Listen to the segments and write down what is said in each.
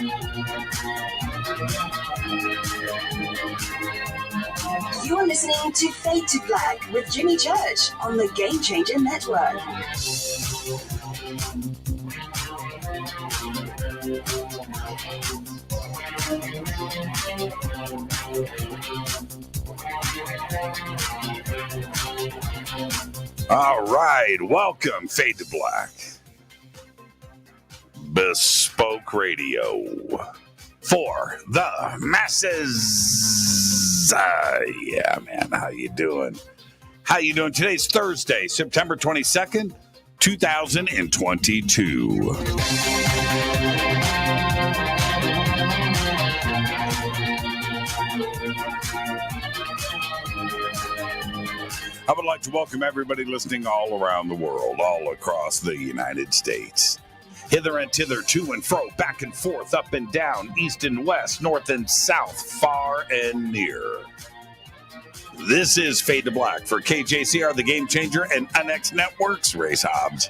You're listening to Fade to Black with Jimmy Church on the Game Changer Network. All right, welcome, Fade to Black. Bespoke radio for the masses. Yeah, man, how you doing? How you doing? Today's Thursday, September 22nd, 2022. I would like to welcome everybody listening all around the world, all across the United States. Hither and thither, to and fro, back and forth, up and down, east and west, north and south, far and near. This is Fade to Black for KJCR, the Game Changer, and NX Networks, Race Hobbs.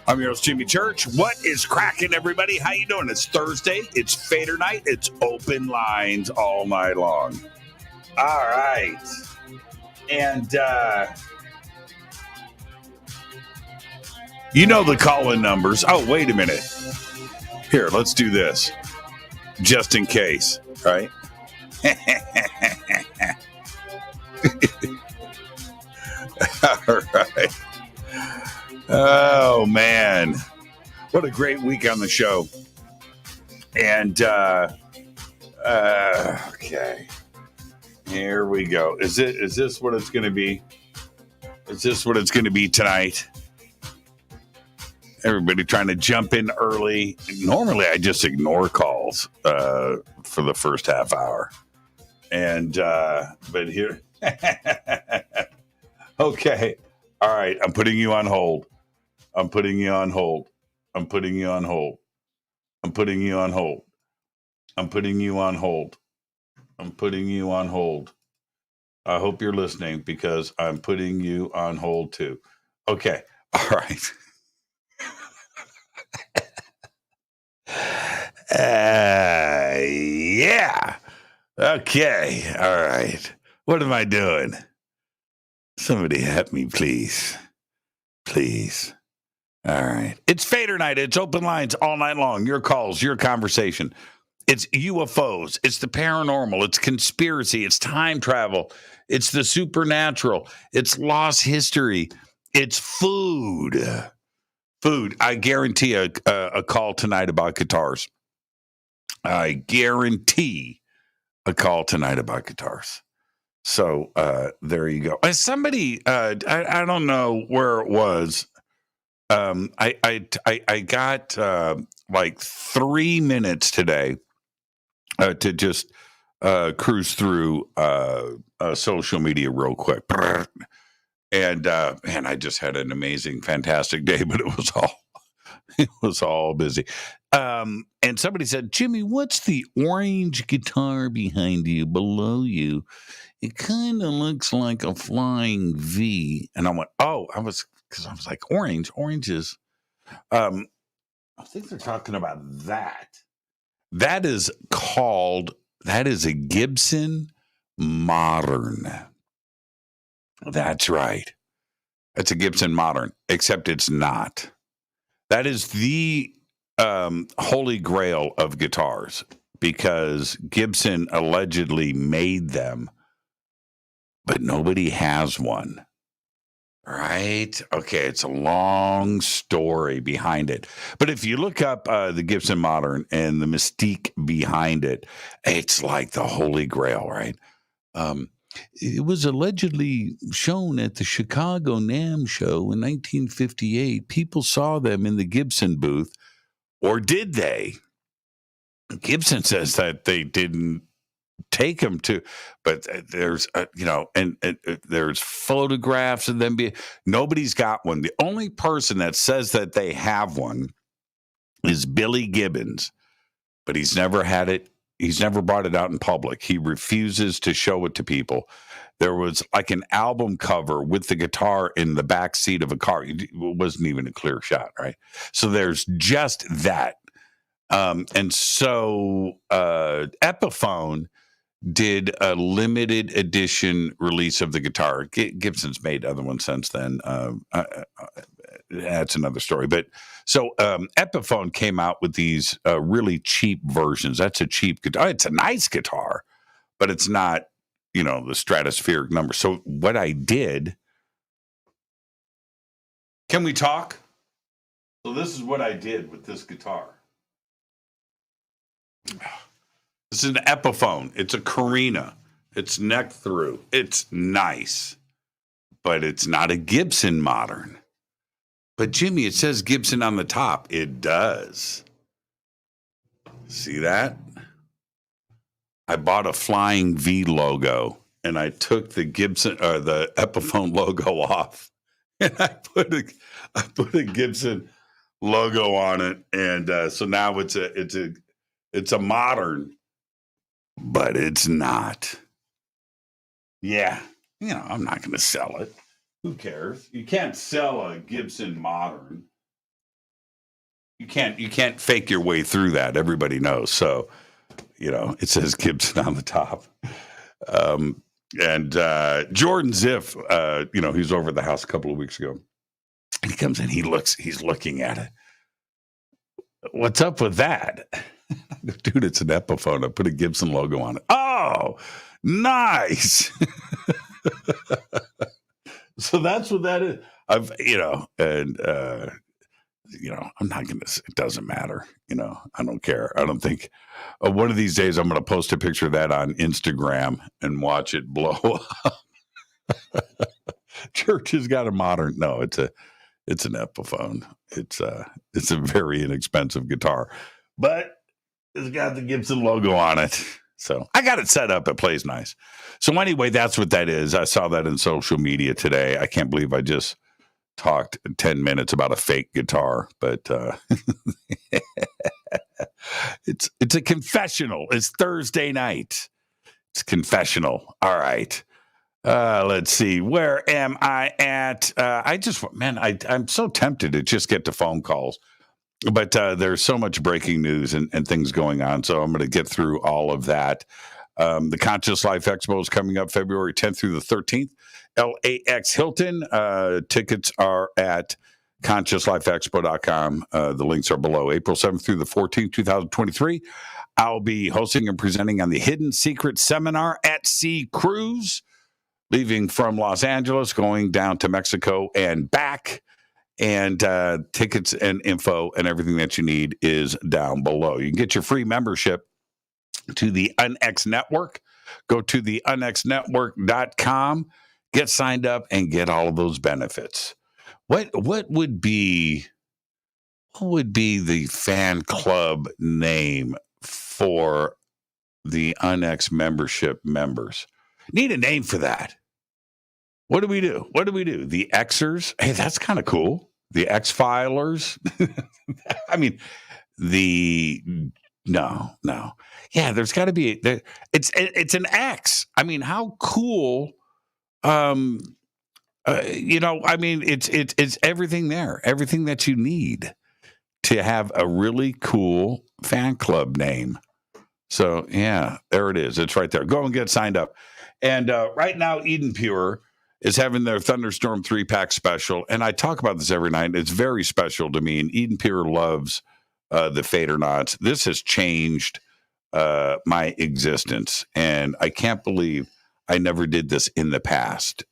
I'm your host, Jimmy Church. What is cracking, everybody? How you doing? It's Thursday. It's Fadernight. It's open lines all night long. All right. And, you know the call-in numbers. Oh, wait a minute. Here, let's do this. Just in case, right? All right. Oh, man. What a great week on the show. And, okay. Here we go. Is this what it's going to be? Is this what it's going to be tonight? Everybody trying to jump in early. Normally, I just ignore calls for the first half hour. And, but here. Okay. All right. I'm putting you on hold. I'm putting you on hold. I'm putting you on hold. I'm putting you on hold. I'm putting you on hold. I'm putting you on hold. I hope you're listening because I'm putting you on hold too. Okay. All right. Yeah. Okay. All right. What am I doing? Somebody help me, please. Please. All right. It's Fadernight. It's open lines all night long. Your calls, your conversation. It's UFOs. It's the paranormal. It's conspiracy. It's time travel. It's the supernatural. It's lost history. It's food. Food. I guarantee a call tonight about guitars. I guarantee a call tonight about guitars. So there you go. Somebody, I don't know where it was. I got like 3 minutes today to just cruise through social media real quick. And man, I just had an amazing, fantastic day, but it was all busy. And somebody said, Jimmy, what's the orange guitar behind you, below you? It kind of looks like a flying V. And I went, because I was like, orange is, I think they're talking about that. That is a Gibson Modern. That's right. That's a Gibson Modern, except it's not. That is the holy grail of guitars because Gibson allegedly made them, but nobody has one. Right? Okay, it's a long story behind it. But if you look up the Gibson Modern and the mystique behind it, it's like the holy grail, right? It was allegedly shown at the Chicago NAMM show in 1958. People saw them in the Gibson booth, or did they? Gibson says that they didn't take them to, but there's there's photographs of them. Nobody's got one. The only person that says that they have one is Billy Gibbons, but he's never had it. He's never brought it out in public. He refuses to show it to people. There was like an album cover with the guitar in the back seat of a car. It wasn't even a clear shot, right? So there's just that. And so Epiphone did a limited edition release of the guitar. Gibson's made other ones since then. That's another story. But so Epiphone came out with these really cheap versions. That's a cheap guitar. It's a nice guitar, but it's not, the stratospheric number. So what I did, can we talk? So this is what I did with this guitar. This is an Epiphone. It's a Carina. It's neck through. It's nice, but it's not a Gibson modern. But Jimmy, it says Gibson on the top. It does. See that? I bought a Flying V logo, and I took the the Epiphone logo off, and I put a Gibson logo on it, and so now it's a modern. But it's not. Yeah. I'm not going to sell it. Who cares? You can't sell a Gibson modern. You can't fake your way through that. Everybody knows. So, it says Gibson on the top. And Jordan Ziff, he was over at the house a couple of weeks ago. And he comes in, he's looking at it. What's up with that? Dude, it's an Epiphone. I put a Gibson logo on it. Oh, nice. So that's what that is. I'm not going to, it doesn't matter. I don't care. I don't think one of these days I'm going to post a picture of that on Instagram and watch it blow up. Church has got a modern. No, it's an Epiphone. It's a very inexpensive guitar, but it's got the Gibson logo on it. So I got it set up. It plays nice. So anyway, that's what that is. I saw that in social media today. I can't believe I just talked 10 minutes about a fake guitar, but it's a confessional. It's Thursday night. It's confessional. All right. Let's see. Where am I at? I'm so tempted to just get to phone calls. But there's so much breaking news and things going on. So I'm going to get through all of that. The Conscious Life Expo is coming up February 10th through the 13th. LAX Hilton. Tickets are at consciouslifeexpo.com. The links are below. April 7th through the 14th, 2023. I'll be hosting and presenting on the Hidden Secret Seminar at Sea Cruise, leaving from Los Angeles, going down to Mexico and back. And tickets and info and everything that you need is down below. You can get your free membership to the UnX Network. Go to the unxnetwork.com, get signed up, and get all of those benefits. What would be the fan club name for the UnX membership members? Need a name for that. What do we do? The Xers? Hey, that's kind of cool. The X-Filers? I mean, no. Yeah, there's got to be, it's an X. I mean, how cool, it's everything there, everything that you need to have a really cool fan club name. So, yeah, there it is. It's right there. Go and get signed up. And right now, EdenPURE is having their Thunderstorm 3-pack special. And I talk about this every night. It's very special to me. And EdenPURE loves the Fadernight. This has changed my existence. And I can't believe I never did this in the past.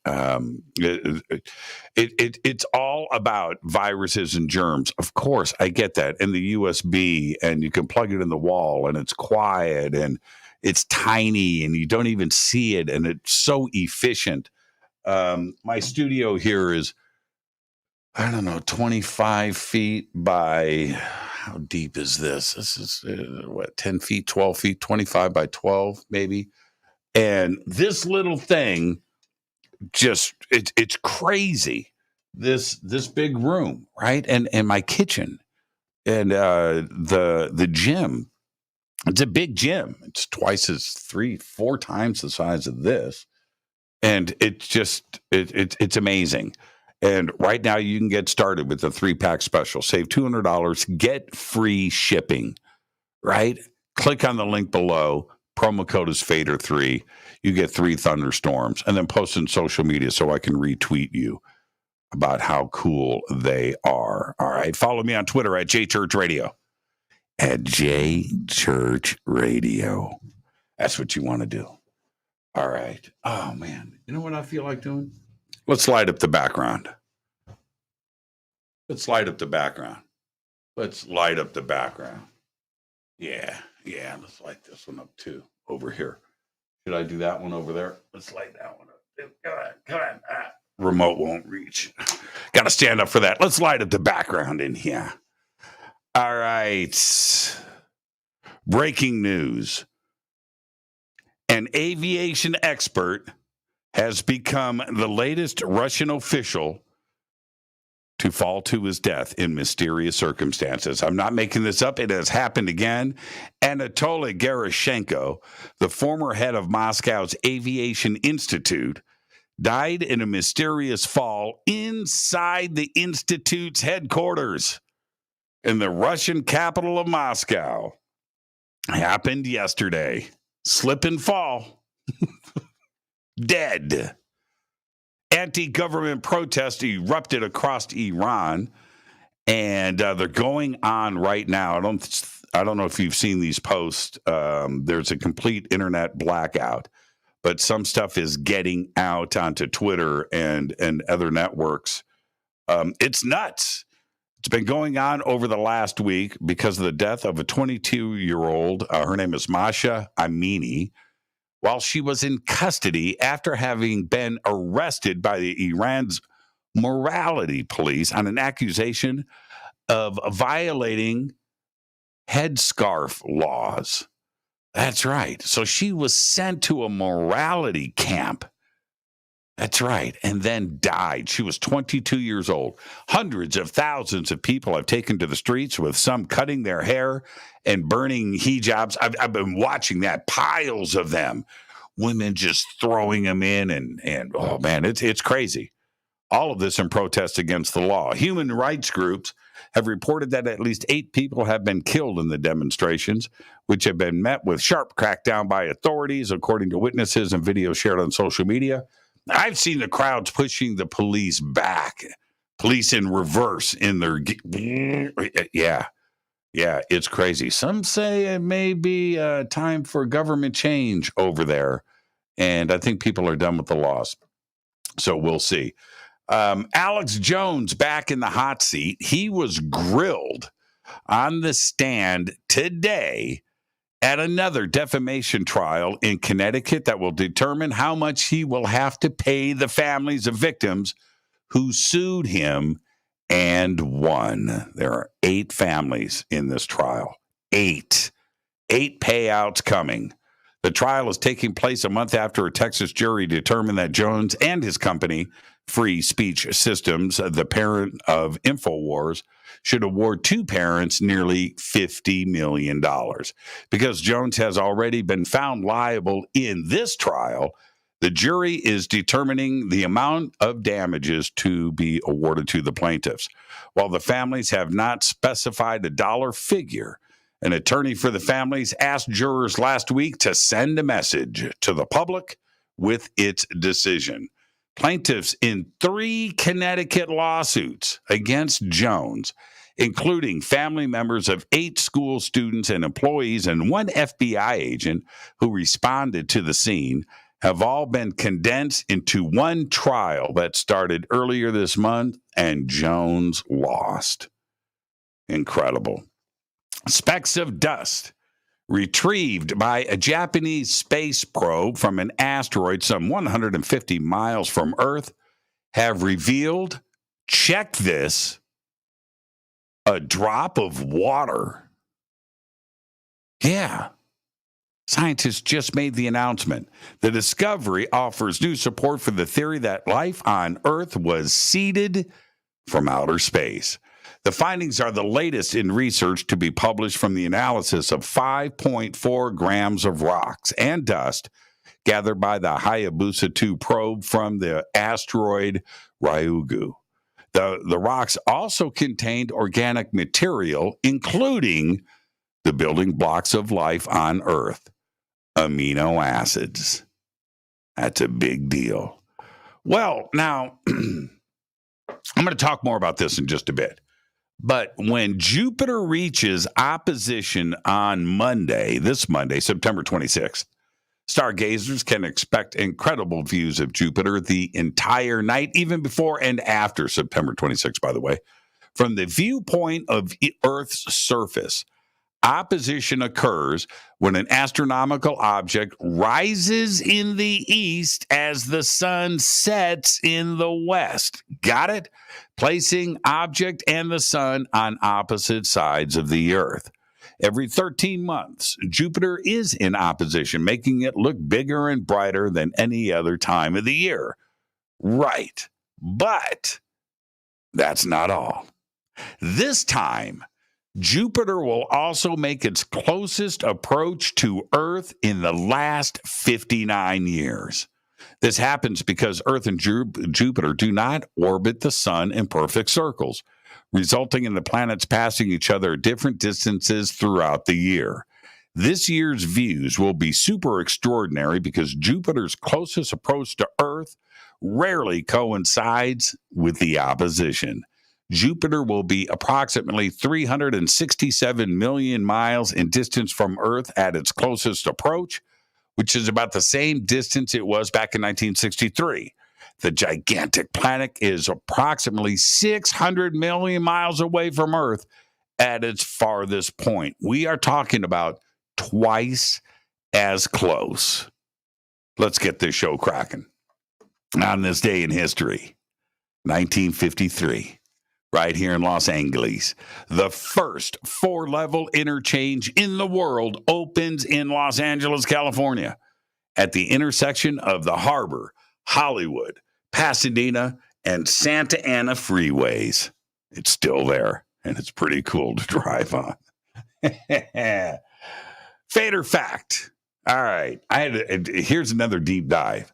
It's all about viruses and germs. Of course, I get that. And the USB, and you can plug it in the wall, and it's quiet, and it's tiny, and you don't even see it, and it's so efficient. My studio here is, 25 feet by, how deep is this? This is 10 feet, 12 feet, 25 by 12, maybe. And this little thing it's crazy. This big room, right? And my kitchen and the gym. It's a big gym. It's twice as 3-4 times the size of this. And it's amazing. And right now you can get started with the 3-pack special. Save $200, get free shipping. right? Click on the link below. Promo code is Fader3. You get 3 thunderstorms, and then post in social media so I can retweet you about how cool they are. All right. Follow me on Twitter at JChurchRadio. At JChurchRadio. That's what you want to do. All right. Oh, man. You know what I feel like doing? Let's light up the background. Let's light up the background. Yeah. Let's light this one up, too, over here. Should I do that one over there? Let's light that one up. Come on. Remote won't reach. Got to stand up for that. Let's light up the background in here. All right. Breaking news. An aviation expert has become the latest Russian official to fall to his death in mysterious circumstances. I'm not making this up. It has happened again. Anatoly Gerashenko, the former head of Moscow's Aviation Institute, died in a mysterious fall inside the Institute's headquarters in the Russian capital of Moscow. Happened yesterday. Slip and fall. Dead. Anti-government protests erupted across Iran, and they're going on right now. I don't know if you've seen these posts. There's a complete internet blackout, but some stuff is getting out onto Twitter and other networks. It's nuts. It's been going on over the last week because of the death of a 22-year-old. Her name is Masha Amini, while she was in custody after having been arrested by the Iran's morality police on an accusation of violating headscarf laws. That's right. So she was sent to a morality camp. That's right. And then died. She was 22 years old. Hundreds of thousands of people have taken to the streets, with some cutting their hair and burning hijabs. I've been watching that. Piles of them. Women just throwing them in. And oh, man, it's crazy. All of this in protest against the law. Human rights groups have reported that at least 8 people have been killed in the demonstrations, which have been met with sharp crackdown by authorities, according to witnesses and videos shared on social media. I've seen the crowds pushing the police back, police in reverse in their, yeah, it's crazy. Some say it may be time for government change over there, and I think people are done with the laws. So we'll see. Alex Jones back in the hot seat. He was grilled on the stand today at another defamation trial in Connecticut that will determine how much he will have to pay the families of victims who sued him and won. There are 8 families in this trial. 8 payouts coming. The trial is taking place a month after a Texas jury determined that Jones and his company, Free Speech Systems, the parent of InfoWars, should award 2 parents nearly $50 million. Because Jones has already been found liable in this trial, the jury is determining the amount of damages to be awarded to the plaintiffs. While the families have not specified a dollar figure, an attorney for the families asked jurors last week to send a message to the public with its decision. Plaintiffs in 3 Connecticut lawsuits against Jones, including family members of 8 school students and employees and 1 FBI agent who responded to the scene, have all been condensed into one trial that started earlier this month, and Jones lost. Incredible. Specks of dust retrieved by a Japanese space probe from an asteroid some 150 miles from Earth have revealed, check this, a drop of water. Yeah. Scientists just made the announcement. The discovery offers new support for the theory that life on Earth was seeded from outer space. The findings are the latest in research to be published from the analysis of 5.4 grams of rocks and dust gathered by the Hayabusa 2 probe from the asteroid Ryugu. The rocks also contained organic material, including the building blocks of life on Earth, amino acids. That's a big deal. Well, now, I'm going to talk more about this in just a bit. But when Jupiter reaches opposition on Monday, this Monday, September 26th, stargazers can expect incredible views of Jupiter the entire night, even before and after September 26th, by the way. From the viewpoint of Earth's surface, opposition occurs when an astronomical object rises in the east as the sun sets in the west. Got it? Placing object and the sun on opposite sides of the Earth. Every 13 months, Jupiter is in opposition, making it look bigger and brighter than any other time of the year. Right. But that's not all. This time, Jupiter will also make its closest approach to Earth in the last 59 years. This happens because Earth and Jupiter do not orbit the sun in perfect circles, resulting in the planets passing each other at different distances throughout the year. This year's views will be super extraordinary because Jupiter's closest approach to Earth rarely coincides with the opposition. Jupiter will be approximately 367 million miles in distance from Earth at its closest approach, which is about the same distance it was back in 1963. The gigantic planet is approximately 600 million miles away from Earth at its farthest point. We are talking about twice as close. Let's get this show cracking. On this day in history, 1953. Right here in Los Angeles, the first 4-level interchange in the world opens in Los Angeles, California, at the intersection of the Harbor, Hollywood, Pasadena, and Santa Ana freeways. It's still there, and it's pretty cool to drive on. Fader fact. All right, here's another deep dive.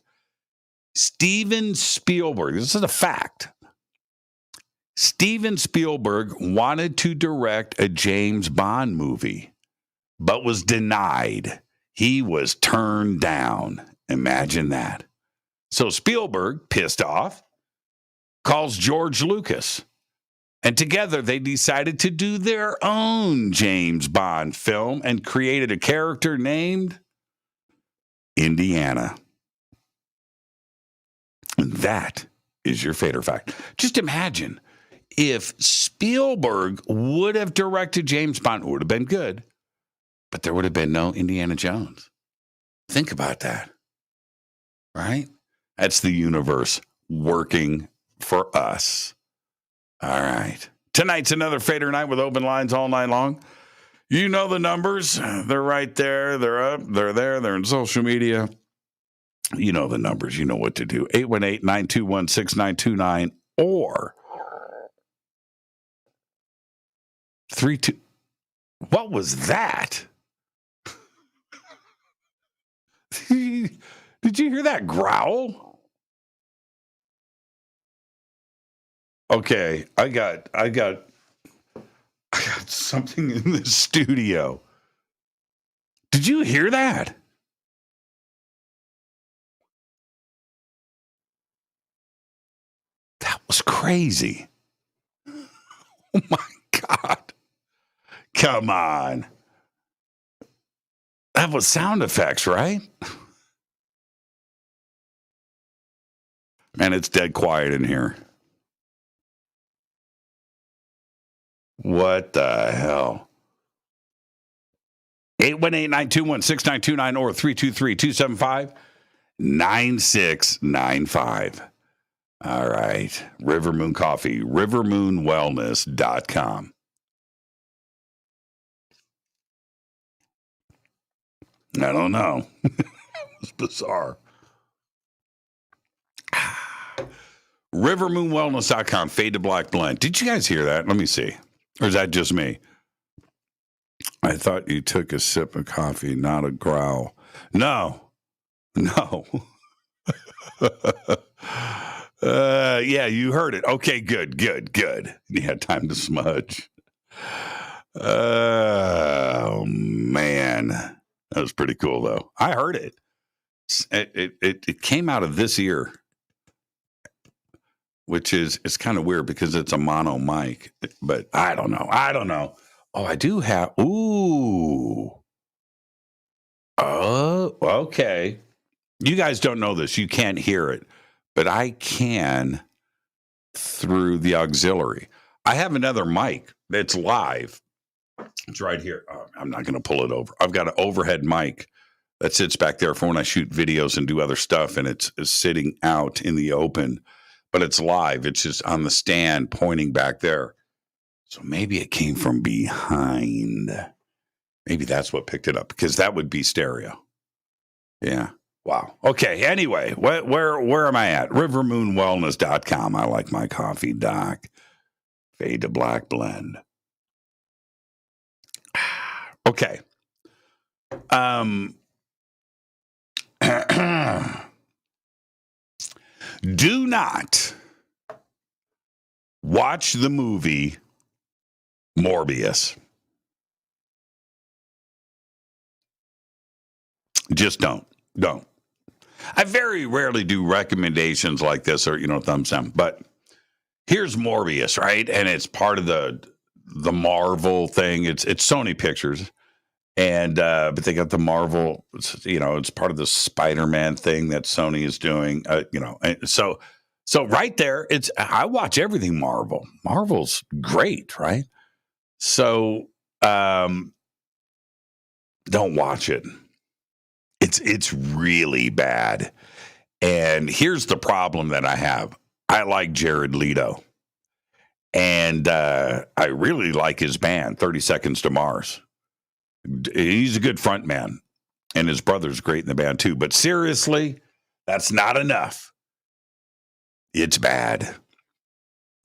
Steven Spielberg, this is a fact. Steven Spielberg wanted to direct a James Bond movie, but was denied. He was turned down. Imagine that. So Spielberg, pissed off, calls George Lucas. And together they decided to do their own James Bond film and created a character named Indiana. And that is your Fader fact. Just imagine. If Spielberg would have directed James Bond, it would have been good, but there would have been no Indiana Jones. Think about that, right? That's the universe working for us. All right. Tonight's another Fader night with open lines all night long. You know the numbers. They're right there. They're up. They're there. They're in social media. You know the numbers. You know what to do. 818-921-6929 or 32. What was that? Did you hear that growl? Okay, I got something in the studio. Did you hear that? That was crazy. Oh my God. Come on. That was sound effects, right? Man, it's dead quiet in here. What the hell? 818-921-6929 or 323-275-9695. All right. River Moon Coffee, rivermoonwellness.com. I don't know. It's bizarre. Rivermoonwellness.com, Fade to Black Blend. Did you guys hear that? Let me see. Or is that just me? I thought you took a sip of coffee, not a growl. No. Yeah, you heard it. Okay, good. You had time to smudge. Oh, man. That was pretty cool, though. I heard it. It came out of this ear, which is it's kind of weird because it's a mono mic. But I don't know. Oh, I do have. Ooh. Oh, okay. You guys don't know this. You can't hear it. But I can through the auxiliary. I have another mic that's live. It's right here. Oh, I'm not going to pull it over. I've got an overhead mic that sits back there for when I shoot videos and do other stuff, and it's sitting out in the open, but it's live. It's just on the stand pointing back there. So maybe it came from behind. Maybe that's what picked it up, because that would be stereo. Yeah. Wow. Okay. Anyway, where am I at? Rivermoonwellness.com. I like my coffee, Doc. Fade to black blend. Okay. Do not watch the movie Morbius. Just don't. I very rarely do recommendations like this or, thumbs down. But here's Morbius, right? And it's part of the Marvel thing. It's Sony Pictures. And but they got the Marvel, it's part of the Spider-Man thing that Sony is doing, And so right there, I watch everything Marvel. Marvel's great, right? So don't watch it. It's really bad. And here's the problem that I have. I like Jared Leto. And I really like his band, 30 Seconds to Mars. He's a good front man, and his brother's great in the band too. But seriously, that's not enough. It's bad.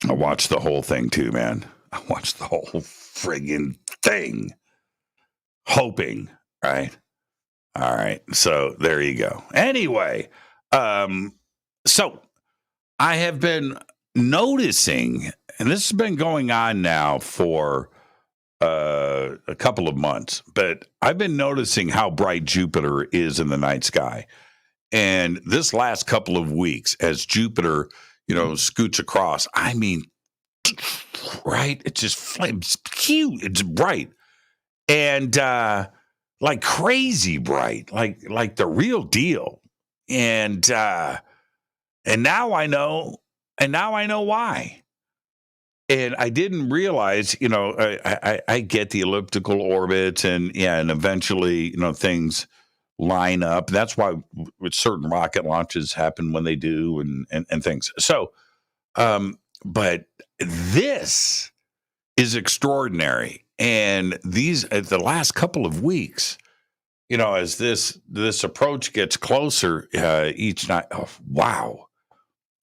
I watched the whole thing too, man. I watched the whole friggin' thing, hoping, right? All right, so there you go. Anyway, so I have been noticing, and this has been going on now for a couple of months, but I've been noticing how bright Jupiter is in the night sky. And this last couple of weeks, as Jupiter, scoots across, I mean, right? It just flames cute. It's bright. And like crazy bright, like the real deal. And now I know why. And I didn't realize, I get the elliptical orbits and eventually, things line up. That's why with certain rocket launches happen when they do and things. So, but this is extraordinary. And the last couple of weeks, as this approach gets closer each night, oh, wow.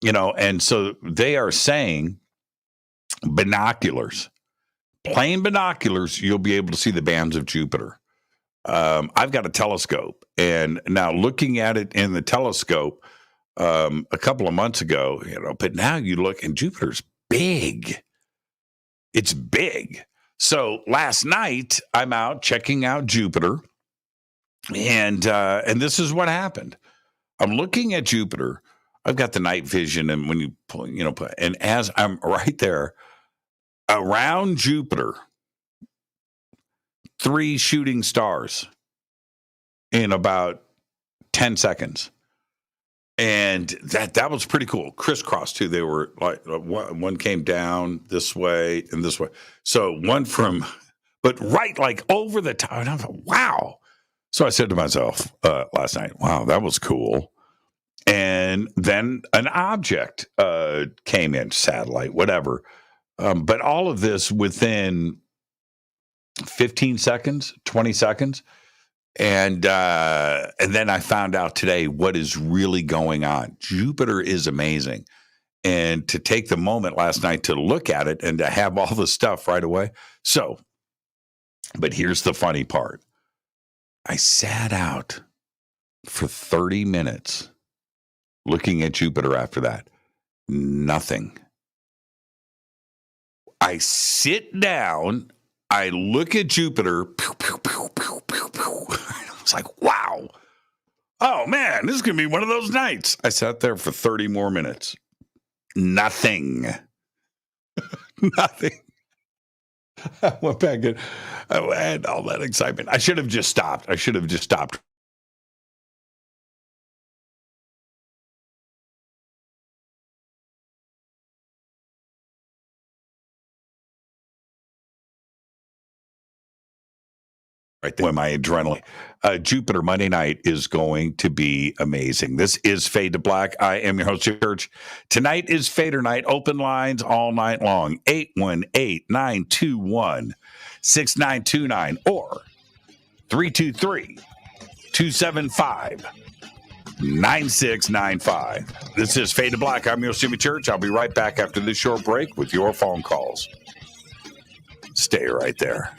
And so they are saying, binoculars, plain binoculars, you'll be able to see the bands of Jupiter. I've got a telescope, and now looking at it in the telescope a couple of months ago, but now you look and Jupiter's big. It's big. So last night I'm out checking out Jupiter, and this is what happened. I'm looking at Jupiter. I've got the night vision, and when you pull, and as I'm right there, around Jupiter, 3 shooting stars in about 10 seconds. And that was pretty cool. Crisscross too. They were like one came down this way and this way. So one but right like over the top. And I thought, wow. So I said to myself last night, wow, that was cool. And then an object came in, satellite, whatever. But all of this within 15 seconds, 20 seconds. And then I found out today what is really going on. Jupiter is amazing. And to take the moment last night to look at it and to have all the stuff right away. So, but here's the funny part. I sat out for 30 minutes looking at Jupiter after that. Nothing. I sit down, I look at Jupiter. Pew, pew, pew, pew, pew, pew. It's like, wow. Oh, man, this is going to be one of those nights. I sat there for 30 more minutes. Nothing. Nothing. I went back and I had all that excitement. I should have just stopped. Right there. When my adrenaline. Jupiter Monday night is going to be amazing. This is Fade to Black. I am your host, Church. Tonight is Fadernight. Open lines all night long. 818-921-6929 or 323-275-9695. This is Fade to Black. I'm your Jimmy Church. I'll be right back after this short break with your phone calls. Stay right there.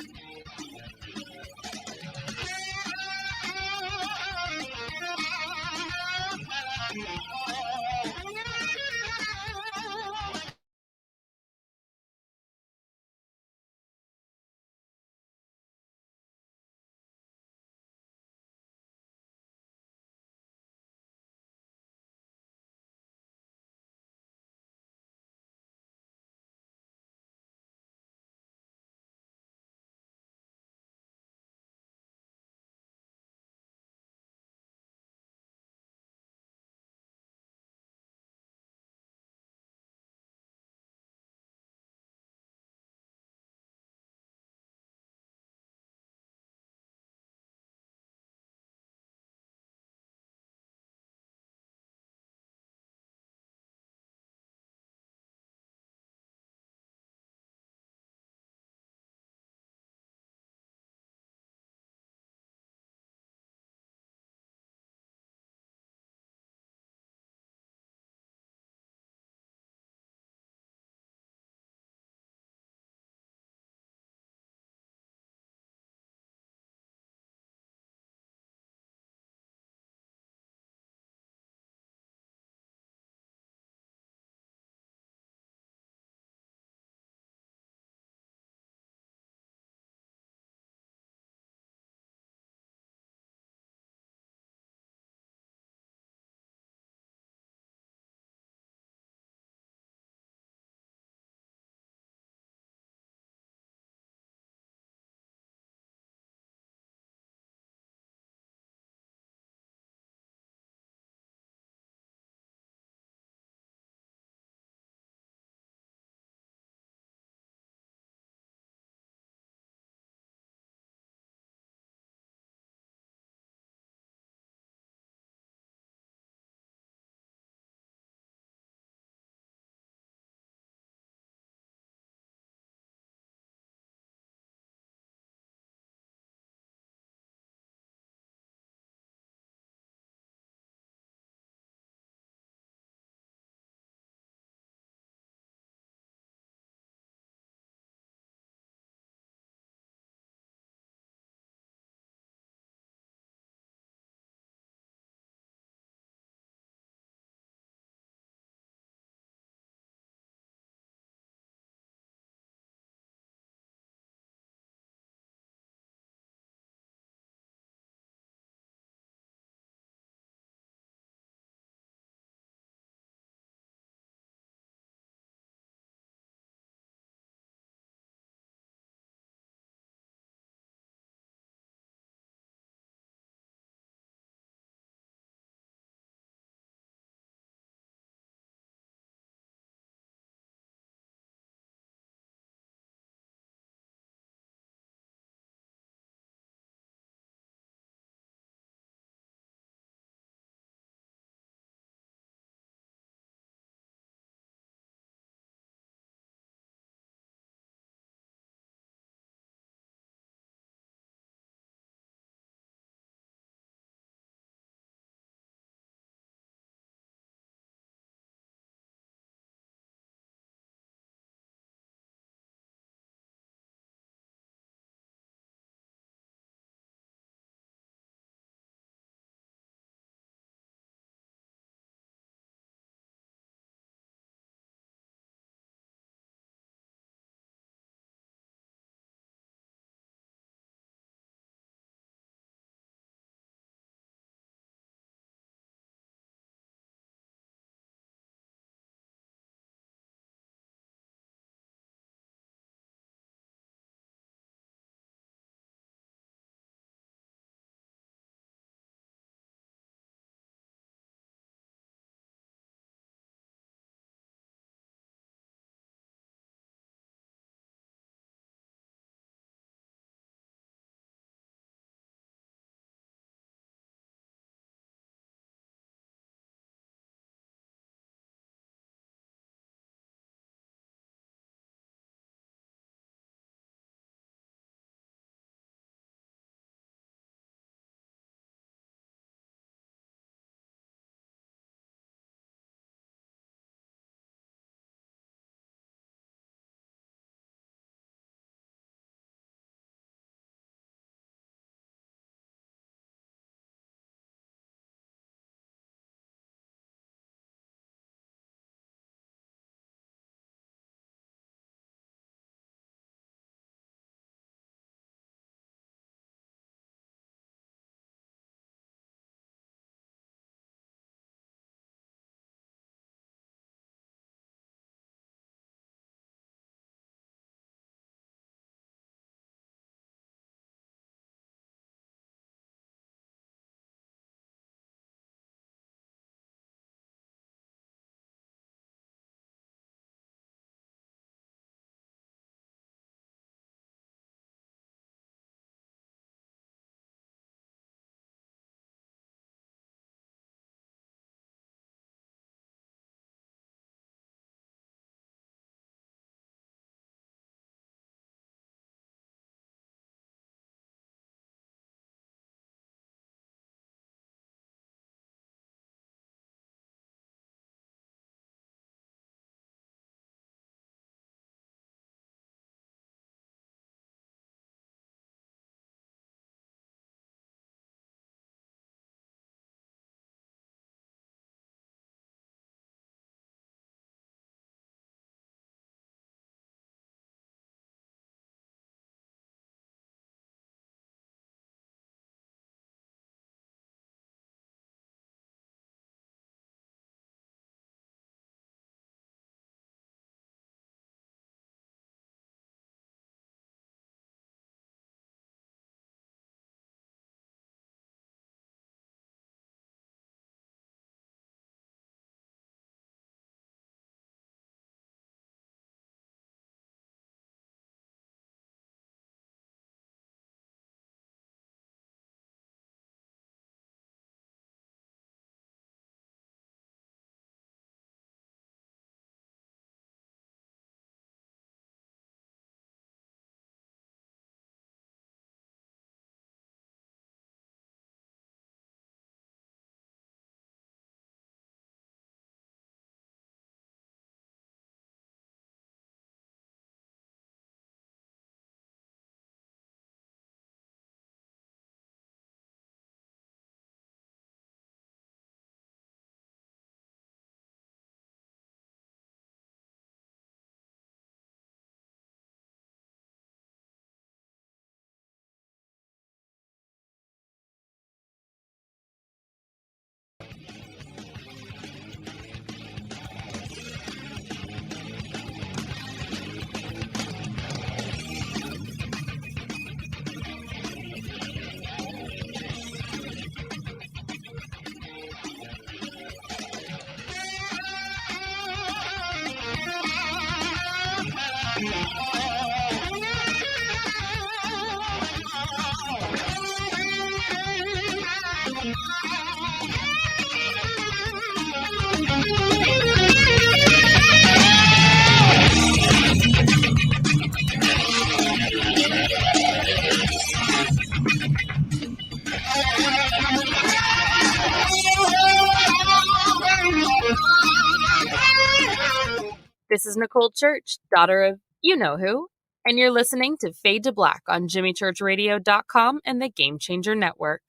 This is Nicole Church, daughter of you-know-who, and you're listening to Fade to Black on JimmyChurchRadio.com and the Game Changer Network.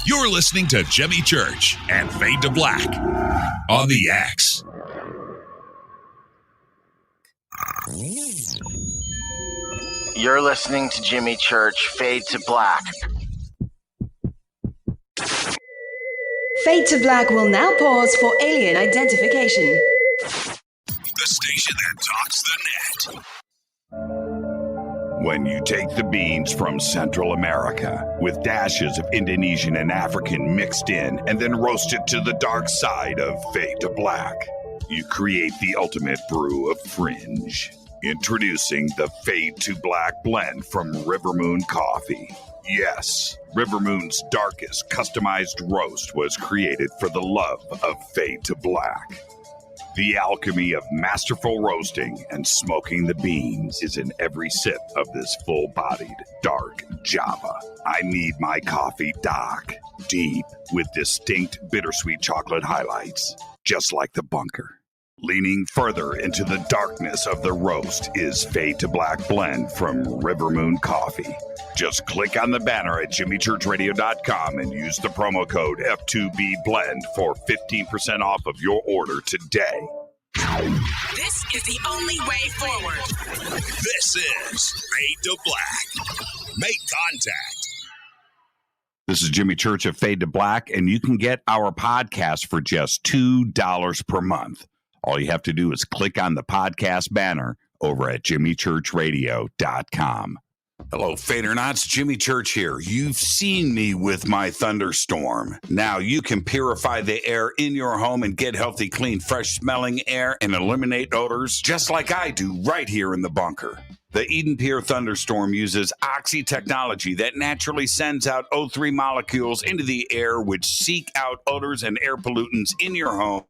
You're listening to Jimmy Church and Fade to Black on the X. You're listening to Jimmy Church, Fade to Black. Fade to Black will now pause for alien identification. The station that talks the net. When you take the beans from Central America with dashes of Indonesian and African mixed in and then roast it to the dark side of Fade to Black, you create the ultimate brew of fringe. Introducing the Fade to Black blend from Rivermoon Coffee. Yes, Rivermoon's darkest customized roast was created for the love of Fade to Black. The alchemy of masterful roasting and smoking the beans is in every sip of this full-bodied, dark Java. I need my coffee dark, deep, with distinct bittersweet chocolate highlights, just like the bunker. Leaning further into the darkness of the roast is Fade to Black blend from Rivermoon Coffee. Just click on the banner at JimmyChurchRadio.com and use the promo code F2BBLEND for 15% off of your order today. This is the only way forward. This is Fade to Black. Make contact. This is Jimmy Church of Fade to Black, and you can get our podcast for just $2 per month. All you have to do is click on the podcast banner over at JimmyChurchRadio.com. Hello, Fadernauts. Jimmy Church here. You've seen me with my Thunderstorm. Now you can purify the air in your home and get healthy, clean, fresh-smelling air and eliminate odors just like I do right here in the bunker. The EdenPURE Thunderstorm uses oxy technology that naturally sends out O3 molecules into the air which seek out odors and air pollutants in your home.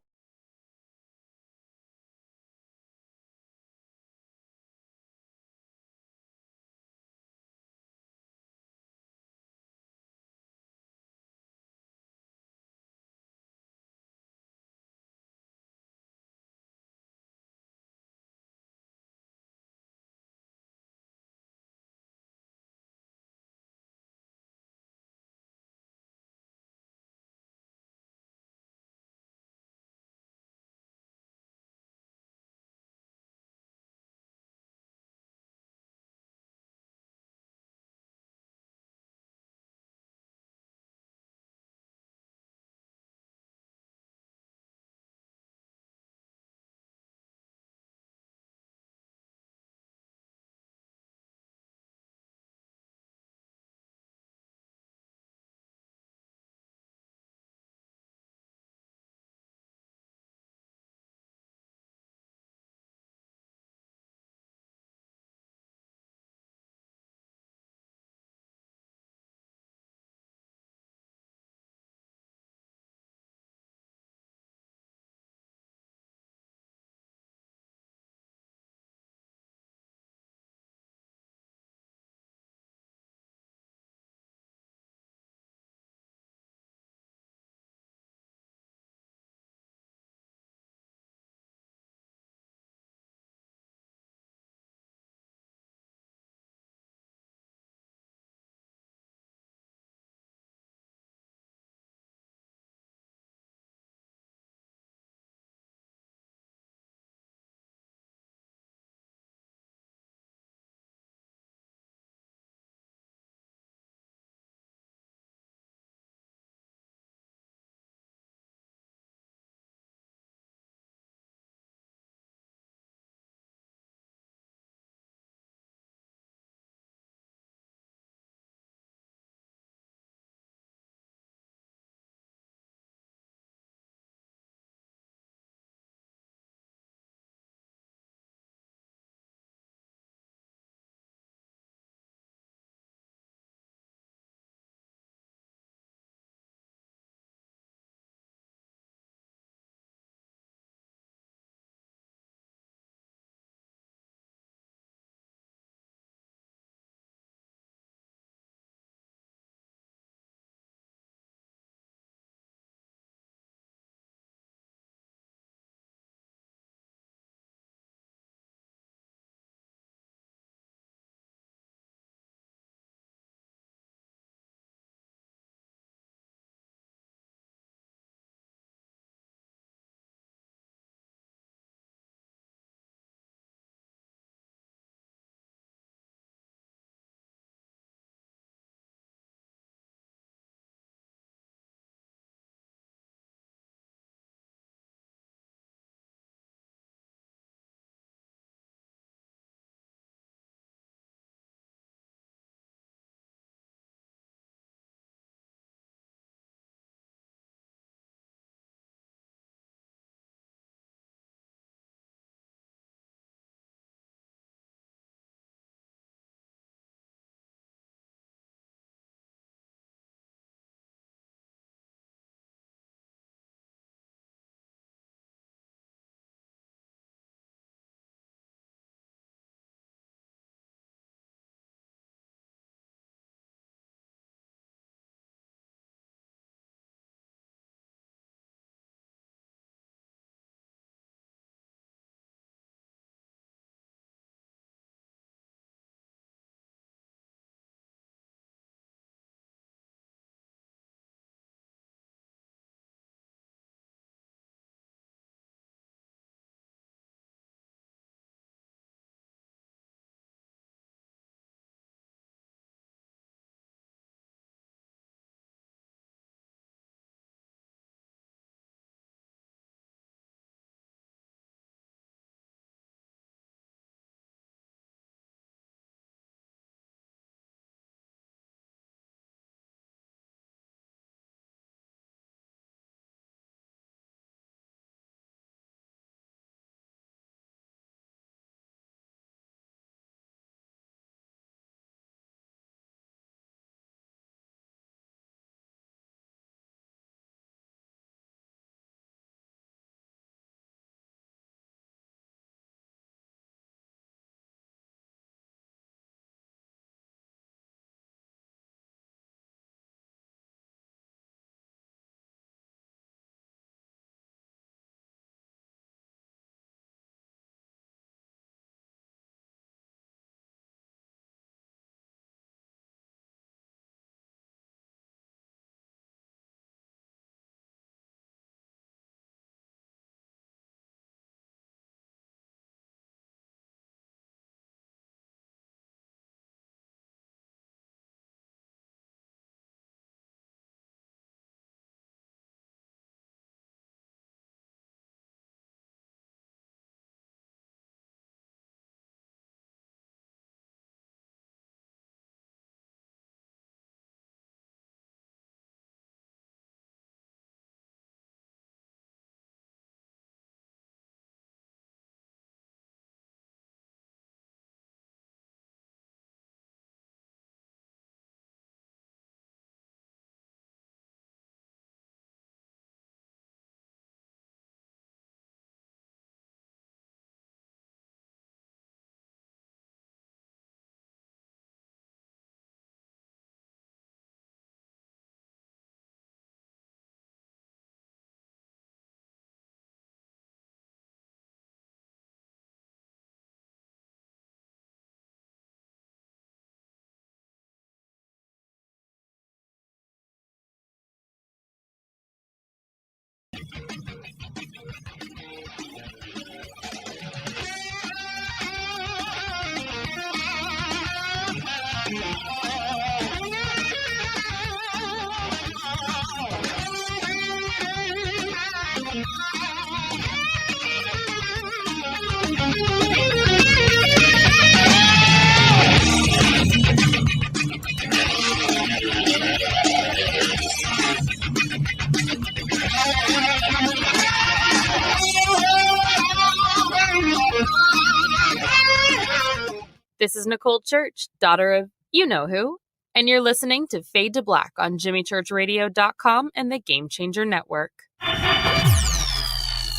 is Nicole Church, daughter of you-know-who, and you're listening to Fade to Black on JimmyChurchRadio.com and the Game Changer Network.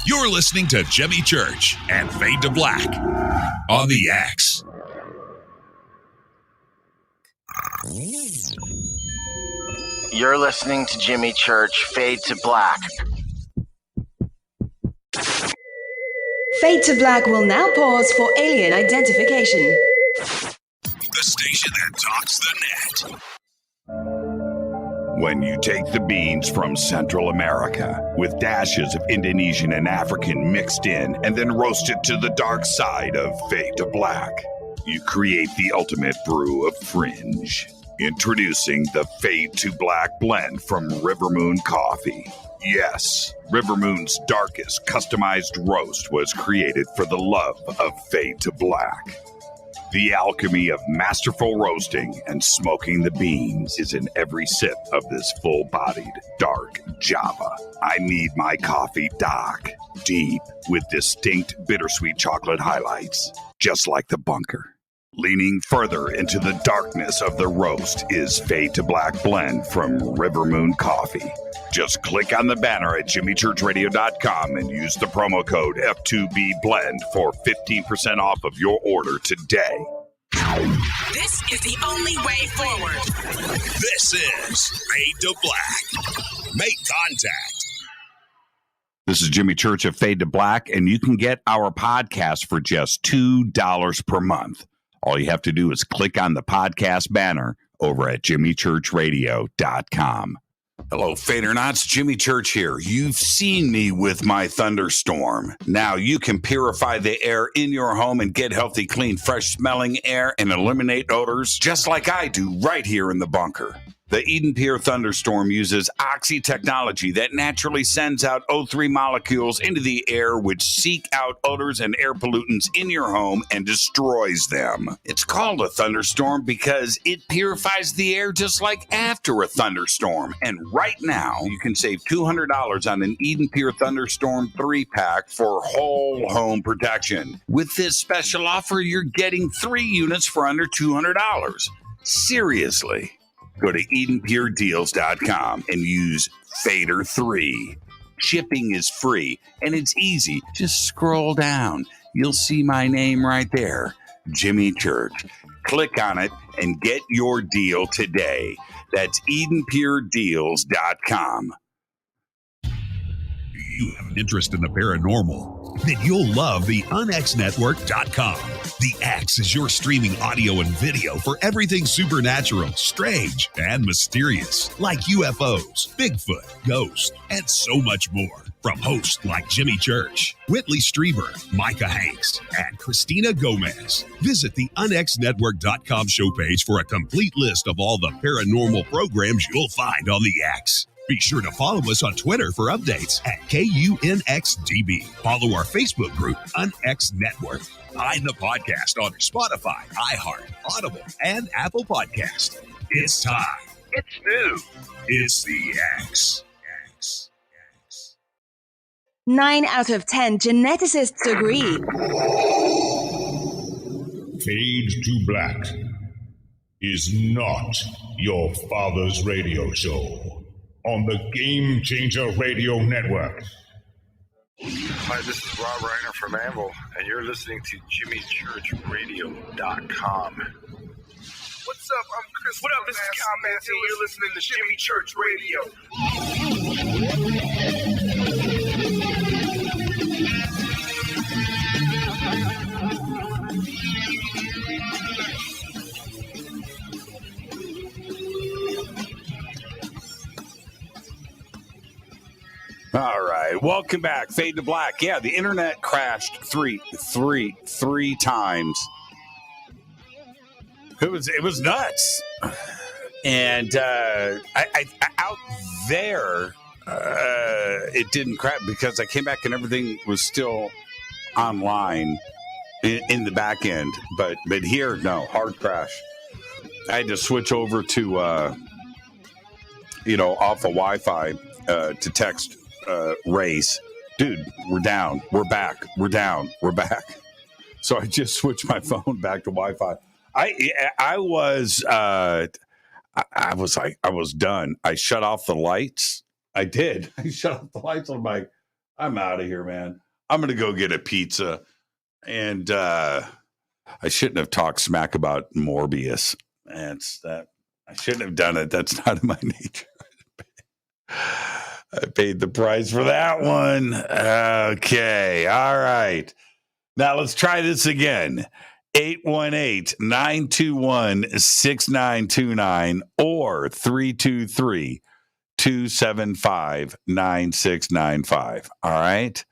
You're listening to Jimmy Church and Fade to Black on the X. You're listening to Jimmy Church, Fade to Black. Fade to Black will now pause for alien identification. The station that talks the net. When you take the beans from Central America with dashes of Indonesian and African mixed in and then roast it to the dark side of Fade to Black, you create the ultimate brew of fringe. Introducing the Fade to Black blend from Rivermoon Coffee. Yes, Rivermoon's darkest customized roast was created for the love of Fade to Black. The alchemy of masterful roasting and smoking the beans is in every sip of this full-bodied, dark Java. I need my coffee dark, deep, with distinct bittersweet chocolate highlights, just like the bunker. Leaning further into the darkness of the roast is Fade to Black blend from Rivermoon Coffee. Just click on the banner at JimmyChurchRadio.com and use the promo code F2BBLEND for 15% off of your order today. This is the only way forward. This is Fade to Black. Make contact. This is Jimmy Church of Fade to Black, and you can get our podcast for just $2 per month. All you have to do is click on the podcast banner over at JimmyChurchRadio.com. Hello, Fadernauts. Jimmy Church here. You've seen me with my Thunderstorm. Now you can purify the air in your home and get healthy, clean, fresh-smelling air and eliminate odors just like I do right here in the bunker. The EdenPURE Thunderstorm uses oxy technology that naturally sends out O3 molecules into the air, which seek out odors and air pollutants in your home and destroys them. It's called a thunderstorm because it purifies the air just like after a thunderstorm. And right now, you can save $200 on an EdenPURE Thunderstorm 3-pack for whole home protection. With this special offer, you're getting 3 units for under $200. Seriously. Go to EdenPureDeals.com and use Fader3. Shipping is free and it's easy. Just scroll down. You'll see my name right there, Jimmy Church. Click on it and get your deal today. That's EdenPureDeals.com. You have an interest in the paranormal? Then you'll love the unxnetwork.com. The X is your streaming audio and video for everything supernatural, strange, and mysterious, like UFOs, Bigfoot, ghosts, and so much more. From hosts like Jimmy Church, Whitley Strieber, Micah Hanks, and Christina Gomez. Visit the unxnetwork.com show page for a complete list of all the paranormal programs you'll find on the X. Be sure to follow us on Twitter for updates at KUNXDB. Follow our Facebook group, UnX Network. Find the podcast on Spotify, iHeart, Audible, and Apple Podcast. It's time. It's new. It's the X. 9 out of 10 geneticists agree. Fade to Black is not your father's radio show on the Game Changer Radio Network. Hi, this is Rob Reiner from Anvil, and you're listening to JimmyChurchRadio.com. What's up? I'm Chris. What up? This is Kyle Massey. You're listening to Jimmy Church All right, welcome back. Fade to Black. Yeah, the internet crashed three times. It was nuts, and I out there it didn't crash because I came back and everything was still online in the back end. But here, no, hard crash. I had to switch over to off of Wi-Fi to text. Race, dude, we're down, we're back, we're down, we're back. So I just switched my phone back to Wi-Fi. I was I was done. I shut off the lights. I did. I shut off the lights. I'm like, I'm out of here, man. I'm gonna go get a pizza. And I shouldn't have talked smack about Morbius. That's that. I shouldn't have done it. That's not in my nature. I paid the price for that one. Okay. All right. Now let's try this again. 818-921-6929 or 323-275-9695. All right.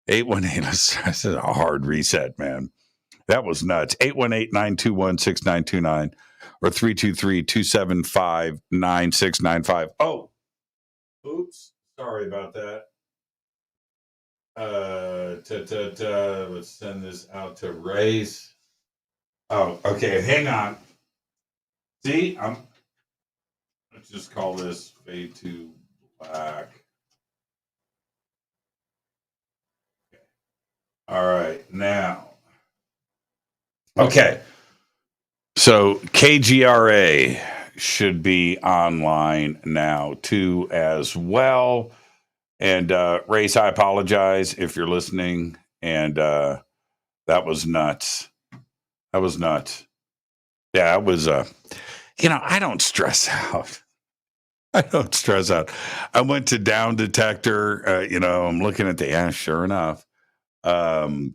818. This is a hard reset, man. That was nuts. 818-921-6929 or 323-275-9695. Oh, oops. Sorry about that. Let's send this out to Race. Oh, okay. Hang on. See, let's just call this Fade to Black. Okay. All right, now. Okay. So KGRA should be online now too as well. And Race, I apologize if you're listening. And that was nuts. That was nuts. Yeah, it was, I don't stress out. I don't stress out. I went to Down Detector, I'm looking at sure enough. Down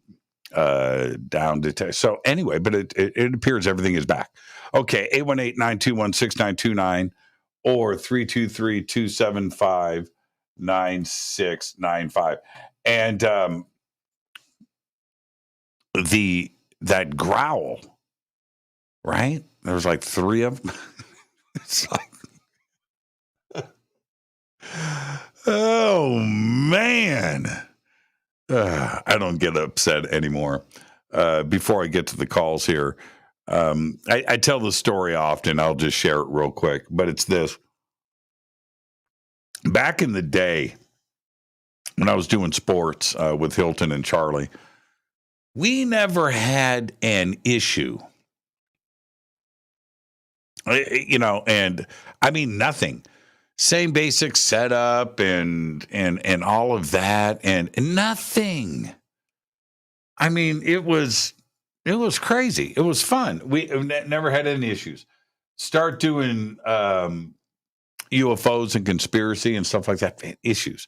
Detector. So anyway, but it appears everything is back. Okay, 818-921-6929 or 323-275-9695. And that growl, right? There's like three of them. It's like, oh man. I don't get upset anymore. Before I get to the calls here, I tell the story often. I'll just share it real quick, but it's this. Back in the day, when I was doing sports with Hilton and Charlie, we never had an issue. And I mean, nothing. Same basic setup and all of that and nothing. I mean, it was crazy. It was fun. We never had any issues. Start doing UFOs and conspiracy and stuff like that. Issues.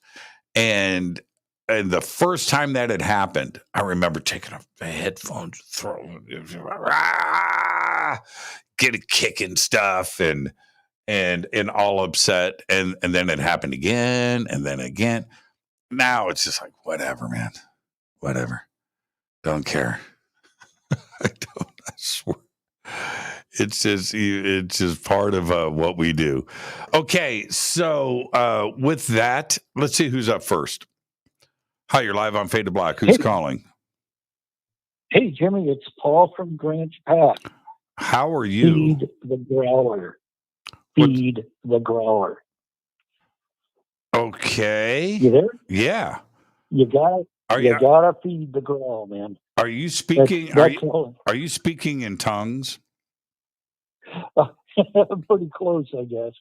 And the first time that had happened, I remember taking off the headphones, get a kick and stuff and all upset. And then it happened again and then again. Now it's just like, whatever, man. Whatever. Don't care. I swear. It's just part of what we do. Okay, so with that, let's see who's up first. Hi, you're live on Fade to Black. Who's calling? Hey, Jimmy, it's Paul from Grants Pass. How are you? Feed the growler. Feed the growler. Okay. You there? Yeah. You gotta feed the growl, man. Are you speaking? Are you speaking in tongues? Pretty close, I guess.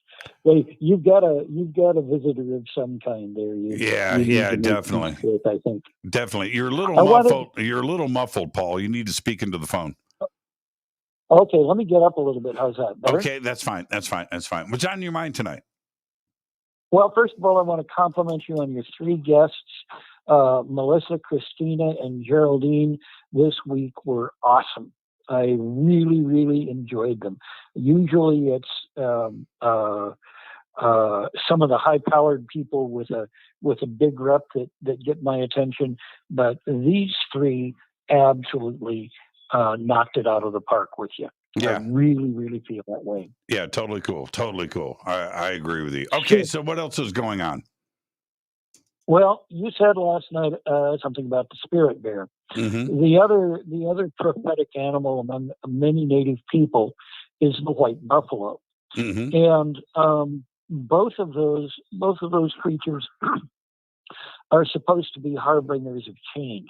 You've got a visitor of some kind there. Yeah, definitely. I think definitely. You're a little muffled. You're a little muffled, Paul. You need to speak into the phone. Okay, let me get up a little bit. How's that? Better? Okay, that's fine. What's on your mind tonight? Well, first of all, I want to compliment you on your three guests. Melissa, Christina, and Geraldine this week were awesome. I really, really enjoyed them. Usually it's some of the high-powered people with a big rep that get my attention, but these three absolutely knocked it out of the park with you. Yeah. I really, really feel that way. Yeah, totally cool. I agree with you. Okay, so what else is going on? Well, you said last night something about the spirit bear. Mm-hmm. The other prophetic animal among many native people is the white buffalo, mm-hmm. and both of those creatures are supposed to be harbingers of change.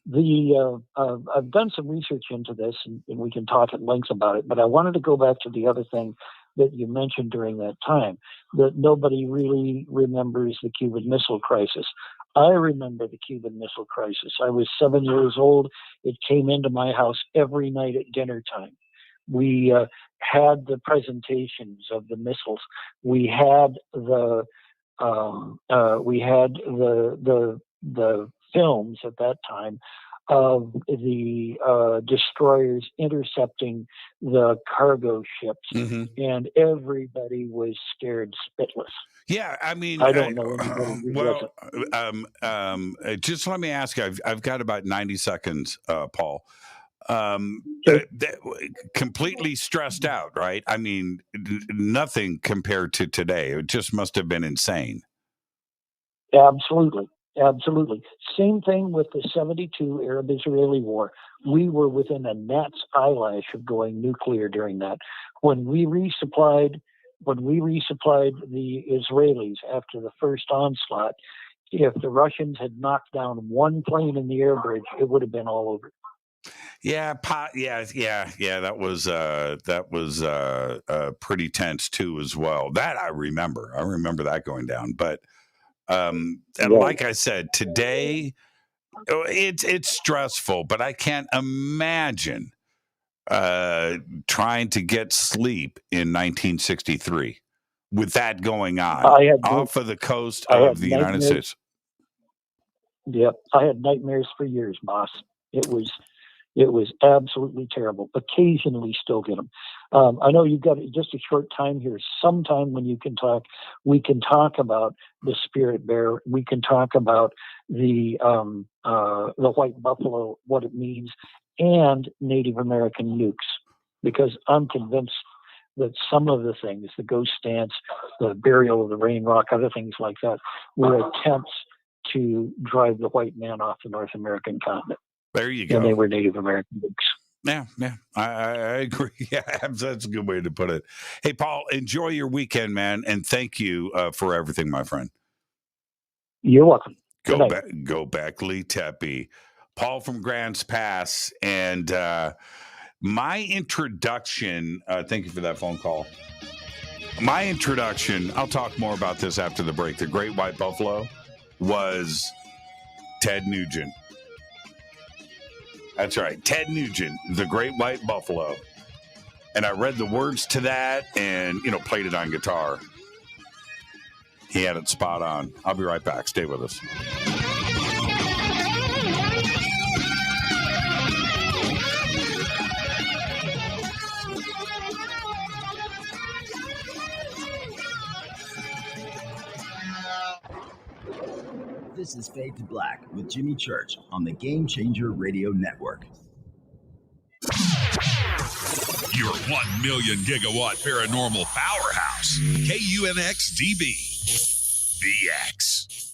I've done some research into this, and we can talk at length about it. But I wanted to go back to the other thing that you mentioned during that time, that nobody really remembers the Cuban Missile Crisis. I remember the Cuban Missile Crisis. I was 7 years old. It came into my house every night at dinner time. We had the presentations of the missiles. We had the films at that time of the destroyers intercepting the cargo ships, and everybody was scared spitless. Yeah, I mean, I don't know anybody who wasn't. Just let me ask you. I've got about 90 seconds, Paul. Completely stressed out, right? I mean, nothing compared to today. It just must have been insane. Absolutely. Same thing with the 72 Arab-Israeli war. We were within a gnat's eyelash of going nuclear during that. When we resupplied the Israelis after the first onslaught, if the Russians had knocked down one plane in the air bridge, it would have been all over. Yeah. That was pretty tense too, as well. That I remember. I remember that going down. But like I said, today it's stressful. But I can't imagine trying to get sleep in 1963 with that going on off of the coast of the United States. Yep, I had nightmares for years, boss. It was absolutely terrible. Occasionally still get them. I know you've got just a short time here. Sometime when you can talk, we can talk about the spirit bear. We can talk about the white buffalo, what it means, and Native American nukes, because I'm convinced that some of the things, the ghost dance, the burial of the rain rock, other things like that, were attempts to drive the white man off the North American continent. There you go. And they were Native American nukes. Yeah, I agree. Yeah, that's a good way to put it. Hey, Paul, enjoy your weekend, man, and thank you for everything, my friend. You're welcome. Go back, Lee Tepe. Paul from Grants Pass, and my introduction, thank you for that phone call. My introduction, I'll talk more about this after the break. The Great White Buffalo was Ted Nugent. That's right, Ted Nugent, the Great White Buffalo. And I read the words to that and, played it on guitar. He had it spot on. I'll be right back. Stay with us. This is Fade to Black with Jimmy Church on the Game Changer Radio Network. Your 1 million gigawatt paranormal powerhouse, KUNX-DB, VX.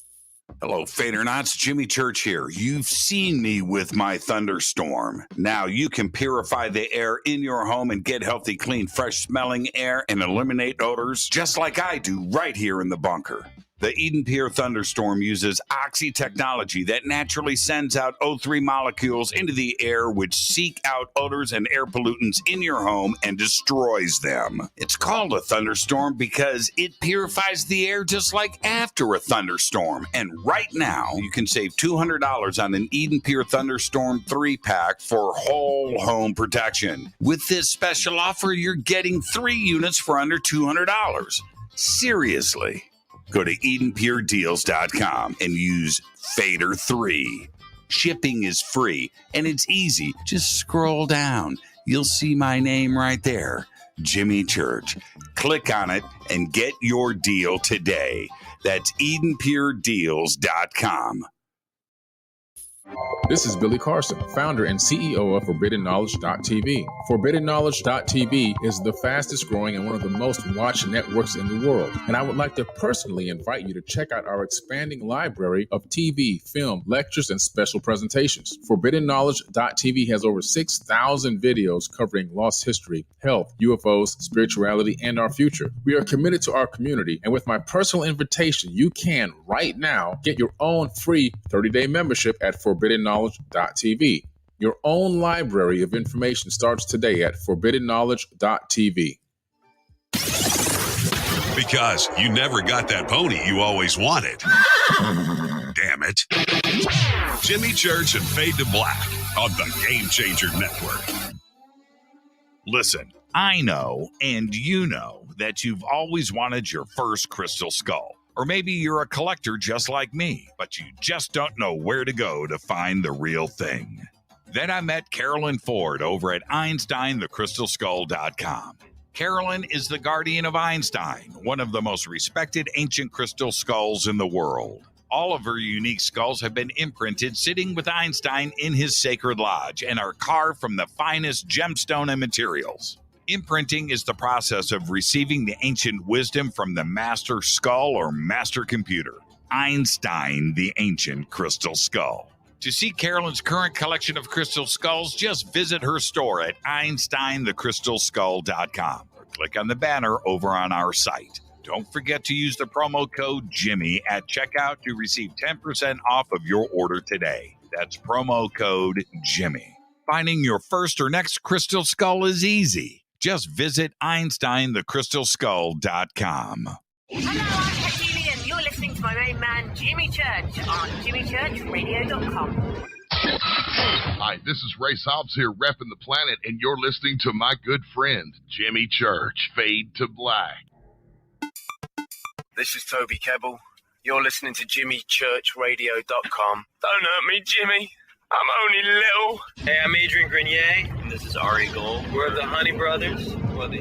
Hello, Fadernauts. Jimmy Church here. You've seen me with my Thunderstorm. Now you can purify the air in your home and get healthy, clean, fresh-smelling air and eliminate odors just like I do right here in the bunker. The EdenPURE Thunderstorm uses oxy technology that naturally sends out O3 molecules into the air, which seek out odors and air pollutants in your home and destroys them. It's called a thunderstorm because it purifies the air just like after a thunderstorm. And right now, you can save $200 on an EdenPURE Thunderstorm 3-pack for whole home protection. With this special offer, you're getting 3 units for under $200. Seriously. Go to EdenPureDeals.com and use Fader3. Shipping is free and it's easy. Just scroll down. You'll see my name right there, Jimmy Church. Click on it and get your deal today. That's EdenPureDeals.com. This is Billy Carson, founder and CEO of ForbiddenKnowledge.tv. ForbiddenKnowledge.tv is the fastest growing and one of the most watched networks in the world. And I would like to personally invite you to check out our expanding library of TV, film, lectures, and special presentations. ForbiddenKnowledge.tv has over 6,000 videos covering lost history, health, UFOs, spirituality, and our future. We are committed to our community, and with my personal invitation, you can right now get your own free 30-day membership at forbiddenknowledge.tv. Your own library of information starts today at forbiddenknowledge.tv. Because you never got that pony you always wanted. Damn it. Jimmy Church and Fade to Black on the Game Changer Network. Listen, I know, and you know, that you've always wanted your first crystal skull. Or maybe you're a collector just like me, but you just don't know where to go to find the real thing. Then I met Carolyn Ford over at EinsteinTheCrystalSkull.com. Carolyn is the guardian of Einstein, one of the most respected ancient crystal skulls in the world. All of her unique skulls have been imprinted sitting with Einstein in his sacred lodge and are carved from the finest gemstone and materials. Imprinting is the process of receiving the ancient wisdom from the master skull or master computer. Einstein, the ancient crystal skull. To see Carolyn's current collection of crystal skulls, just visit her store at EinsteinTheCrystalSkull.com or click on the banner over on our site. Don't forget to use the promo code Jimmy at checkout to receive 10% off of your order today. That's promo code Jimmy. Finding your first or next crystal skull is easy. Just visit EinsteinTheCrystalSkull.com. Hello, I'm Katie, and you're listening to my main man, Jimmy Church, on JimmyChurchRadio.com. Hi, this is Ray Hobbs here, repping the planet, and you're listening to my good friend, Jimmy Church, Fade to Black. This is Toby Kebbell. You're listening to JimmyChurchRadio.com. Don't hurt me, Jimmy. I'm only little. Hey, I'm Adrian Grenier, and this is Ari Gold. We're the Honey Brothers. We're of the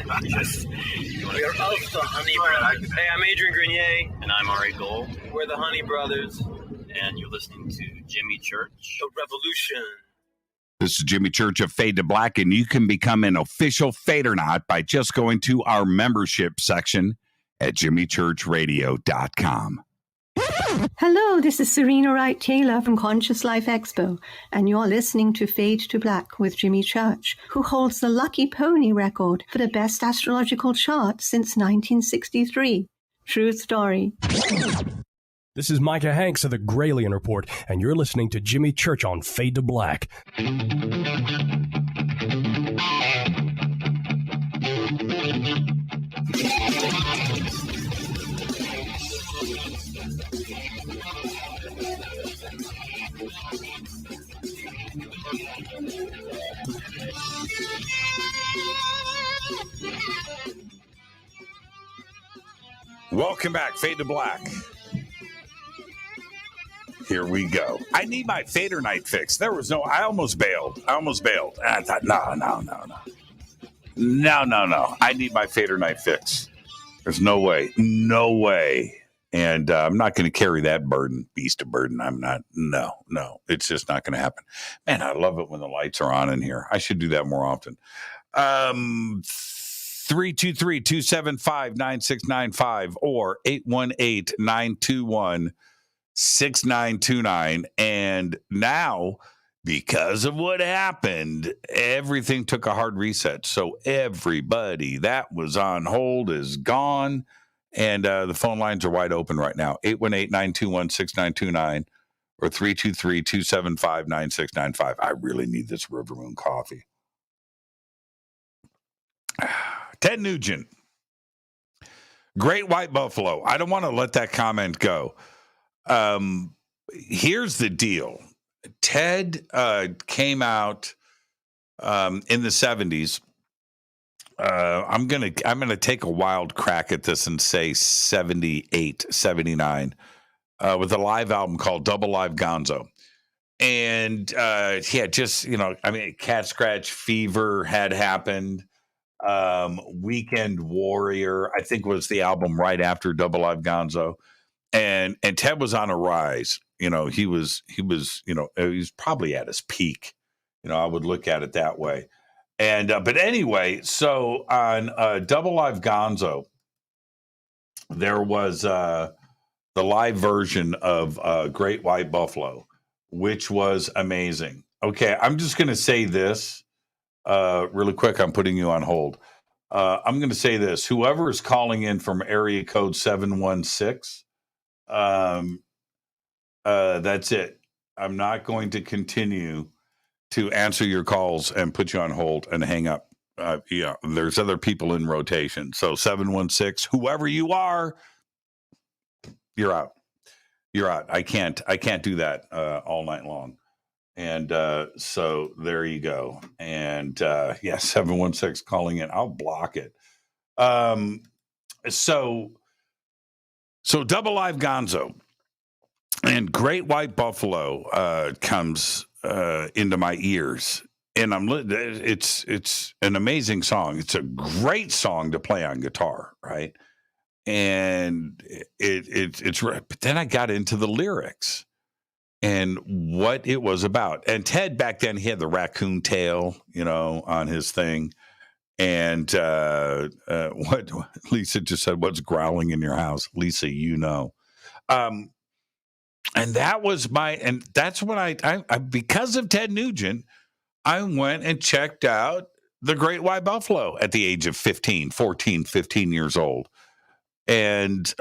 Honey Brothers. Hey, I'm Adrian Grenier, and I'm Ari Gold. We're the Honey Brothers, and you're listening to Jimmy Church, The Revolution. This is Jimmy Church of Fade to Black, and you can become an official Fadernight by just going to our membership section at JimmyChurchRadio.com. Hello, this is Serena Wright Taylor from Conscious Life Expo, and you're listening to Fade to Black with Jimmy Church, who holds the Lucky Pony record for the best astrological chart since 1963. True story. This is Micah Hanks of the Gralien Report, and you're listening to Jimmy Church on Fade to Black. Welcome back, Fade to Black. Here we go. I need my Fadernight fix. I almost bailed. I thought, no. I need my Fadernight fix. There's no way. And I'm not going to carry that beast of burden. I'm not. No. It's just not going to happen. Man, I love it when the lights are on in here. I should do that more often. 323-275-9695 or 818-921-6929. And now, because of what happened, everything took a hard reset. So everybody that was on hold is gone. And the phone lines are wide open right now. 818-921-6929 or 323-275-9695. I really need this River Moon coffee. Ted Nugent, Great White Buffalo. I don't want to let that comment go. Here's the deal. Ted came out in the 70s. I'm gonna take a wild crack at this and say 78, 79 with a live album called Double Live Gonzo. And Cat Scratch Fever had happened. Weekend Warrior, I think, was the album right after Double Live Gonzo. And Ted was on a rise. He was probably at his peak. I would look at it that way. And but anyway, so on Double Live Gonzo, there was the live version of Great White Buffalo, which was amazing. Okay, I'm just going to say this really quick. I'm putting you on hold. I'm going to say this. Whoever is calling in from area code 716, that's it. I'm not going to continue to answer your calls and put you on hold and hang up. There's other people in rotation. So 716, whoever you are, you're out. You're out. I can't do that all night long. And so there you go. And 716 calling in. I'll block it. So Double Live Gonzo and Great White Buffalo comes into my ears, and it's an amazing song. It's a great song to play on guitar, right? And it's right. But then I got into the lyrics and what it was about. And Ted back then, he had the raccoon tail, on his thing. And what Lisa just said, what's growling in your house? Lisa, and that was and that's when I because of Ted Nugent, I went and checked out the Great White Buffalo at the age of 15 years old. And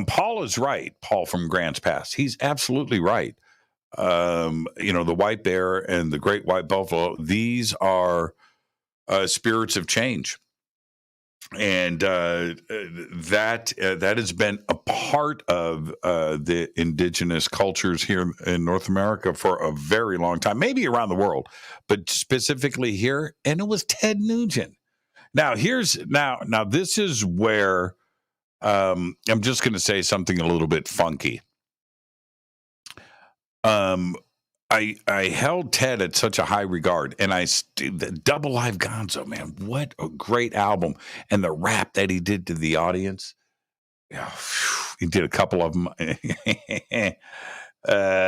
Paul is right. Paul from Grants Pass. He's absolutely right. The white bear and the Great White Buffalo, these are spirits of change. And that has been a part of the indigenous cultures here in North America for a very long time, maybe around the world, but specifically here. And it was Ted Nugent. Now this is where I'm just going to say something a little bit funky. I held Ted at such a high regard, and the Double Live Gonzo, man, what a great album. And the rap that he did to the audience. He did a couple of them. But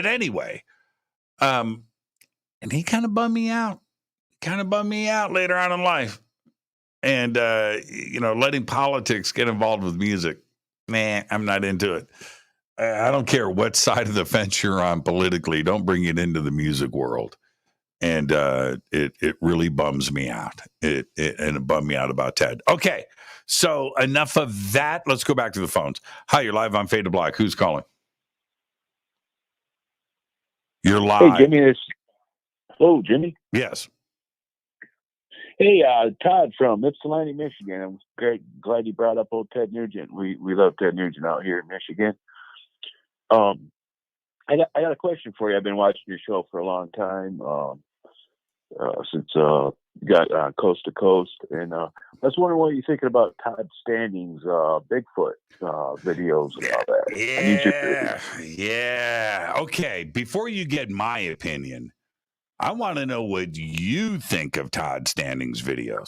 anyway, and he kind of bummed me out later on in life. And, letting politics get involved with music, man, I'm not into it. I don't care what side of the fence you're on politically. Don't bring it into the music world. And it really bums me out. It bummed me out about Ted. Okay, so enough of that. Let's go back to the phones. Hi, you're live on Fade to Black. Who's calling? You're live. Hey, Jimmy. Hello, Jimmy. Yes. Hey, Todd from Ypsilanti, Michigan. I'm glad you brought up old Ted Nugent. We love Ted Nugent out here in Michigan. I got a question for you. I've been watching your show for a long time, since got Coast to Coast, and I was wondering what you're thinking about Todd Standing's Bigfoot videos and all that. Yeah. Okay, before you get my opinion, I want to know what you think of Todd Standing's videos.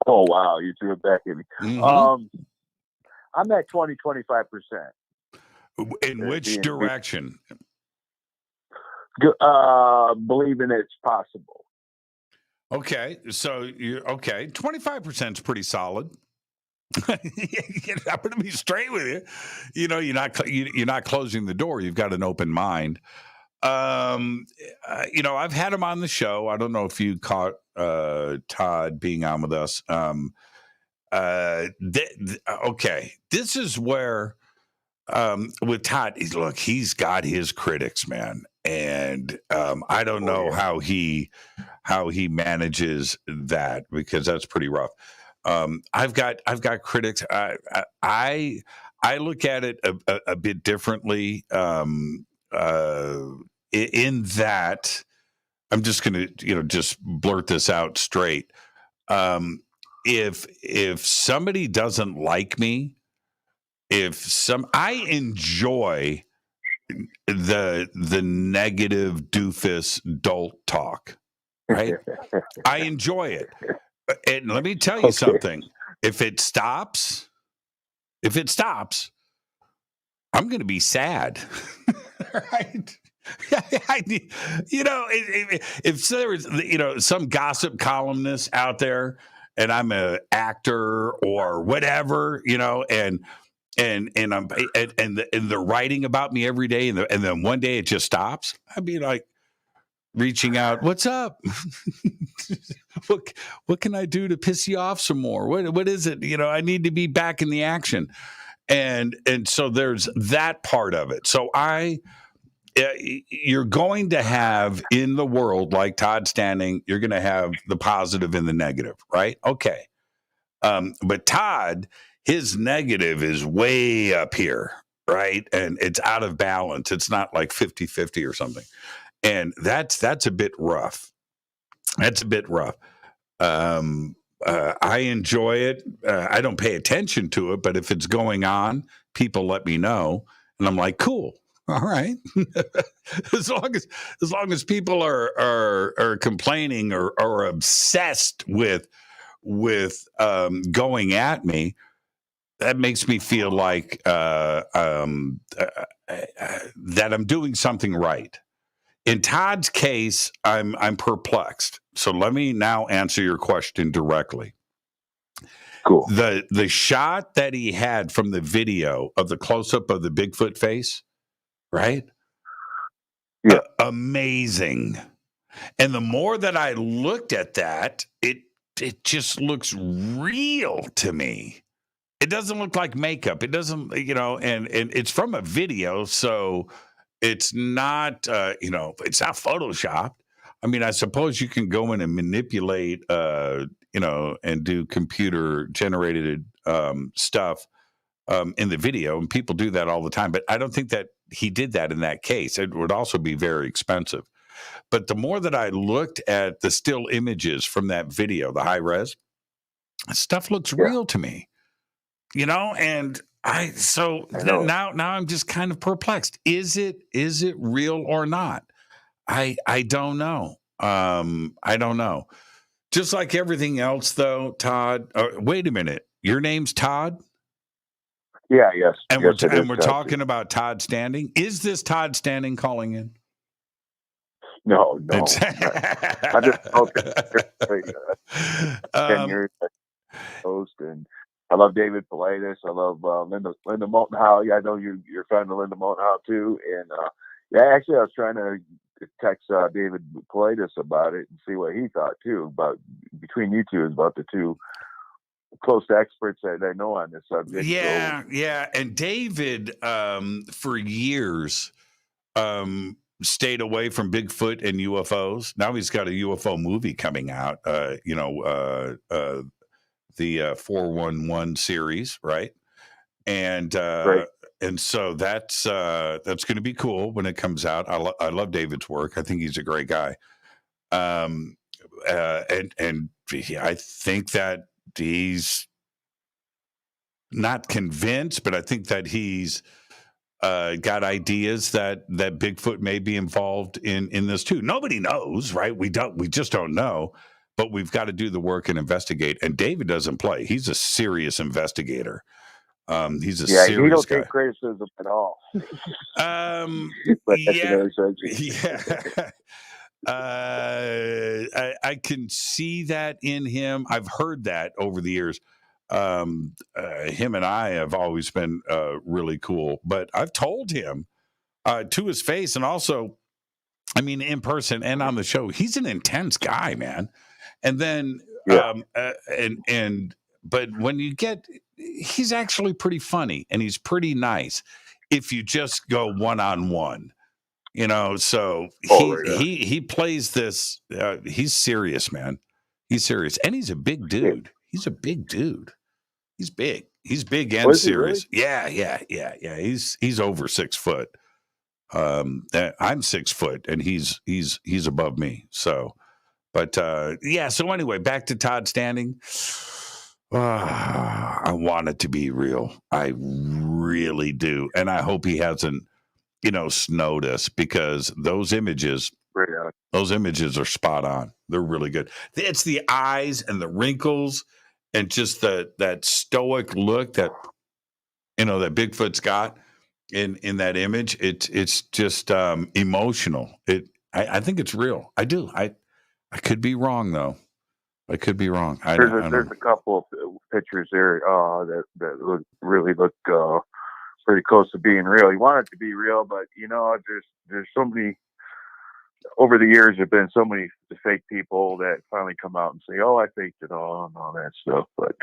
Oh, wow. You threw it back at me. Mm-hmm. I'm at 20-25%. In which direction? Believing it's possible. Okay. So, 25% is pretty solid. I'm going to be straight with you. You're not closing the door. You've got an open mind. I've had him on the show. I don't know if you caught Todd being on with us. Okay, this is where with Todd, he's got his critics, man, and I don't know how he manages that, because that's pretty rough. I've got critics. I look at it a bit differently. In that, I'm just going to, just blurt this out straight. If somebody doesn't like me, I enjoy the negative doofus dolt talk, right? I enjoy it. And let me tell you something. If it stops, I'm going to be sad. Right? If there was, some gossip columnist out there, and I'm an actor or whatever, and they're writing about me every day, and then one day it just stops, I'd be like reaching out, what's up? What can I do to piss you off some more? What is it? I need to be back in the action. And so there's that part of it. So you're going to have in the world, like Todd Standing, you're going to have the positive and the negative, right? Okay. But Todd, his negative is way up here, right? And it's out of balance. It's not like 50-50 or something. And that's a bit rough. That's a bit rough. I enjoy it. I don't pay attention to it, but if it's going on, people let me know. And I'm like, cool. All right. as long as people are complaining or obsessed with going at me, that makes me feel like that I'm doing something right. In Todd's case, I'm perplexed. So let me now answer your question directly. Cool. The shot that he had from the video of the close-up of the Bigfoot face, right? Yeah. Amazing. And the more that I looked at that, it just looks real to me. It doesn't look like makeup. It doesn't, and it's from a video, so it's not, it's not photoshopped. I mean, I suppose you can go in and manipulate, and do computer generated stuff in the video, and people do that all the time. But I don't think that he did that in that case. It would also be very expensive. But the more that I looked at the still images from that video, the high res, stuff looks real to me, and now I'm just kind of perplexed. Is it real or not? I don't know. I don't know. Just like everything else, though, Todd. Wait a minute. Your name's Todd? Yeah. Yes. And yes, we're talking about Todd Standing. Is this Todd Standing calling in? No. I just 10 years host, and I love David Paulides. I love Linda Moulton Howe. Yeah, I know you're a fan of Linda Moulton Howe too. And actually, I was trying to text David Paulides about it and see what he thought too. About between you two is about the two close experts that I know on this subject. Yeah. And David, for years, stayed away from Bigfoot and UFOs. Now he's got a UFO movie coming out. The 411 series, right? And and so that's going to be cool when it comes out. I love David's work. I think he's a great guy. And I think that he's not convinced, but I think that he's got ideas that Bigfoot may be involved in this too. Nobody knows, right? We just don't know, but we've got to do the work and investigate. And David doesn't play. He's a serious investigator. He's a serious guy. He don't take criticism at all. But I can see that in him. I've heard that over the years. Him and I have always been really cool, but I've told him to his face, and also, I mean, in person and on the show, he's an intense guy, man. And then, but when you he's actually pretty funny and he's pretty nice if you just go one-on-one, so he plays this, he's serious, man. He's serious. And he's a big dude. He's a big dude. He's big. He's big and serious. Really? Yeah. He's over 6 foot. I'm 6 foot and he's above me. So, but so anyway, back to Todd Standing. I want it to be real. I really do. And I hope he hasn't, snowed us, because those images are spot on. They're really good. It's the eyes and the wrinkles and just that stoic look that, that Bigfoot's got in that image. It's just emotional. I think it's real. I do. I could be wrong though. I could be wrong. There's a couple of pictures there that really look pretty close to being real. You want it to be real, but there's so many. Over the years, there've been so many fake people that finally come out and say, "Oh, I faked it all," and all that stuff. But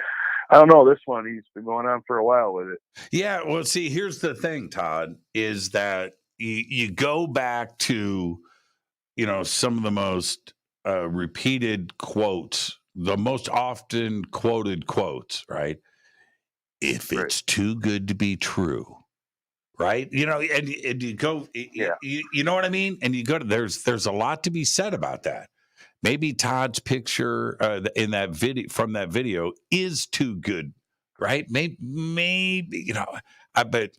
I don't know this one. He's been going on for a while with it. Yeah, well, see, here's the thing, Todd, is that you go back to, some of the most repeated quotes, the most often quoted quotes, right? If it's too good to be true, right? And you go, you know what I mean? And you go to, there's a lot to be said about that. Maybe Todd's picture in that video, from that video, is too good, right? Maybe but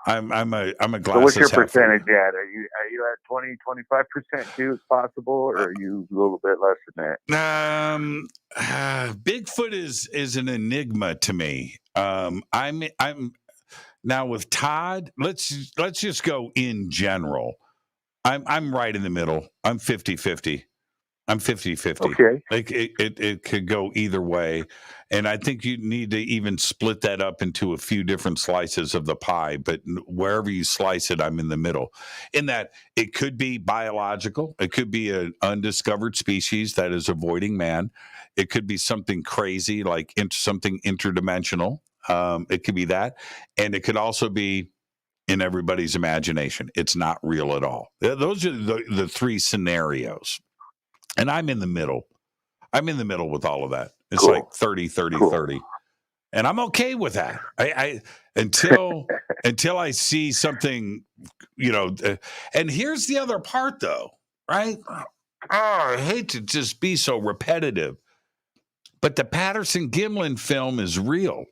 I'm a glasses. So what's your half full. percentage at? Are you at 20-25% too, as possible, or are you a little bit less than that? Bigfoot is an enigma to me. I'm now with Todd. Let's just go in general. I'm right in the middle. I'm 50-50. I'm 50-50. Okay. Like it could go either way. And I think you need to even split that up into a few different slices of the pie. But wherever you slice it, I'm in the middle. In that it could be biological. It could be an undiscovered species that is avoiding man. It could be something crazy, like something interdimensional. It could be that. And it could also be in everybody's imagination. It's not real at all. Those are the three scenarios. And I'm in the middle. I'm in the middle with all of that. It's cool. like 30. And I'm okay with that. I until I see something, and here's the other part though, right? Oh, I hate to just be so repetitive, but the Patterson-Gimlin film is real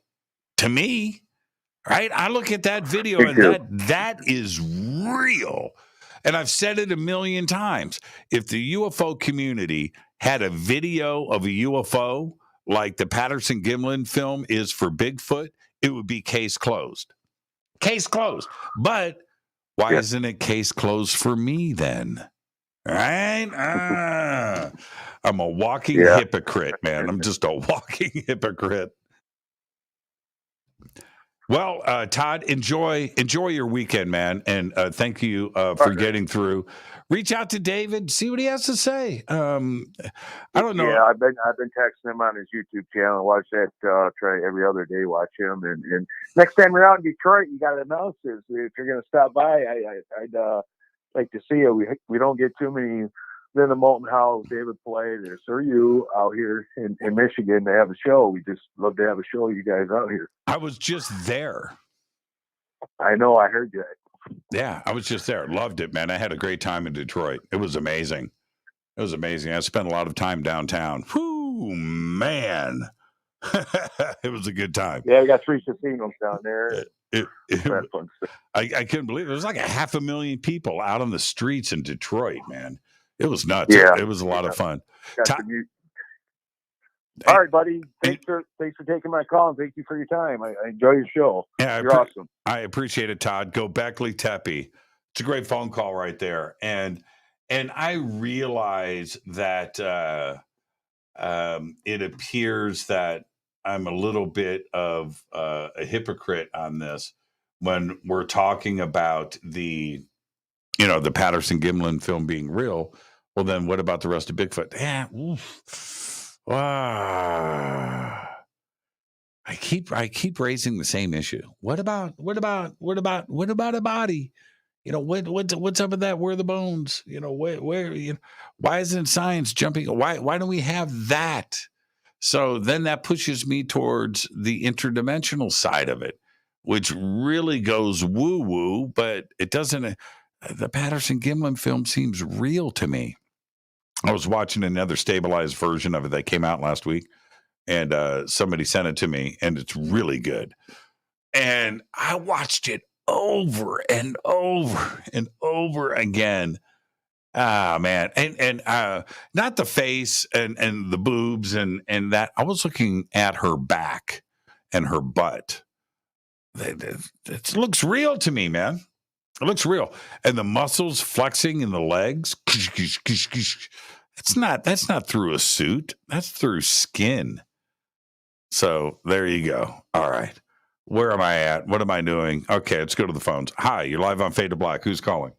to me, right? I look at that video and that is real. And I've said it a million times. If the UFO community had a video of a UFO like the Patterson-Gimlin film is for Bigfoot, it would be case closed. Case closed. But why isn't it case closed for me then? Right? I'm a walking hypocrite, man. I'm just a walking hypocrite. Well, Todd, enjoy your weekend, man, and thank you for getting through. Reach out to David, see what he has to say. I don't know. Yeah, I've been texting him on his YouTube channel. Watch that. Try every other day. Watch him, and next time you're out in Detroit, you got to announce this. If you're going to stop by, I'd like to see you. We don't get too many. Then the Molten House, David played, or Sir You out here in Michigan to have a show. We just love to have a show. You guys out here. I was just there. I know. I heard you. Yeah, I was just there. Loved it, man. I had a great time in Detroit. It was amazing. I spent a lot of time downtown. Whoo, man. It was a good time. Yeah, we got 3 casinos down there. I couldn't believe it. There was like 500,000 people out on the streets in Detroit, man. It was nuts. Yeah. It was a lot of fun. All right, buddy. Thanks for taking my call, and thank you for your time. I enjoy your show. Yeah, you're awesome. I appreciate it, Todd. Go Beckley Tepe. It's a great phone call right there. And I realize that it appears that I'm a little bit of a hypocrite on this when we're talking about the Patterson-Gimlin film being real. Well, then what about the rest of Bigfoot? Yeah. I keep raising the same issue. What about a body? What's up with that? Where are the bones? Why isn't science jumping? Why don't we have that? So then that pushes me towards the interdimensional side of it, which really goes woo-woo, but it doesn't. The Patterson-Gimlin film seems real to me. I was watching another stabilized version of it that came out last week, and somebody sent it to me, and it's really good. And I watched it over and over and over again. Ah, man. And not the face and the boobs and that. I was looking at her back and her butt. It looks real to me, man. It looks real. And the muscles flexing in the legs. That's not through a suit. That's through skin. So there you go. All right. Where am I at? What am I doing? Okay, let's go to the phones. Hi, you're live on Fade to Black. Who's calling?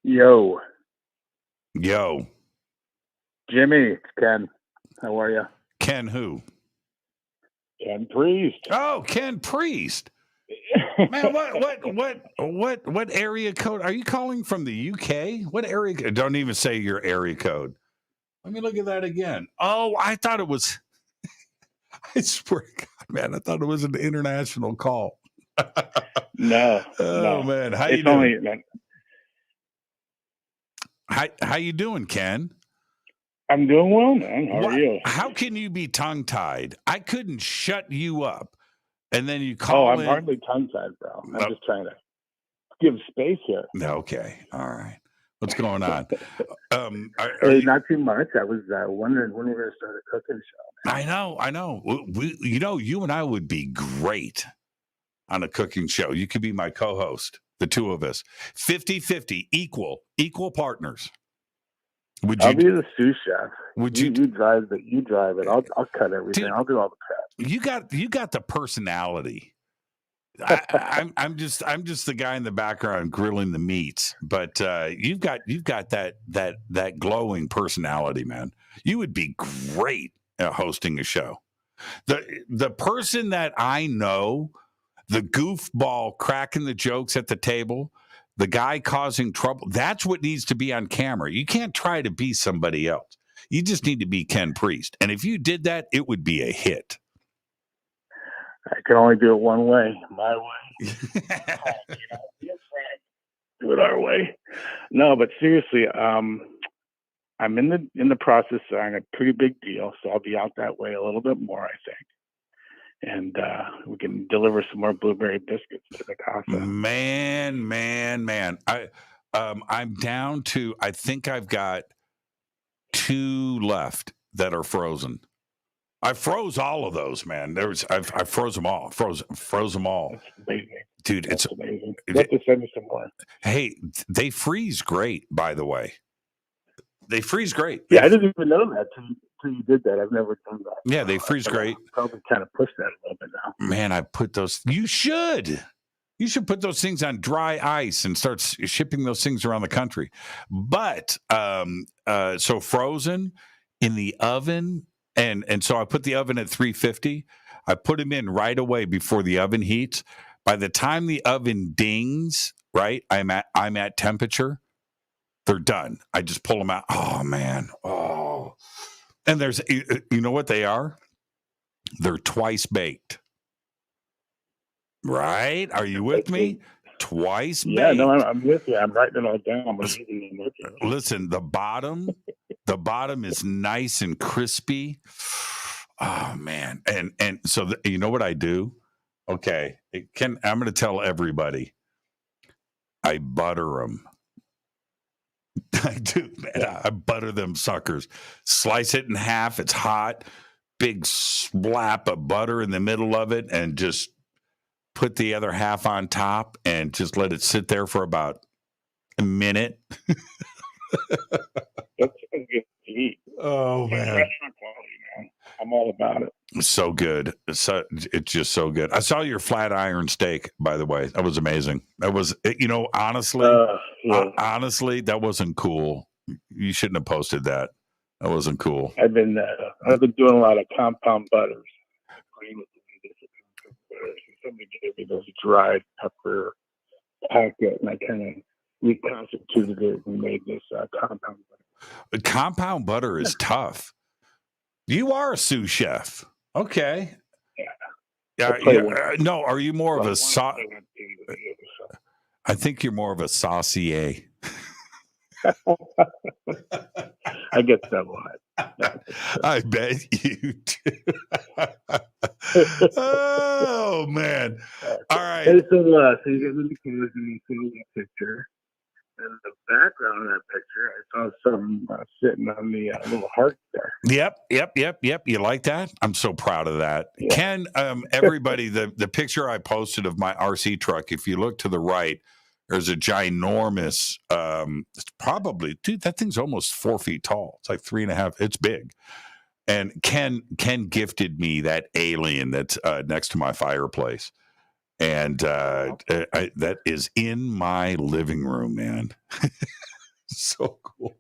Yo. Jimmy, it's Ken. How are you? Ken who? Ken Priest. Oh, Ken Priest. Man, what area code? Are you calling from the UK? What area? Don't even say your area code. Let me look at that again. Oh, I thought it was. I swear to God, man, I thought it was an international call. No. Oh, man. How you doing? How you doing, Ken? I'm doing well, man. How are you? How can you be tongue-tied? I couldn't shut you up. And then you call I'm hardly tongue-tied, bro. I'm just trying to give space here. Okay. All right. What's going on? Not too much. I was wondering when we're going to start a cooking show. I know. You and I would be great on a cooking show. You could be my co-host, the two of us. 50-50, equal partners. I'll be the sous chef. You drive it. I'll cut everything. Dude, I'll do all the prep. You got the personality. I'm just the guy in the background grilling the meats, but you've got that glowing personality, man. You would be great at hosting a show. The person that I know, the goofball cracking the jokes at the table, the guy causing trouble, that's what needs to be on camera. You can't try to be somebody else. You just need to be Ken Priest. And if you did that, it would be a hit. I can only do it one way, my way. Do it our way. No, but seriously, I'm in the process on a pretty big deal, so I'll be out that way a little bit more, I think. And we can deliver some more blueberry biscuits to the casa. Man. I'm down to, I think I've got 2 left that are frozen. I froze all of those, man. I froze them all. Froze them all. That's amazing. Dude, it's amazing. You have to send me some more. Hey, they freeze great, by the way. They freeze great. Yeah, I didn't even know that until you did that. I've never done that. Yeah, they freeze great. Probably kind of push that a little bit now. Man, I put those. You should put those things on dry ice and start shipping those things around the country. But so frozen in the oven, and so I put the oven at 350. I put them in right away before the oven heats. By the time the oven dings, right, I'm at temperature. They're done. I just pull them out. Oh man. Oh. And you know what they are? They're twice baked. Right? Are you with me? Twice baked. Yeah, no, I'm with you. I'm writing it all down. Listen, the bottom is nice and crispy. Oh man. And so you know what I do? Okay. I'm going to tell everybody. I butter them. I do, man. I butter them suckers. Slice it in half. It's hot. Big slap of butter in the middle of it, and just put the other half on top, and just let it sit there for about a minute. That's a good to eat. Oh man, restaurant quality, man. I'm all about it. It's so good. It's just so good. I saw your flat iron steak, by the way. That was amazing. That was, honestly, honestly, that wasn't cool. You shouldn't have posted that. That wasn't cool. I've been doing a lot of compound butters. Somebody gave me those dried pepper packet, and I kind of reconstituted it and made this compound butter. Compound butter is tough. You are a sous chef. Okay. Yeah. No, are you more of a sauce? I think you're more of a saucier. I get that a lot. I bet you do. Oh man! All right. And so you get into the that picture, and the background of that picture, I saw something sitting on the little heart there. Yep. You like that? I'm so proud of that. Yeah. Ken, everybody, the picture I posted of my RC truck. If you look to the right, there's a ginormous. It's probably, dude, that thing's almost 4 feet tall. It's like 3.5. It's big. And Ken gifted me that alien that's next to my fireplace. And that is in my living room, man. So cool.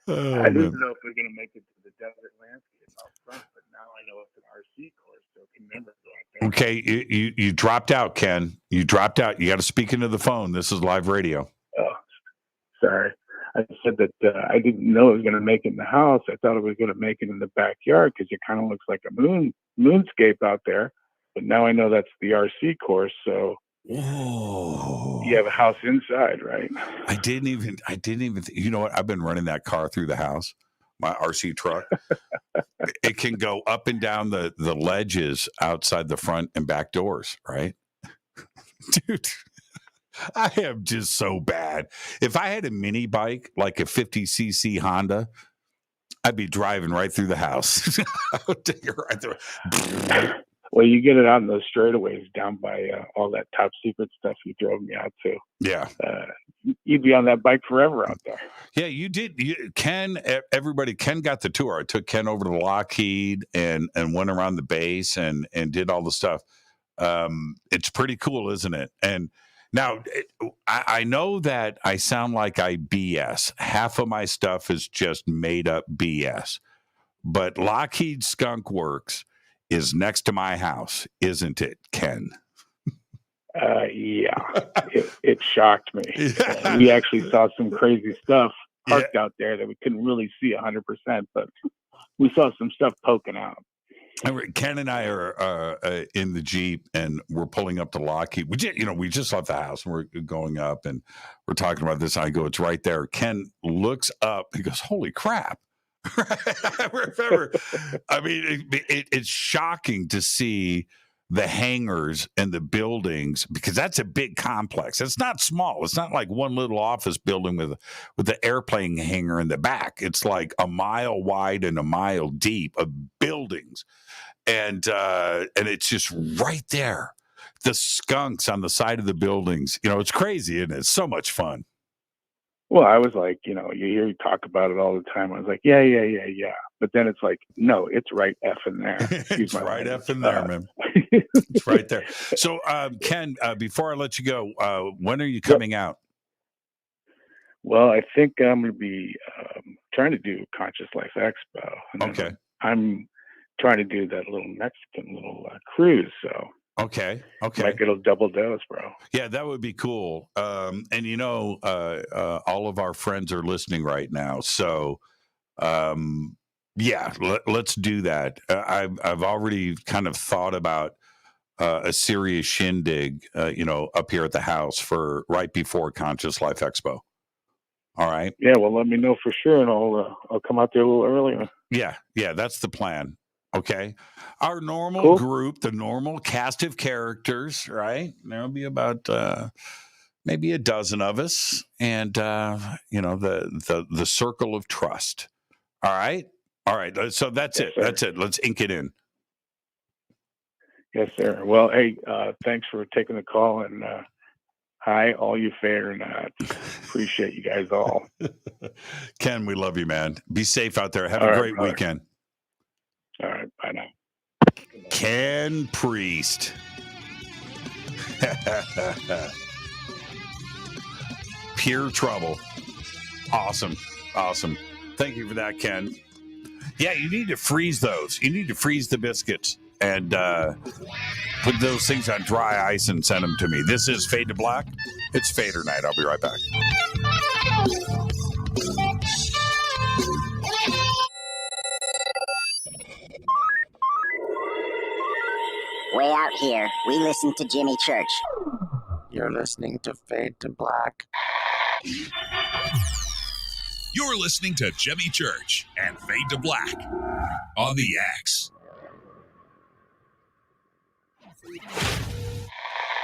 Oh, I didn't man. know if we were going to make it to the desert landscape out front, but now I know it's an RC course, so it can never go out there. Okay, you dropped out, Ken. You dropped out. You got to speak into the phone. This is live radio. Oh, sorry. I said that I didn't know it was going to make it in the house. I thought it was going to make it in the backyard because it kind of looks like a moonscape out there. But now I know that's the RC course, so Whoa. You have a house inside, right? I didn't even. You know what? I've been running that car through the house, my RC truck. It can go up and down the ledges outside the front and back doors, right? Dude, I am just so bad. If I had a mini bike, like a 50cc Honda, I'd be driving right through the house. I would take it right through. Well, you get it out in those straightaways down by all that top secret stuff you drove me out to. Yeah. You'd be on that bike forever out there. Yeah, you did. Ken got the tour. I took Ken over to Lockheed and went around the base and did all the stuff. It's pretty cool, isn't it? And now I know that I sound like I BS. Half of my stuff is just made up BS. But Lockheed Skunk Works is next to my house, isn't it, Ken? Yeah, it shocked me. Yeah. We actually saw some crazy stuff parked out there that we couldn't really see 100%, but we saw some stuff poking out. Ken and I are in the Jeep, and we're pulling up to Lockheed. We just left the house, and we're going up, and we're talking about this. I go, it's right there. Ken looks up. He goes, holy crap. I remember. I mean, it's shocking to see the hangars and the buildings, because that's a big complex. It's not small. It's not like one little office building with the airplane hangar in the back. It's like a mile wide and a mile deep of buildings, and it's just right there. The skunks on the side of the buildings. It's crazy, isn't it? It's so much fun. Well, I was like, you hear you talk about it all the time. I was like, yeah. But then it's like, no, it's right effing there. It's right effing there, man. It's right there. So, Ken, before I let you go, when are you coming out? Well, I think I'm going to be trying to do Conscious Life Expo. Okay. I'm trying to do that little Mexican cruise. So. Okay. Might get a double dose, bro. Yeah, that would be cool. And all of our friends are listening right now. So, let's do that. I've already kind of thought about a serious shindig, up here at the house for right before Conscious Life Expo. All right. Yeah. Well, let me know for sure, and I'll come out there a little earlier. Yeah. That's the plan. Okay. Our normal group, the normal cast of characters, right? There'll be about maybe a dozen of us, and the circle of trust. All right. So that's it. Sir. That's it. Let's ink it in. Yes, sir. Well, hey, thanks for taking the call, and hi, all you Fadernauts. Appreciate you guys all. Ken, we love you, man. Be safe out there. Have all a great weekend. All right, bye now. Ken Priest. Pure trouble. Awesome. Thank you for that, Ken. Yeah, you need to freeze those. You need to freeze the biscuits and put those things on dry ice and send them to me. This is Fade to Black. It's Fadernight. I'll be right back. Way out here, we listen to Jimmy Church. You're listening to Fade to Black. You're listening to Jimmy Church and Fade to Black on the X.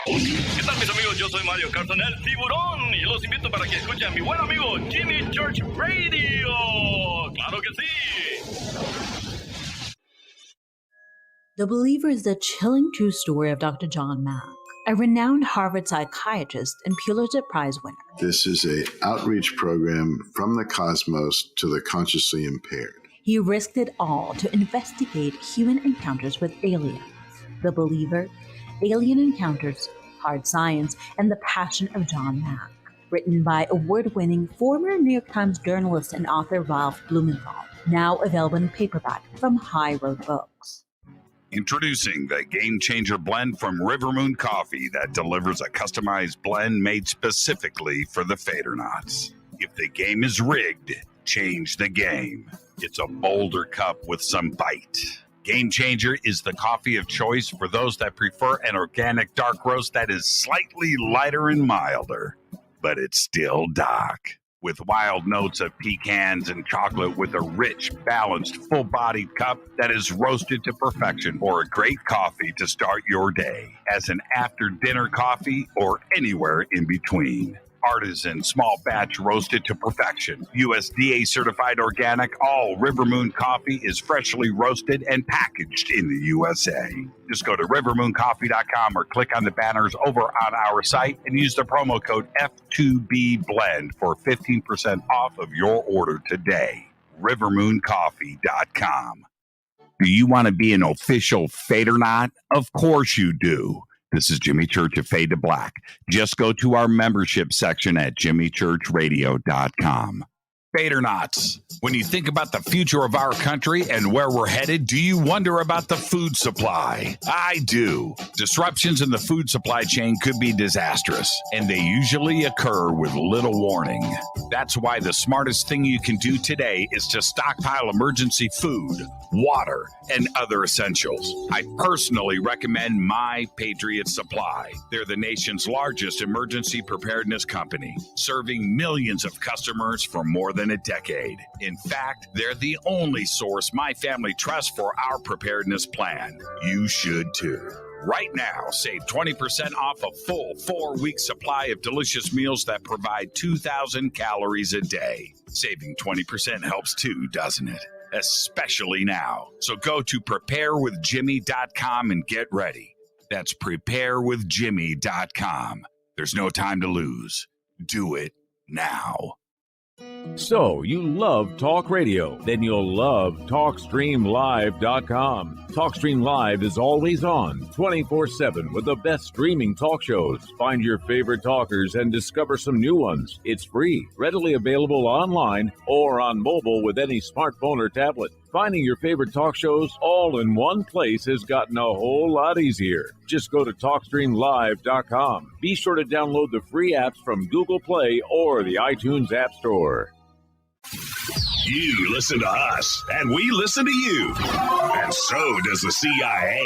¿Qué tal, mis amigos? Yo soy Mario Carson, el tiburón, y los invito para que escuchen a mi buen amigo Jimmy Church Radio. ¡Claro que sí! The Believer is the chilling true story of Dr. John Mack, a renowned Harvard psychiatrist and Pulitzer Prize winner. This is an outreach program from the cosmos to the consciously impaired. He risked it all to investigate human encounters with aliens. The Believer, Alien Encounters, Hard Science, and the Passion of John Mack. written by award-winning former New York Times journalist and author Ralph Blumenthal. Now available in paperback from High Road Books. Introducing the Game Changer blend from River Moon Coffee that delivers a customized blend made specifically for the Fadernauts. If the game is rigged, change the game. It's a bolder cup with some bite. Game Changer is the coffee of choice for those that prefer an organic dark roast that is slightly lighter and milder, but it's still dark. With wild notes of pecans and chocolate with a rich, balanced, full-bodied cup that is roasted to perfection, or a great coffee to start your day as an after-dinner coffee or anywhere in between. Artisan, small batch, roasted to perfection. USDA certified organic, all River Moon coffee is freshly roasted and packaged in the USA. Just go to rivermooncoffee.com or click on the banners over on our site and use the promo code F2BBLEND for 15% off of your order today. rivermooncoffee.com. Do you want to be an official Fadernaut? Of course you do. This is Jimmy Church of Fade to Black. Just go to our membership section at jimmychurchradio.com. Fadernauts, when you think about the future of our country and where we're headed, do you wonder about the food supply? I do. Disruptions in the food supply chain could be disastrous, and they usually occur with little warning. That's why the smartest thing you can do today is to stockpile emergency food, water, and other essentials. I personally recommend My Patriot Supply. They're the nation's largest emergency preparedness company, serving millions of customers for more than a decade. In fact, they're the only source my family trusts for our preparedness plan. You should too. Right now, save 20% off a full 4-week supply of delicious meals that provide 2,000 calories a day. Saving 20% helps too, doesn't it? Especially now. So go to preparewithjimmy.com and get ready. That's preparewithjimmy.com. There's no time to lose. Do it now. So, you love talk radio? Then you'll love TalkStreamLive.com. TalkStream Live is always on, 24/7 with the best streaming talk shows. Find your favorite talkers and discover some new ones. It's free, readily available online or on mobile with any smartphone or tablet. Finding your favorite talk shows all in one place has gotten a whole lot easier. Just go to TalkStreamLive.com. Be sure to download the free apps from Google Play or the iTunes App Store. You listen to us, and we listen to you. And so does the CIA.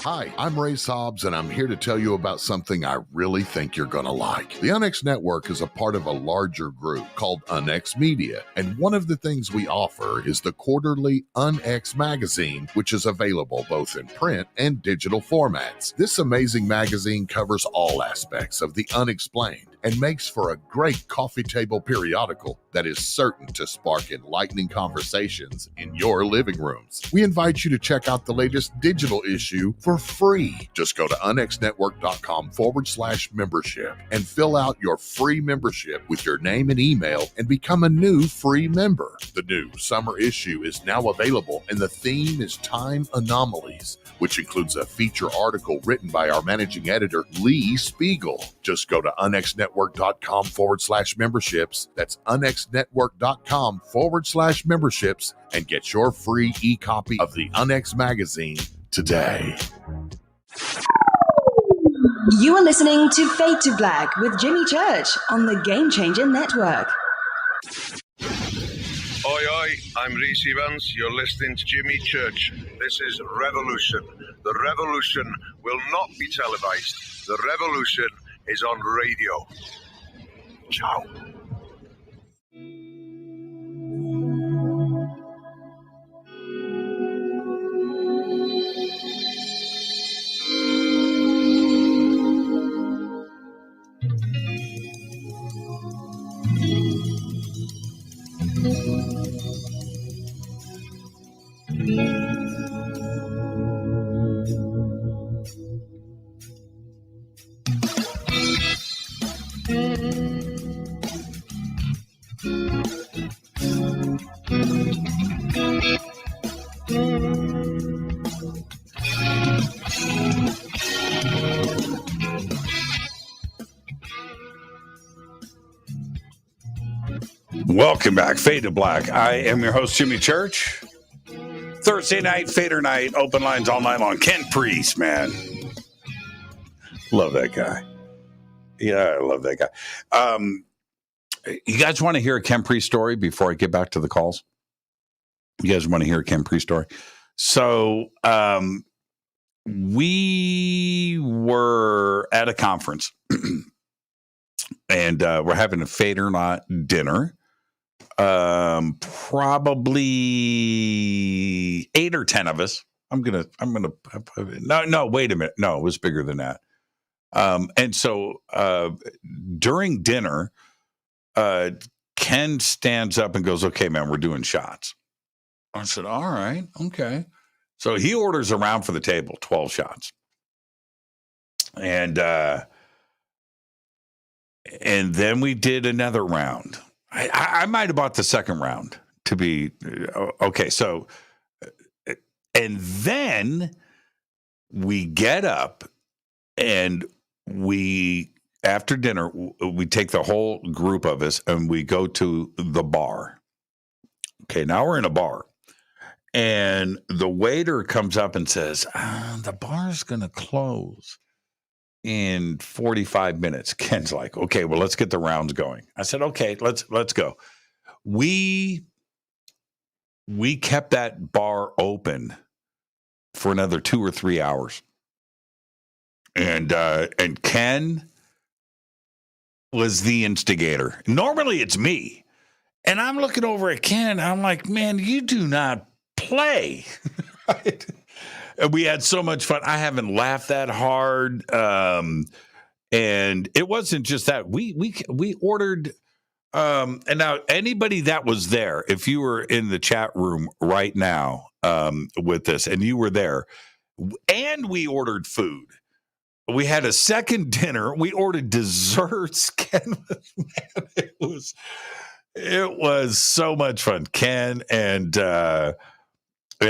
Hi, I'm Ray Sobbs, and I'm here to tell you about something I really think you're going to like. The UnX Network is a part of a larger group called UnX Media, and one of the things we offer is the quarterly UnX magazine, which is available both in print and digital formats. This amazing magazine covers all aspects of the unexplained and makes for a great coffee table periodical that is certain to spark enlightening conversations in your living rooms. We invite you to check out the latest digital issue for free. Just go to unxnetwork.com/membership and fill out your free membership with your name and email and become a new free member. The new summer issue is now available, and the theme is Time Anomalies, which includes a feature article written by our managing editor, Lee Spiegel. Just go to unxnetwork.com/memberships. That's unxnetwork.com/memberships and get your free e-copy of the UnX magazine today. You are listening to Fade to Black with Jimmy Church on the Game Changer Network. Oi, oi, I'm Reese Evans. You're listening to Jimmy Church. This is Revolution. The revolution will not be televised. The revolution is on radio. Ciao. Welcome back, Fade to Black. I am your host, Jimmy Church. Thursday night, Fader night, open lines all night long. Ken Priest, man. Love that guy. Yeah, I love that guy. You guys want to hear a Ken Priest story before I get back to the calls? You guys want to hear a Ken Priest story? So we were at a conference and we're having a Fadernight dinner. Probably 8 or 10 of us. I'm gonna. No, wait a minute. No, it was bigger than that. And so during dinner, Ken stands up and goes, "Okay, man, we're doing shots." I said, "All right, okay." So he orders around for the table, 12 shots, and then we did another round. I might have bought the second round to be okay. So, and then we get up and we, after dinner, we take the whole group of us and we go to the bar. Okay, now we're in a bar. And the waiter comes up and says, the bar's going to close in 45 minutes. Ken's like, okay, well, let's get the rounds going. I said, okay, let's go. We kept that bar open for another 2 or 3 hours. And Ken was the instigator. Normally it's me. And I'm looking over at Ken. I'm like, man, you do not play. Right? And we had so much fun. I haven't laughed that hard. And it wasn't just that. We ordered. And now anybody that was there, if you were in the chat room right now with this and you were there, and we ordered food. We had a second dinner. We ordered desserts. Ken, man, it was so much fun. Ken and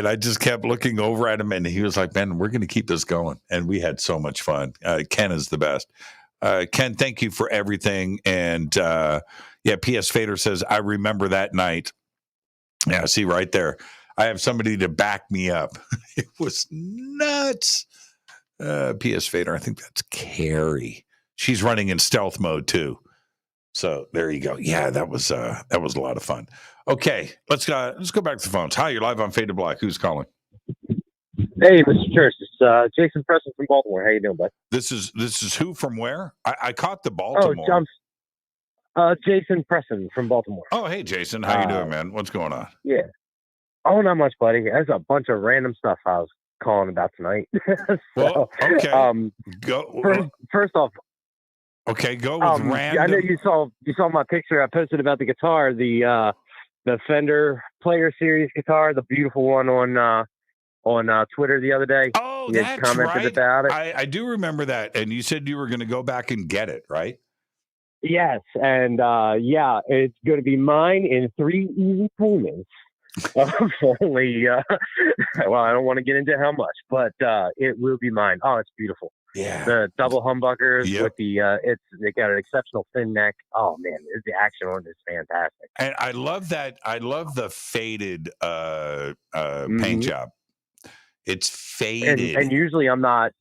I just kept looking over at him, and he was like, man, we're going to keep this going. And we had so much fun. Ken is the best. Ken, thank you for everything. And P.S. Fader says, I remember that night. Yeah, see right there. I have somebody to back me up. It was nuts. P.S. Fader, I think that's Carrie. She's running in stealth mode too. So there you go. Yeah, that was a lot of fun. Okay, let's go back to the phones. Hi, you're live on Fade to Black. Who's calling? Hey, Mr. Church, it's Jason Preston from Baltimore. How you doing, bud? This is who from where? I caught the Baltimore. Jason Preston from Baltimore. Oh, hey, Jason. How you doing, man? What's going on? Yeah. Oh, not much, buddy. There's a bunch of random stuff I was calling about tonight. Well, okay. Go. First off. Okay, go with random. I know you saw my picture I posted about the guitar, the Fender Player Series guitar, the beautiful one on Twitter the other day. Oh, you that's commented right. About it. I do remember that, and you said you were going to go back and get it, right? Yes, and it's going to be mine in 3 easy payments. For only, well, I don't want to get into how much, but it will be mine. Oh, it's beautiful. Yeah, the double humbuckers with the they got an exceptional thin neck. Oh man, the action on it is fantastic. And I love that. I love the faded paint job. It's faded, and usually I'm not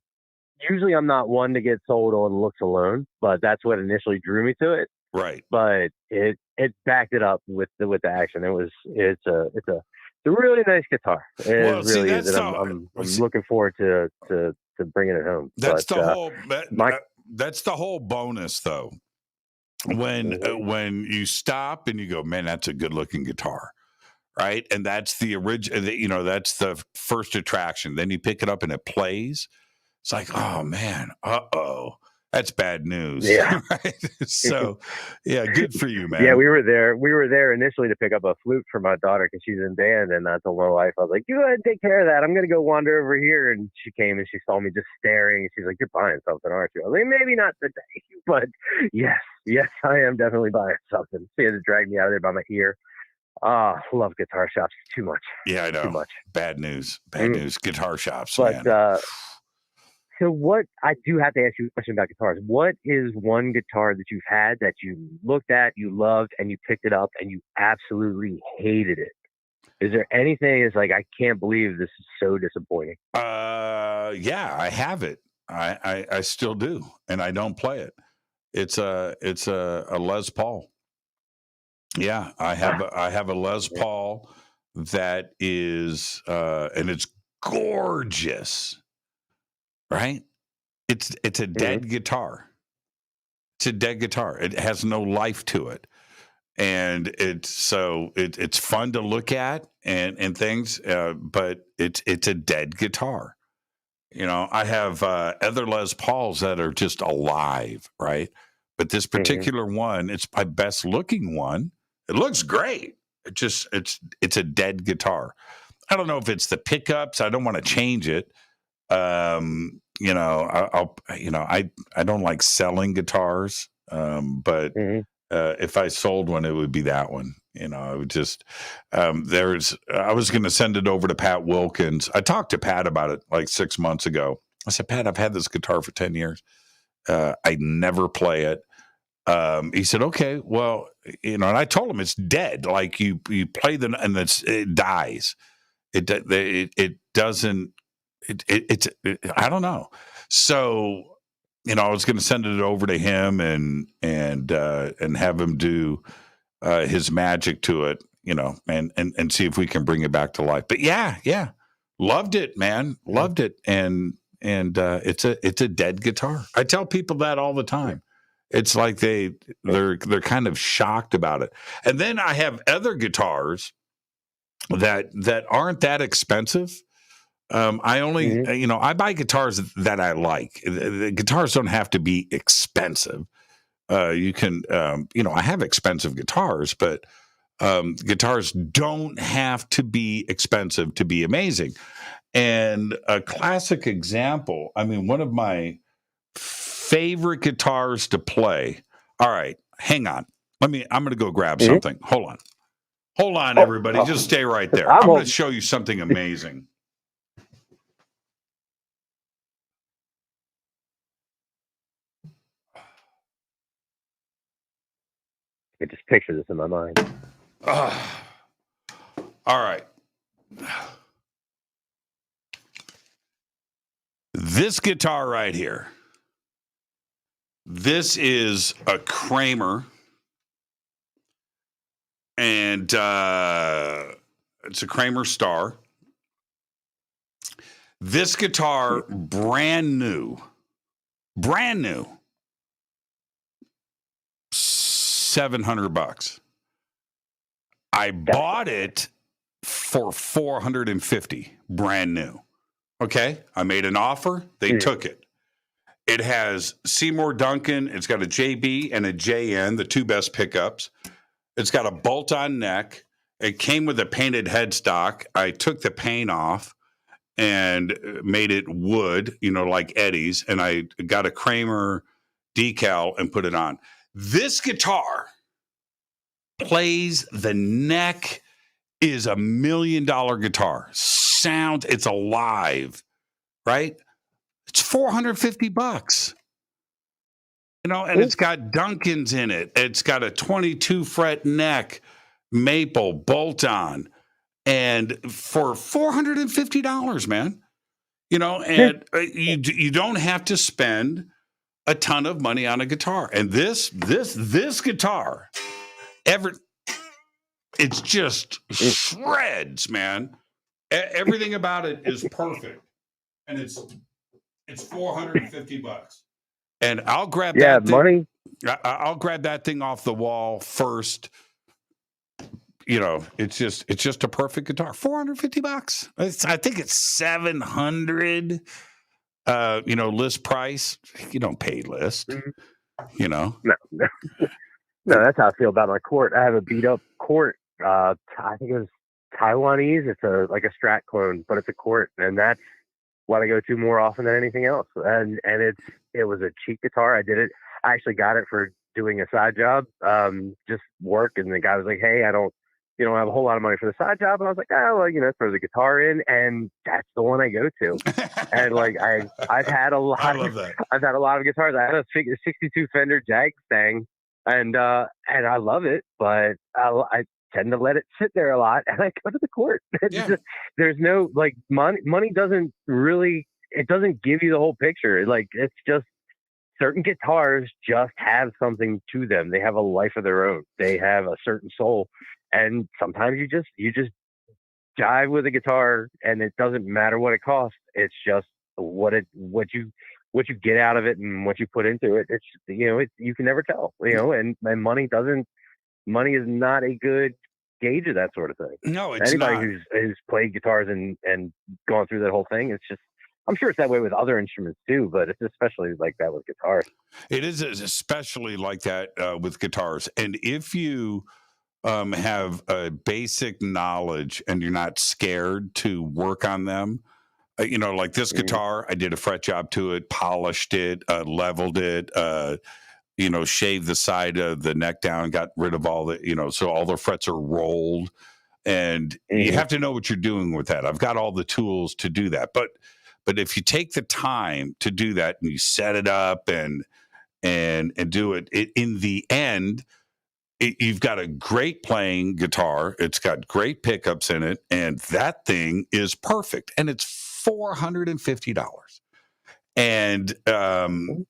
one to get sold on looks alone, but that's what initially drew me to it. Right. But it backed it up with the action. It's a really nice guitar. It really is. I'm looking forward to bringing it home. That's that's the whole bonus, though. When you stop and you go, man, that's a good looking guitar, right? And that's the original. That's the first attraction. Then you pick it up and it plays. It's like, oh man, that's bad news. Yeah. Right? So, yeah, good for you, man. Yeah, we were there initially to pick up a flute for my daughter because she's in band, and I told my wife, I was like, you go ahead and take care of that. I'm going to go wander over here. And she came and she saw me just staring. She's like, you're buying something, aren't you? I was like, maybe not today, but yes, I am definitely buying something. She had to drag me out of there by my ear. Love guitar shops too much. Yeah, I know. Too much. Bad news. Bad news. Guitar shops, but, man. So what, I do have to ask you a question about guitars. What is one guitar that you've had that you looked at, you loved, and you picked it up and you absolutely hated it? Is there anything that's like, I can't believe this is so disappointing? Yeah, I have it. I still do, and I don't play it. It's a Les Paul. Yeah, I have a Les Paul that is and it's gorgeous, right? It's a dead guitar. It's a dead guitar. It has no life to it. And it's fun to look at and things, but it's a dead guitar. You know, I have other Les Pauls that are just alive, right? But this particular one, it's my best looking one. It looks great. It's a dead guitar. I don't know if it's the pickups. I don't want to change it. You know, I don't like selling guitars. But if I sold one, it would be that one. You know, I would just, I was going to send it over to Pat Wilkins. I talked to Pat about it like 6 months ago. I said, Pat, I've had this guitar for 10 years. I never play it. He said, okay, well, you know, and I told him it's dead. Like you play the, and it dies. It doesn't, I don't know. So, you know, I was going to send it over to him and have him do his magic to it, you know, and see if we can bring it back to life. But yeah, loved it, man, loved it, and it's a dead guitar. I tell people that all the time. It's like they're kind of shocked about it. And then I have other guitars that aren't that expensive. I only, you know, I buy guitars that I like. The guitars don't have to be expensive. You can, you know, I have expensive guitars, but guitars don't have to be expensive to be amazing. And a classic example, I mean, one of my favorite guitars to play. All right, hang on. I'm going to go grab something. Hold on, everybody. Just stay right there. I'm going to show you something amazing. I just picture this in my mind. All right. This guitar right here. This is a Kramer. And it's a Kramer Star. This guitar, brand new. $700. I bought it for $450, brand new. Okay, I made an offer. They took it. It has Seymour Duncan. It's got a JB and a JN, the two best pickups. It's got a bolt-on neck. It came with a painted headstock. I took the paint off and made it wood, you know, like Eddie's, and I got a Kramer decal and put it on. This guitar plays, the neck is $1 million guitar. Sound, it's alive, right? It's $450. You know, and it's got Duncans in it. It's got a 22 fret neck, maple, bolt on, and for $450, man. You know, and you don't have to spend a ton of money on a guitar. And this guitar, it's just shreds, man. Everything about it is perfect, and it's $450. And I'll grab that thing. Money. I'll grab that thing off the wall first. You know, it's just a perfect guitar. $450. I think it's $700. You know, list price. You don't pay list. You know. No, that's how I feel about my Court. I have a beat up Court. I think it was Taiwanese. It's like a Strat clone, but it's a Court, and that's what I go to more often than anything else. And it was a cheap guitar. I actually got it for doing a side job, just work. And the guy was like, "Hey, I don't you know, I have a whole lot of money for the side job. And I was like, oh, well, you know, throw the guitar in, and that's the one I go to. And like, I've had a lot. I love that. I've had a lot of guitars. I had a 62 Fender Jag Stang, and I love it, but I tend to let it sit there a lot, and I go to the court. There's no, like, money doesn't really, it doesn't give you the whole picture. Like, it's just, certain guitars just have something to them. They have a life of their own. They have a certain soul. And sometimes you just jive with a guitar, and it doesn't matter what it costs. It's just what you get out of it and what you put into it. It's, you know, you can never tell, you know, and money is not a good gauge of that sort of thing. No, it's anybody not. who's played guitars and gone through that whole thing. It's just, I'm sure it's that way with other instruments too, but it's especially like that with guitars. It is especially like that with guitars. And if you have a basic knowledge and you're not scared to work on them, you know, like this guitar, I did a fret job to it, polished it, leveled it, you know, shaved the side of the neck down, got rid of all the, you know, so all the frets are rolled, and you have to know what you're doing with that. I've got all the tools to do that. But if you take the time to do that and you set it up and do it, in the end, you've got a great playing guitar. It's got great pickups in it, and that thing is perfect. And it's $450. And and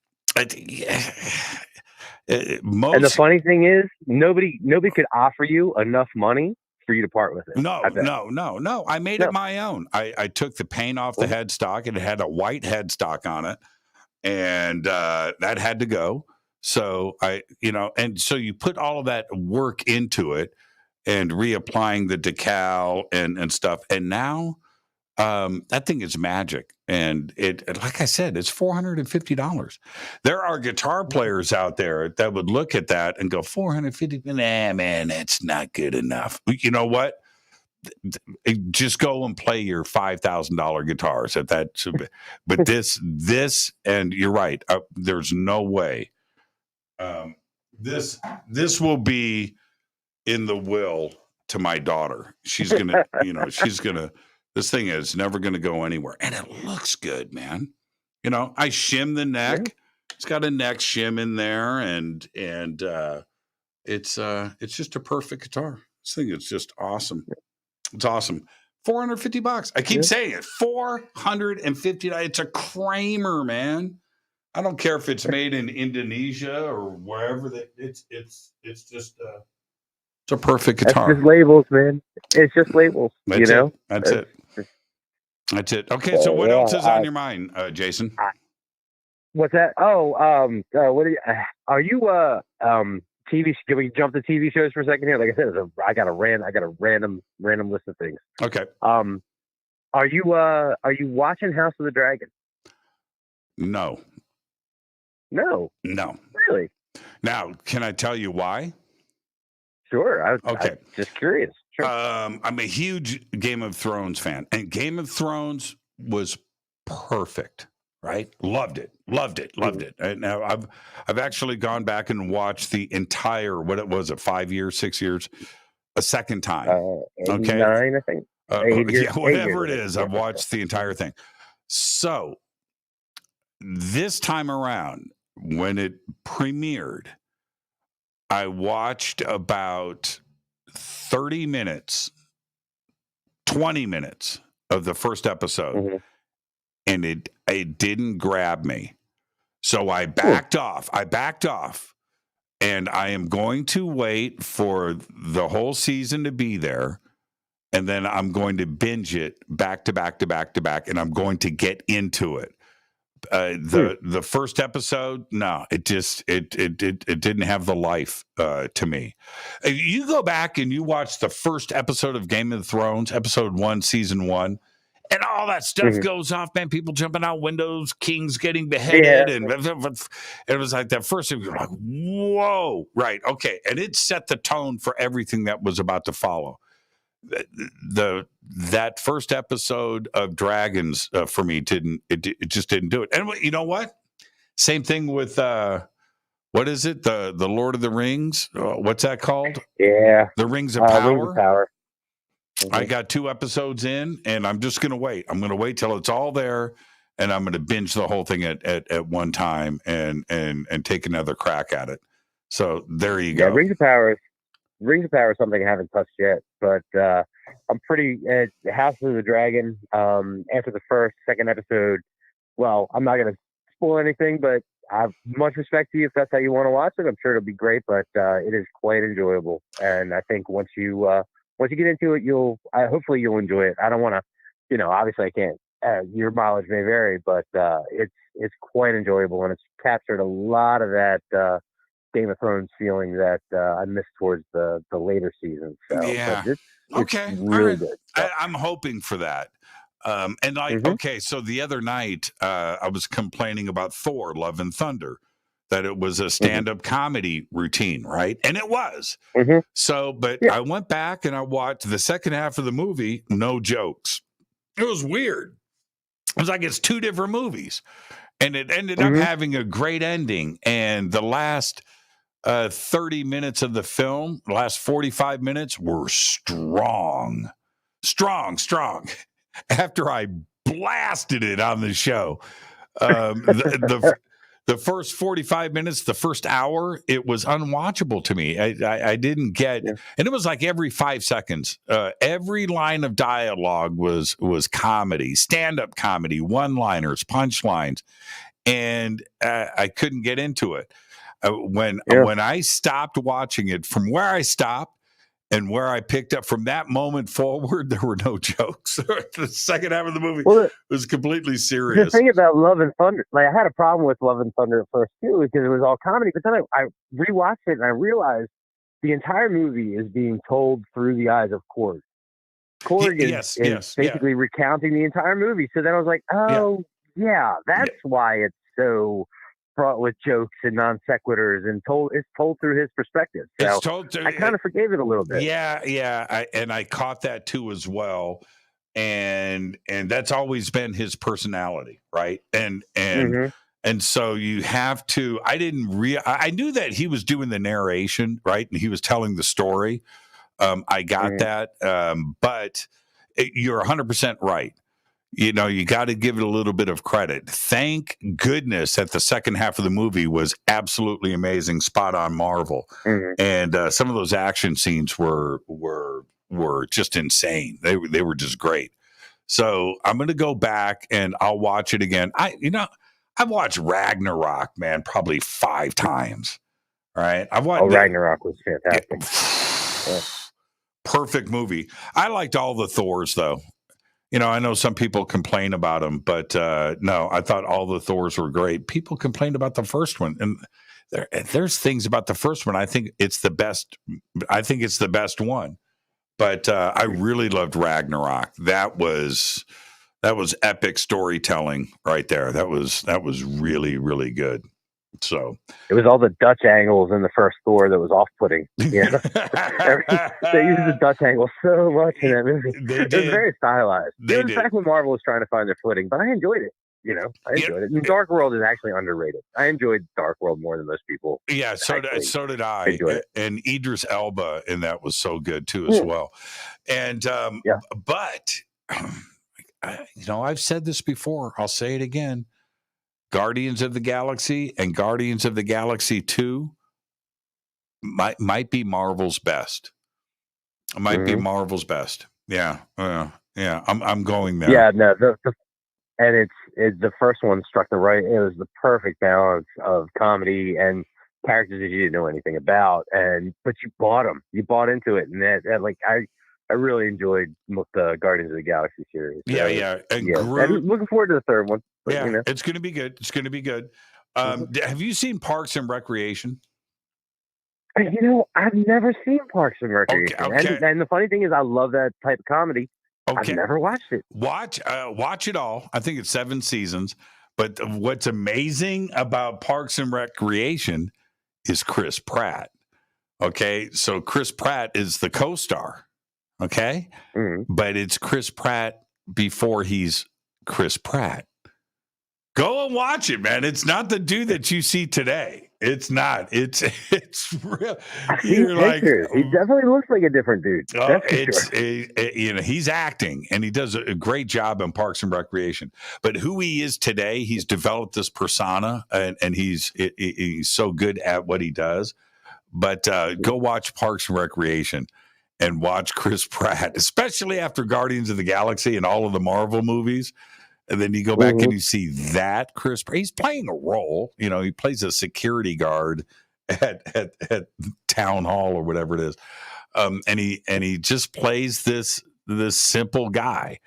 the funny thing is, nobody could offer you enough money for you to part with it. No. I made it my own. I took the paint off the headstock, and it had a white headstock on it, and that had to go. So and so you put all of that work into it, and reapplying the decal and stuff, and now that thing is magic. And it, like I said, it's $450. There are guitar players out there that would look at that and go, $450, nah, man, that's not good enough. You know what? Just go and play your $5,000 guitars at that. But this, and you're right. There's no way. This will be in the will to my daughter. She's gonna, this thing is never going to go anywhere. And it looks good, man. You know, I shim the neck. Yeah. It's got a neck shim in there, and it's just a perfect guitar. This thing is just awesome. It's awesome. $450. I keep saying it. $450. It's a Kramer, man. I don't care if it's made in Indonesia or wherever. It's just it's a perfect guitar. It's just labels, man. It's just labels. That's it. That's it. That's it. Okay, so what else is on your mind, Jason? What's that? What are you TV? Can we jump to TV shows for a second here? Like I said, I got a random list of things. Okay. Are you watching House of the Dragon? No. Really? Now, can I tell you why? Sure. I'm just curious. Sure. I'm a huge Game of Thrones fan, and Game of Thrones was perfect, right? Loved it. And now I've actually gone back and watched the entire, what it was, 5 years, 6 years, a second time. 89, I think. 8 years, whatever it is, I've watched the entire thing. So this time around, when it premiered, I watched about 30 minutes, 20 minutes of the first episode, and it didn't grab me. So I backed off, and I am going to wait for the whole season to be there, and then I'm going to binge it back to back, and I'm going to get into it. The first episode, no, it didn't have the life to me. You go back and you watch the first episode of Game of Thrones, episode 1, season 1, and all that stuff goes off, man. People jumping out windows, kings getting beheaded, and it was like that first. You're like, whoa, right? Okay, and it set the tone for everything that was about to follow. That first episode of Dragons for me just didn't do it. And you know what? Same thing with what is it? The Lord of the Rings? What's that called? Yeah. The Rings of Power. Rings of Power. Mm-hmm. I got 2 episodes in, and I'm just going to wait. I'm going to wait till it's all there, and I'm going to binge the whole thing at one time and take another crack at it. So there you go. Yeah, Rings of Power is something I haven't touched yet, but I'm pretty House of the Dragon. After the second episode, well, I'm not going to spoil anything, but I have much respect to you if that's how you want to watch it. I'm sure it'll be great, but it is quite enjoyable, and I think once you get into it, hopefully you'll enjoy it. I don't want to, obviously I can't. Your mileage may vary, but it's quite enjoyable, and it's captured a lot of that Game of Thrones feeling that I missed towards the later seasons. So, yeah. It's okay. really good. I'm hoping for that. Okay, so the other night I was complaining about Thor: Love and Thunder, that it was a stand-up comedy routine, right? And it was. So, but I went back and I watched the second half of the movie, no jokes. It was weird. It was like it's 2 different movies. And it ended up having a great ending. And the last 30 minutes of the film, the last 45 minutes were strong. After I blasted it on the show, the first 45 minutes, the first hour, it was unwatchable to me. I didn't get, and it was like every 5 seconds, every line of dialogue was comedy, stand-up comedy, one-liners, punchlines, and I couldn't get into it. When I stopped watching it, from where I stopped and where I picked up from that moment forward, there were no jokes. The second half of the movie was completely serious. The thing about Love and Thunder, like I had a problem with Love and Thunder at first too, because it was all comedy. But then I rewatched it and I realized the entire movie is being told through the eyes of Korg. Korg is basically recounting the entire movie. So then I was like, that's why it's so fraught with jokes and non sequiturs, and it's told through his perspective. So I kind of forgave it a little bit. I caught that too as well, and that's always been his personality, right? And so you have to. I knew that he was doing the narration, right, and he was telling the story. I got that, but you're 100% right. You got to give it a little bit of credit. Thank goodness that the second half of the movie was absolutely amazing, spot on Marvel, and some of those action scenes were just insane. They were just great. So I'm going to go back and I'll watch it again. I've watched Ragnarok, man, probably 5 times. All right, I've watched. Ragnarok was fantastic. Perfect movie. I liked all the Thors though. I know some people complain about them, but no, I thought all the Thors were great. People complained about the first one, and there's things about the first one. I think it's the best. I think it's the best one. But I really loved Ragnarok. That was epic storytelling right there. That was really, really good. So it was all the Dutch angles in the first Thor that was off-putting. Yeah, they used the Dutch angle so much in that movie. It was very stylized. It was back when Marvel was trying to find their footing, but I enjoyed it. I enjoyed it. And Dark World is actually underrated. I enjoyed Dark World more than most people. Yeah, so did I. And Idris Elba in that was so good too as well. And but I've said this before. I'll say it again. Guardians of the Galaxy and Guardians of the Galaxy 2 might be Marvel's best. Might be Marvel's best. Yeah. I'm going there. Yeah, no, and it's the first one struck the right. It was the perfect balance of comedy and characters that you didn't know anything about, but you bought them. You bought into it, and that I really enjoyed the Guardians of the Galaxy series. And Groot, looking forward to the third one. But, it's going to be good. It's going to be good. Have you seen Parks and Recreation? I've never seen Parks and Recreation. Okay. And the funny thing is, I love that type of comedy. Okay. I've never watched it. Watch it all. I think it's 7 seasons. But what's amazing about Parks and Recreation is Chris Pratt. Okay, so Chris Pratt is the co-star. Okay, but it's Chris Pratt before he's Chris Pratt. Go and watch it, man. It's not the dude that you see today. It's not. It's real. You're like, he definitely looks like a different dude. He's acting, and he does a great job in Parks and Recreation. But who he is today, he's developed this persona, and he's so good at what he does. But go watch Parks and Recreation and watch Chris Pratt, especially after Guardians of the Galaxy and all of the Marvel movies. And then you go back and you see that Chris Pratt, he's playing a role. He plays a security guard at town hall or whatever it is. And he just plays this simple guy.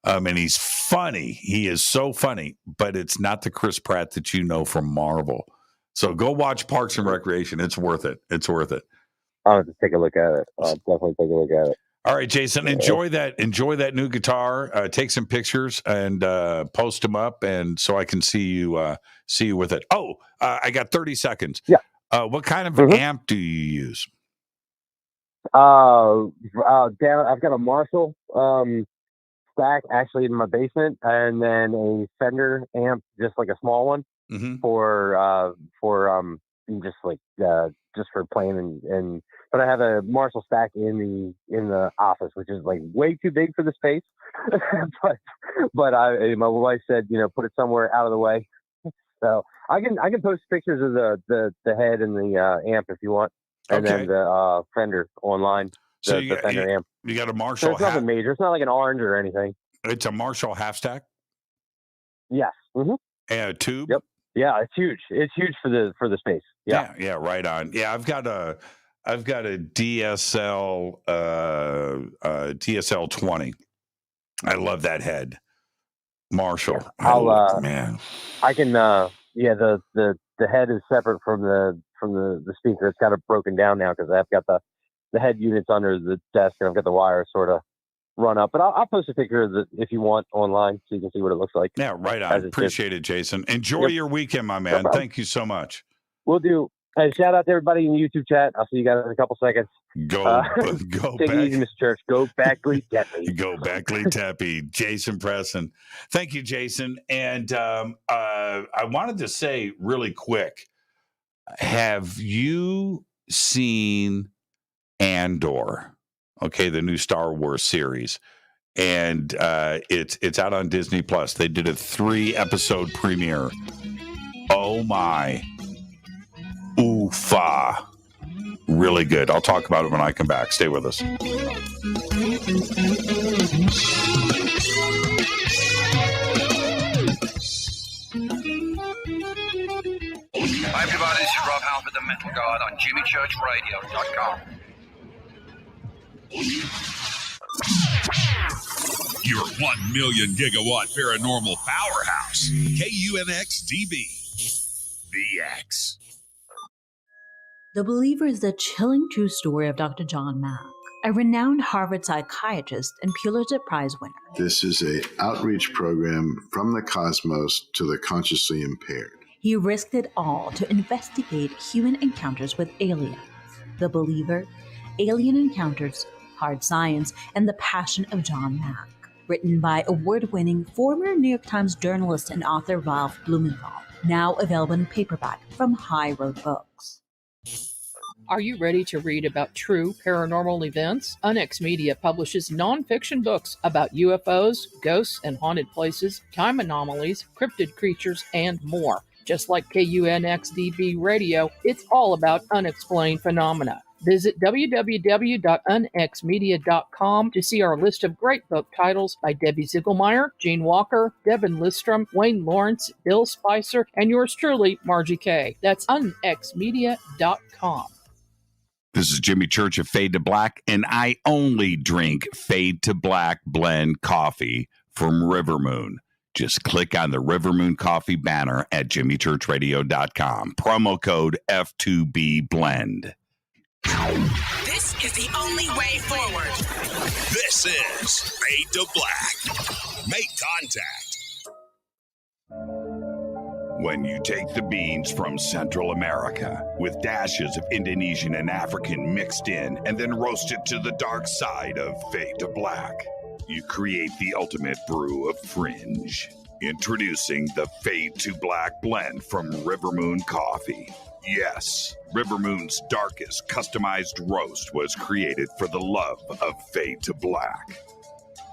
And he's funny. He is so funny, but it's not the Chris Pratt that you know from Marvel. So go watch Parks and Recreation. It's worth it. It's worth it. I'll have to take a look at it. I'll definitely take a look at it. All right, Jason, enjoy that new guitar. Take some pictures and post them up, and so I can see you with it. Oh, I got 30 seconds. Yeah. What kind of amp do you use? I've got a Marshall stack actually in my basement, and then a Fender amp, just like a small one for just for playing and. But I have a Marshall stack in the office, which is like way too big for the space. but my wife said, put it somewhere out of the way. So I can post pictures of the head and the amp if you want, and then the Fender online. The Fender amp. You got a Marshall. So it's nothing major. It's not like an orange or anything. It's a Marshall half stack. Yes. Mm-hmm. And a tube. Yep. Yeah, it's huge. It's huge for the space. Yeah. Yeah. Right on. Yeah, I've got a DSL DSL 20. I love that head. Marshall. Man. I can the head is separate from the speaker. It's got it broken down now because I've got the head units under the desk and I've got the wires sort of run up. But I'll post a picture of it if you want online so you can see what it looks like. Yeah, right on. Appreciate it, Jason. Enjoy your weekend, my man. No Thank you so much. We'll do. Hey, shout out to everybody in the YouTube chat. I'll see you guys in a couple seconds. Go take back. it easy, Mr. Church. Go backly Teppy. Go backly Teppy. Jason Presson. Thank you, Jason. And I wanted to say really quick, have you seen Andor? Okay, the new Star Wars series. And it's out on Disney Plus. They did a 3-episode premiere. Oh my. Oofa. Really good. I'll talk about it when I come back. Stay with us. Hi, everybody. This is Rob Halford, the Metal Guard on JimmyChurchRadio.com. Your 1 million gigawatt paranormal powerhouse. KUNX-DB. The X. The Believer is the chilling true story of Dr. John Mack, a renowned Harvard psychiatrist and Pulitzer Prize winner. This is an outreach program from the cosmos to the consciously impaired. He risked it all to investigate human encounters with aliens. The Believer, Alien Encounters, Hard Science, and the Passion of John Mack. Written by award-winning former New York Times journalist and author Ralph Blumenthal. Now available in paperback from High Road Books. Are you ready to read about true paranormal events? Unx Media publishes nonfiction books about UFOs, ghosts and haunted places, time anomalies, cryptid creatures, and more. Just like KUNX-DB Radio, it's all about unexplained phenomena. Visit www.unxmedia.com to see our list of great book titles by Debbie Ziegelmeyer, Gene Walker, Devin Listrom, Wayne Lawrence, Bill Spicer, and yours truly, Margie Kay. That's unxmedia.com. This is Jimmy Church of Fade to Black, and I only drink Fade to Black blend coffee from Rivermoon. Just click on the Rivermoon Coffee banner at jimmychurchradio.com. Promo code F2B Blend. This is the only way forward. This is Fade to Black. Make contact. When you take the beans from Central America with dashes of Indonesian and African mixed in and then roasted to the dark side of Fade to Black, you create the ultimate brew of fringe. Introducing the Fade to Black blend from Rivermoon Coffee. Yes, Rivermoon's darkest customized roast was created for the love of Fade to Black.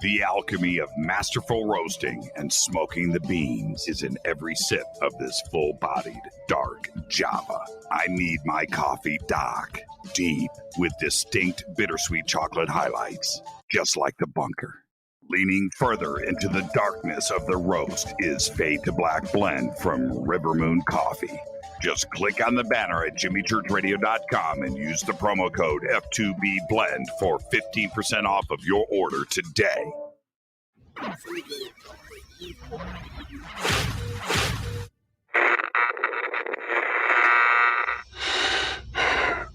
The alchemy of masterful roasting and smoking the beans is in every sip of this full-bodied, dark Java. I need my coffee dark, deep, with distinct bittersweet chocolate highlights, just like the bunker. Leaning further into the darkness of the roast is Fade to Black blend from Rivermoon Coffee. Just click on the banner at jimmychurchradio.com and use the promo code F2BBLEND for 15% off of your order today.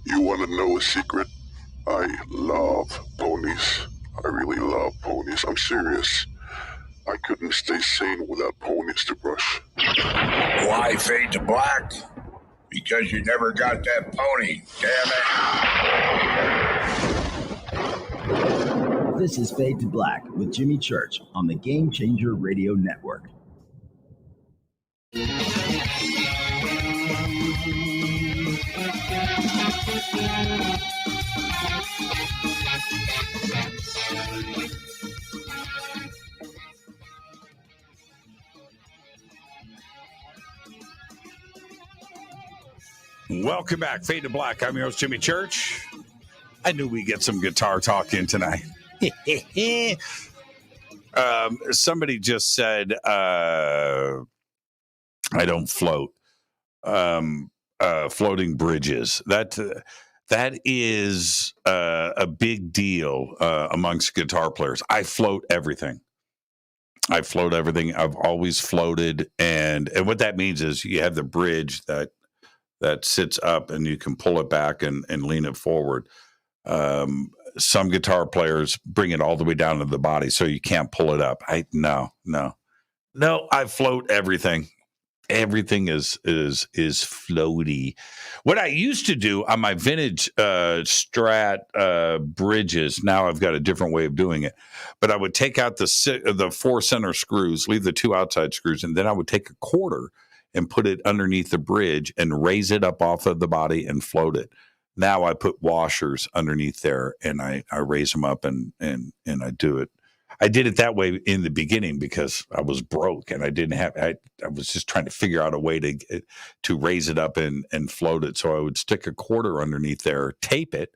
You want to know a secret? I love ponies. I really love ponies. I'm serious. I couldn't stay sane without ponies to brush. Why Fade to Black? Because you never got that pony, damn it. This is Fade to Black with Jimmy Church on the Game Changer Radio Network. Welcome back, Fade to Black. I'm your host, Jimmy Church. I knew we'd get some guitar talk in tonight. Somebody just said, I don't float. Floating bridges. That is a big deal amongst guitar players. I float everything. I've always floated. And what that means is you have the bridge that sits up and you can pull it back and lean it forward. Some guitar players bring it all the way down to the body so you can't pull it up. No, I float everything. Everything is floaty. What I used to do on my vintage Strat bridges, now I've got a different way of doing it, but I would take out the 4 center screws, leave the 2 outside screws, and then I would take a quarter and put it underneath the bridge and raise it up off of the body and float it. Now I put washers underneath there and I raise them up and I do it. I did it that way in the beginning because I was broke and I was just trying to figure out a way to raise it up and float it. So I would stick a quarter underneath there, tape it,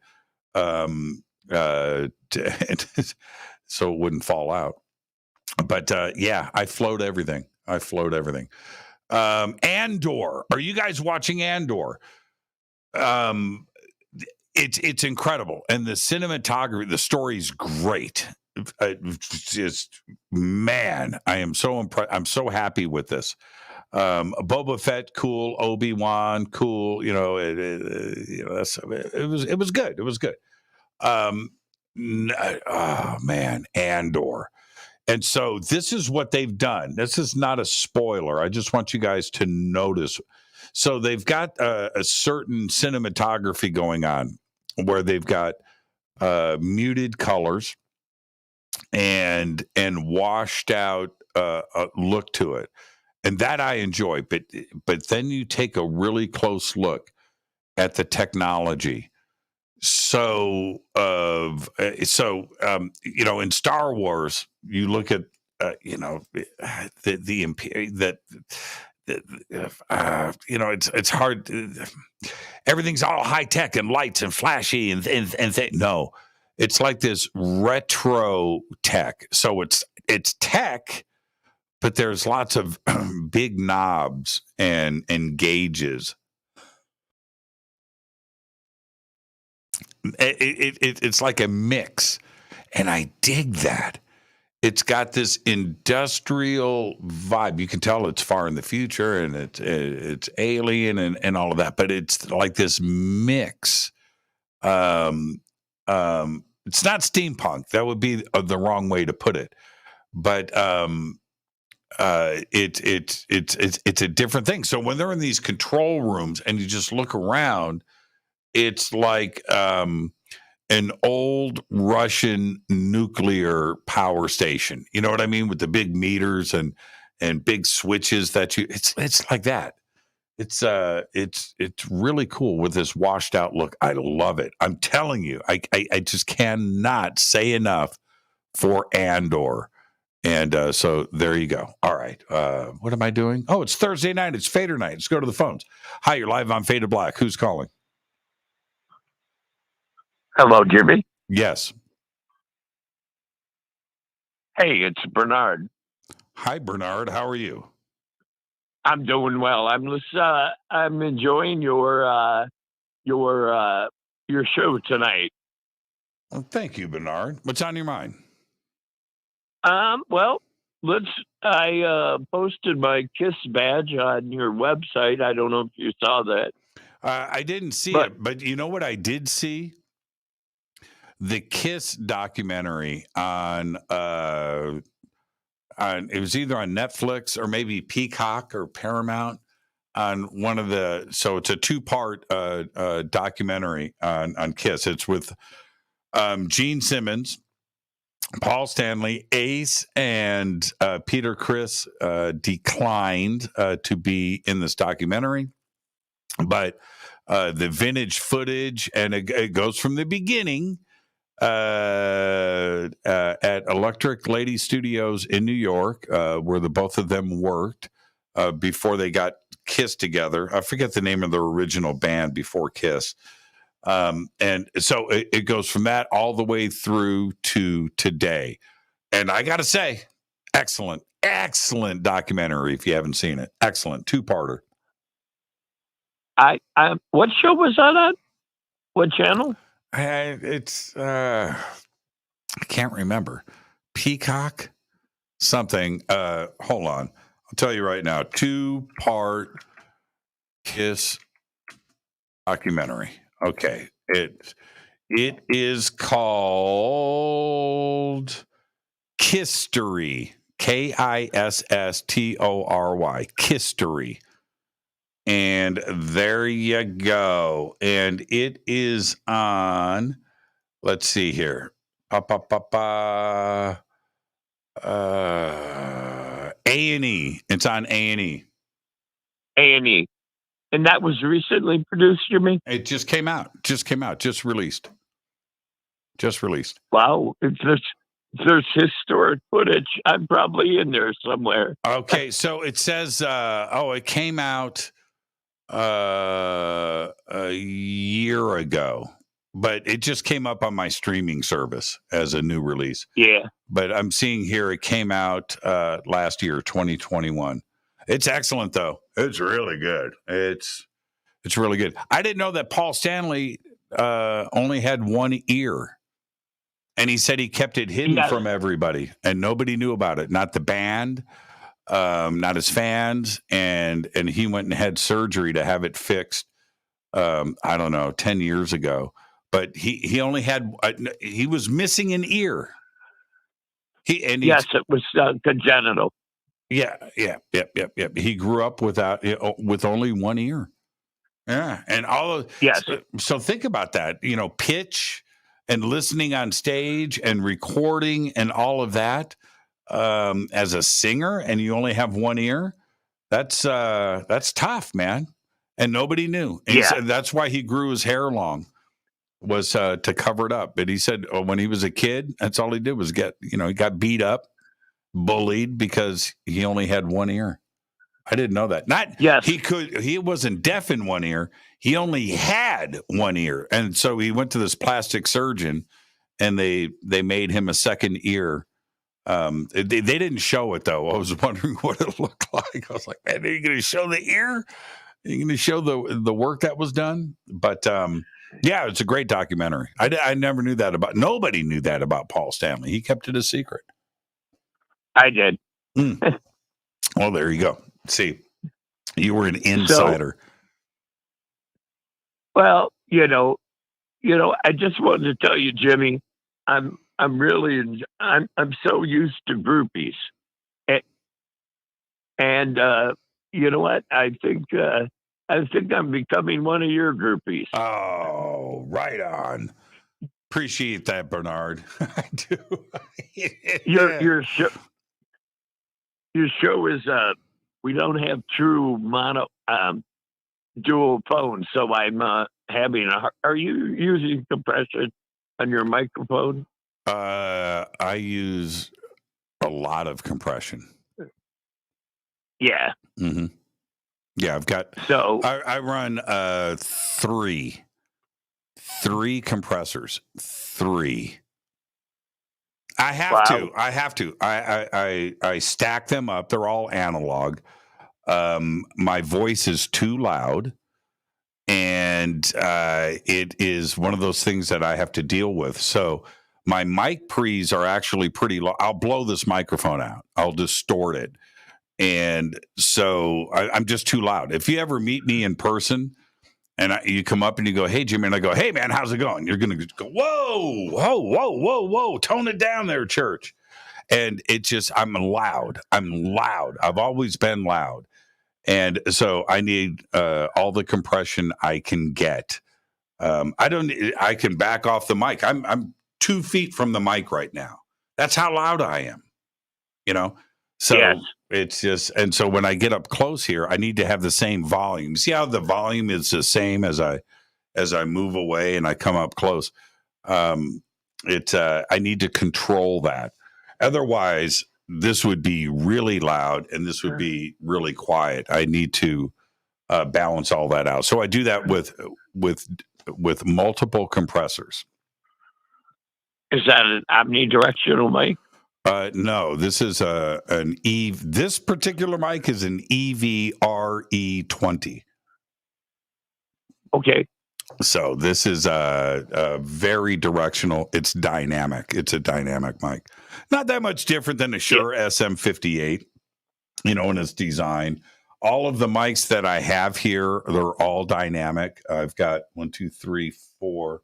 so it wouldn't fall out. But yeah, I float everything. Andor. Are you guys watching Andor? It's incredible. And the cinematography, the story's great. Just, man, I am so impressed. I'm so happy with this. Boba Fett, cool. Obi-Wan, cool. It was good. It was good. Oh man, Andor. And so this is what they've done. This is not a spoiler. I just want you guys to notice. So they've got a certain cinematography going on where they've got muted colors and washed out look to it. And that I enjoy. But then you take a really close look at the technology. So in Star Wars, you look at it's hard. Everything's all high tech and lights and flashy and no, it's like this retro tech. So it's tech, but there's lots of big knobs and gauges. It's like a mix, and I dig that. It's got this industrial vibe. You can tell it's far in the future, and it's alien and all of that. But it's like this mix. It's not steampunk. That would be the wrong way to put it. But it's a different thing. So when they're in these control rooms, and you just look around, it's like an old Russian nuclear power station. You know what I mean? With the big meters and and big switches that it's like that. It's really cool with this washed out look. I love it. I'm telling you, I just cannot say enough for Andor. And so there you go. All right. What am I doing? Oh, it's Thursday night. It's Fader night. Let's go to the phones. Hi, you're live on Faded Black. Who's calling? Hello, Jimmy. Yes. Hey, it's Bernard. Hi, Bernard. How are you? I'm doing well. I'm enjoying your show tonight. Well, thank you, Bernard. What's on your mind? Well, I posted my KISS badge on your website. I don't know if you saw that. I didn't see it, but you know what I did see? The KISS documentary on it was either on Netflix or maybe Peacock or Paramount on one of the, so it's a 2-part documentary on KISS. It's with Gene Simmons, Paul Stanley, Ace, and Peter Criss declined to be in this documentary. But the vintage footage, and it goes from the beginning at Electric Lady Studios in New York, where the both of them worked before they got KISS together. I forget the name of their original band before KISS. And so it goes from that all the way through to today. And I got to say, excellent documentary if you haven't seen it. Excellent 2-parter. What show was that on? What channel? I can't remember. Peacock something. Hold on. I'll tell you right now. 2-part KISS documentary. Okay. It is called Kisstory. KISSTORY. Kisstory. And there you go. And it is on, let's see here. A&E. It's on A&E. A&E. And that was recently produced, you mean? It just came out. Just released. Wow. If there's historic footage, I'm probably in there somewhere. Okay. So it says, it came out a year ago, but it just came up on my streaming service as a new release. Yeah. But I'm seeing here it came out last year, 2021. It's excellent though. It's really good. It's really good. I didn't know that Paul Stanley only had one ear. And he said he kept it hidden from everybody and nobody knew about it. Not the band, not his fans. And he went and had surgery to have it fixed. I don't know, 10 years ago. But he only had, he was missing an ear. Yes, it was congenital. Yeah. He grew up with only one ear. Yeah, and all of So think about that. Pitch and listening on stage and recording and all of that as a singer, and you only have one ear. That's tough, man. And nobody knew. And he said that's why he grew his hair long, was to cover it up. But he said when he was a kid, that's all he did was he got beat up, bullied because he only had one ear. I didn't know that. He wasn't deaf in one ear. He only had one ear. And so he went to this plastic surgeon and they made him a second ear. They didn't show it though. I was wondering what it looked like. I was like, man, are you going to show the ear? Are you going to show the work that was done? But it's a great documentary. I never knew that nobody knew that about Paul Stanley. He kept it a secret. I did. Well, there you go. See, you were an insider. Well, I just wanted to tell you, Jimmy, I'm so used to groupies, and you know what? I think I'm becoming one of your groupies. Oh, right on. Appreciate that, Bernard. I do. Your show. your show is we don't have true mono dual phones, so I'm having a. Are you using compression on your microphone? I use a lot of compression. Yeah. Mm-hmm. Yeah, I've got. So I run three compressors. 3. I have to. I stack them up. They're all analog. My voice is too loud, and it is one of those things that I have to deal with. So my mic pre's are actually pretty low. I'll blow this microphone out. I'll distort it. And so I'm just too loud. If you ever meet me in person and you come up and you go, "Hey, Jimmy," and I go, "Hey, man, how's it going?" You're going to go, "Whoa, whoa, whoa, whoa, whoa, tone it down there, church." And it just, I'm loud. I've always been loud. And so I need all the compression I can get. I can back off the mic. I'm 2 feet from the mic right now. That's how loud I am, So yes. It's just, and so when I get up close here, I need to have the same volume. See how the volume is the same as I move away and I come up close. I need to control that. Otherwise, this would be really loud and this would be really quiet. I need to balance all that out. So I do that with multiple compressors. Is that an omnidirectional mic? No, this is this particular mic is an EVRE20. Okay. So this is very directional. It's dynamic. It's a dynamic mic. Not that much different than a Shure SM58, in its design. All of the mics that I have here, they're all dynamic. I've got 1, 2, 3, 4,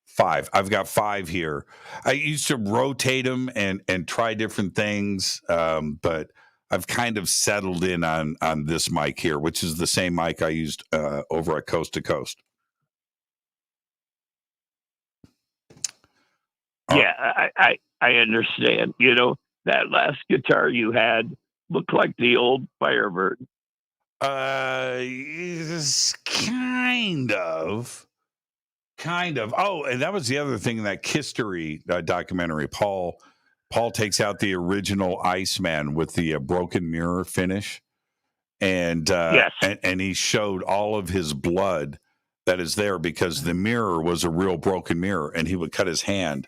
5. I've got 5 here. I used to rotate them and try different things, but I've kind of settled in on this mic here, which is the same mic I used over at Coast to Coast. Yeah, I understand. That last guitar you had looked like the old Firebird. Kind of. Oh, and that was the other thing in that History documentary. Paul takes out the original Iceman with the broken mirror finish, and yes, and he showed all of his blood that is there because the mirror was a real broken mirror, and he would cut his hand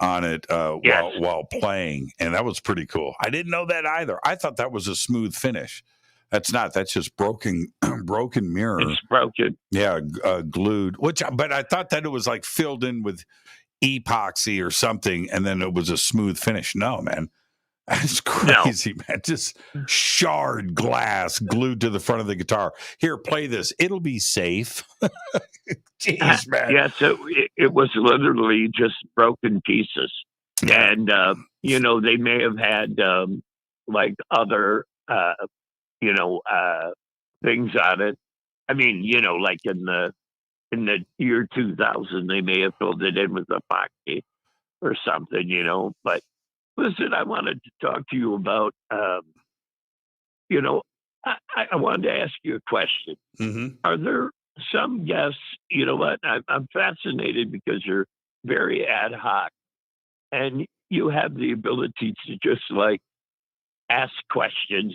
on it while playing, and that was pretty cool. I didn't know that either. I thought that was a smooth finish. That's not. That's just broken mirror. It's broken. Yeah, glued. But I thought that it was like filled in with epoxy or something, and then it was a smooth finish. No, man, that's crazy, man. Just shard glass glued to the front of the guitar. Here, play this. It'll be safe. Jeez, man. Yeah, so it was literally just broken pieces, and they may have had like other. Things on it. I mean, like in the year 2000, they may have filled it in with epoxy or something, But listen, I wanted to talk to you about, I wanted to ask you a question. Mm-hmm. Are there some guests, you know what? I'm fascinated because you're very ad hoc and you have the ability to just like ask questions.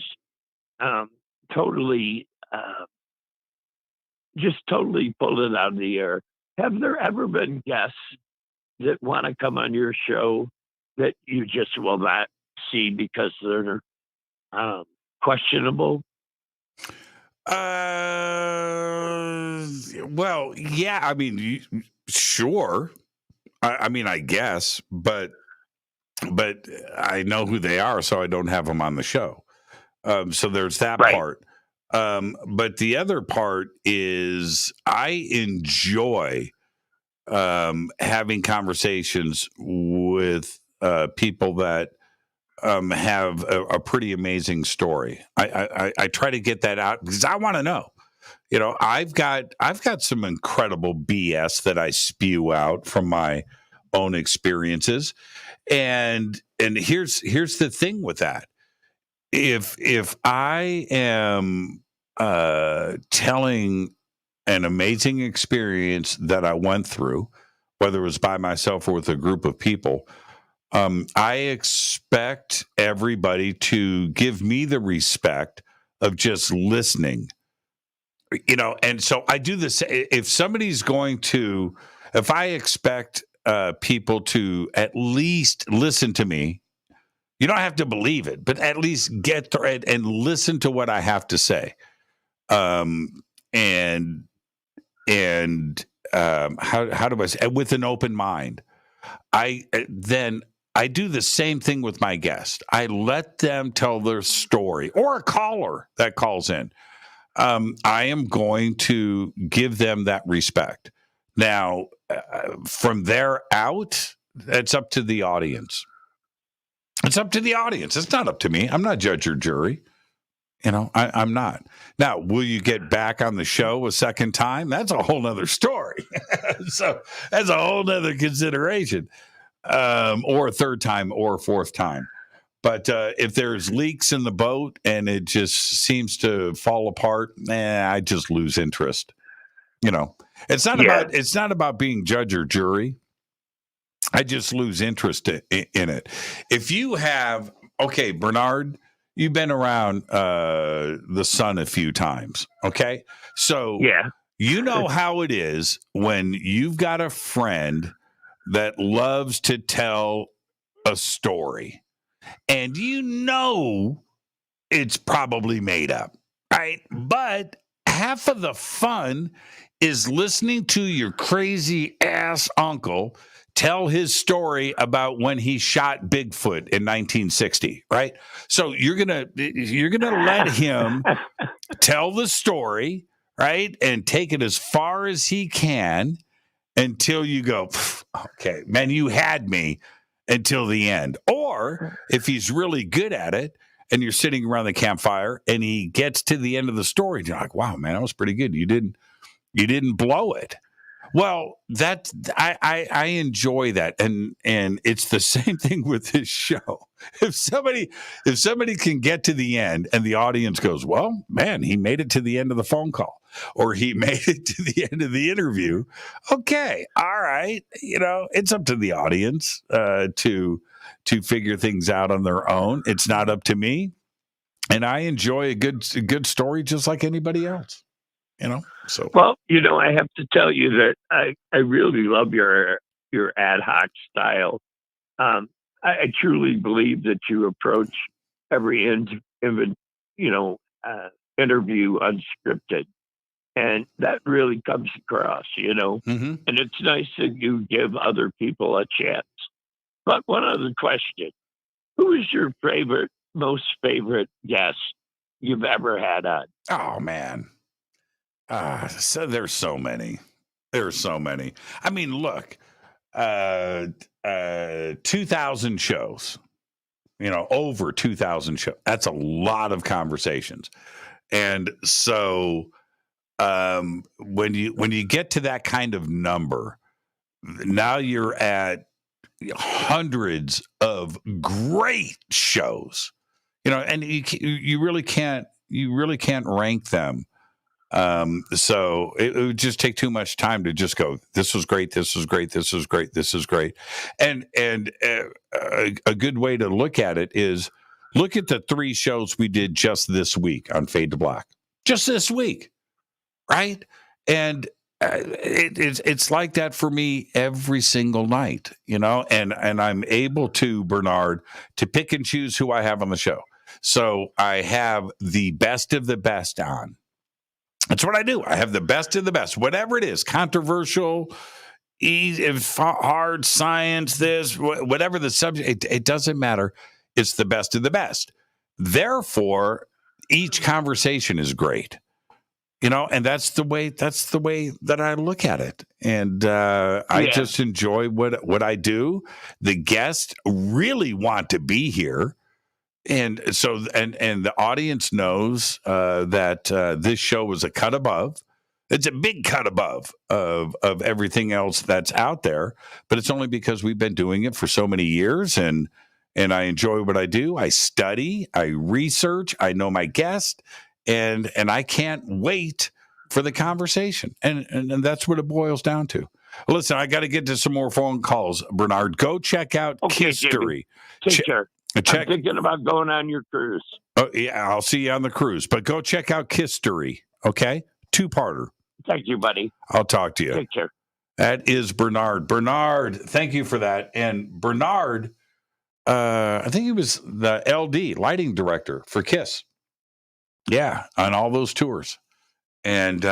Totally pull it out of the air. Have there ever been guests that want to come on your show that you just will not see because they're questionable? Well, yeah. I mean, sure. I mean, I guess, but I know who they are, so I don't have them on the show. So there's that part. But the other part is I enjoy having conversations with people that have a pretty amazing story. I try to get that out because I want to know. I've got some incredible BS that I spew out from my own experiences, and here's the thing with that. if I am telling an amazing experience that I went through, whether it was by myself or with a group of people, I expect everybody to give me the respect of just listening, and so I do this. If I expect people to at least listen to me, you don't have to believe it, but at least get through it and listen to what I have to say. How do I say, with an open mind? I do the same thing with my guest. I let them tell their story, or a caller that calls in. I am going to give them that respect. Now, from there out, it's up to the audience. It's up to the audience. It's not up to me. I'm not judge or jury. I'm not. Now, will you get back on the show a second time? That's a whole nother story. So that's a whole nother consideration. Or a third time or a fourth time. But if there's leaks in the boat and it just seems to fall apart, I just lose interest. It's not about being judge or jury. I just lose interest in it. If you have, Bernard, you've been around the sun a few times. Okay. So you know how it is when you've got a friend that loves to tell a story and it's probably made up, right? But half of the fun is listening to your crazy ass uncle tell his story about when he shot Bigfoot in 1960, right? So you're gonna let him tell the story, right, and take it as far as he can until you go, okay, man, you had me until the end. Or if he's really good at it and you're sitting around the campfire and he gets to the end of the story, you're like, wow, man, that was pretty good. You didn't blow it. Well, I enjoy that, and it's the same thing with this show. If somebody can get to the end and the audience goes, well, man, he made it to the end of the phone call, or he made it to the end of the interview. Okay, all right, it's up to the audience to figure things out on their own. It's not up to me, and I enjoy a good story just like anybody else. So well, I have to tell you that I really love your ad hoc style. I truly believe that you approach every interview unscripted, and that really comes across. Mm-hmm. And it's nice that you give other people a chance. But one other question: who is your most favorite guest you've ever had on? Oh man. So there's so many. I mean, look, 2,000 shows, over 2,000 shows. That's a lot of conversations. And so when you get to that kind of number, now you're at hundreds of great shows, and you really can't rank them. So it would just take too much time to just go, this was great, this is great, this is great, this is great. And a good way to look at it is look at the 3 shows we did just this week on Fade to Black. Just this week, right? And it's like that for me every single night, and I'm able to, Bernard, to pick and choose who I have on the show. So I have the best of the best on. That's what I do. I have the best of the best, whatever it is, controversial, easy, hard science, whatever the subject, it doesn't matter. It's the best of the best. Therefore, each conversation is great, and that's the way that I look at it. And I just enjoy what I do. The guests really want to be here. And so, and the audience knows that this show is a cut above. It's a big cut above of everything else that's out there. But it's only because we've been doing it for so many years, and and I enjoy what I do. I study, I research, I know my guest, and I can't wait for the conversation. And that's what it boils down to. Listen, I got to get to some more phone calls. Bernard, go check out History. Take care. I'm thinking about going on your cruise. Oh, yeah, I'll see you on the cruise. But go check out History, okay? 2-parter. Thank you, buddy. I'll talk to you. Take care. That is Bernard. Bernard, thank you for that. And Bernard, I think he was the LD, lighting director for KISS. Yeah, on all those tours. And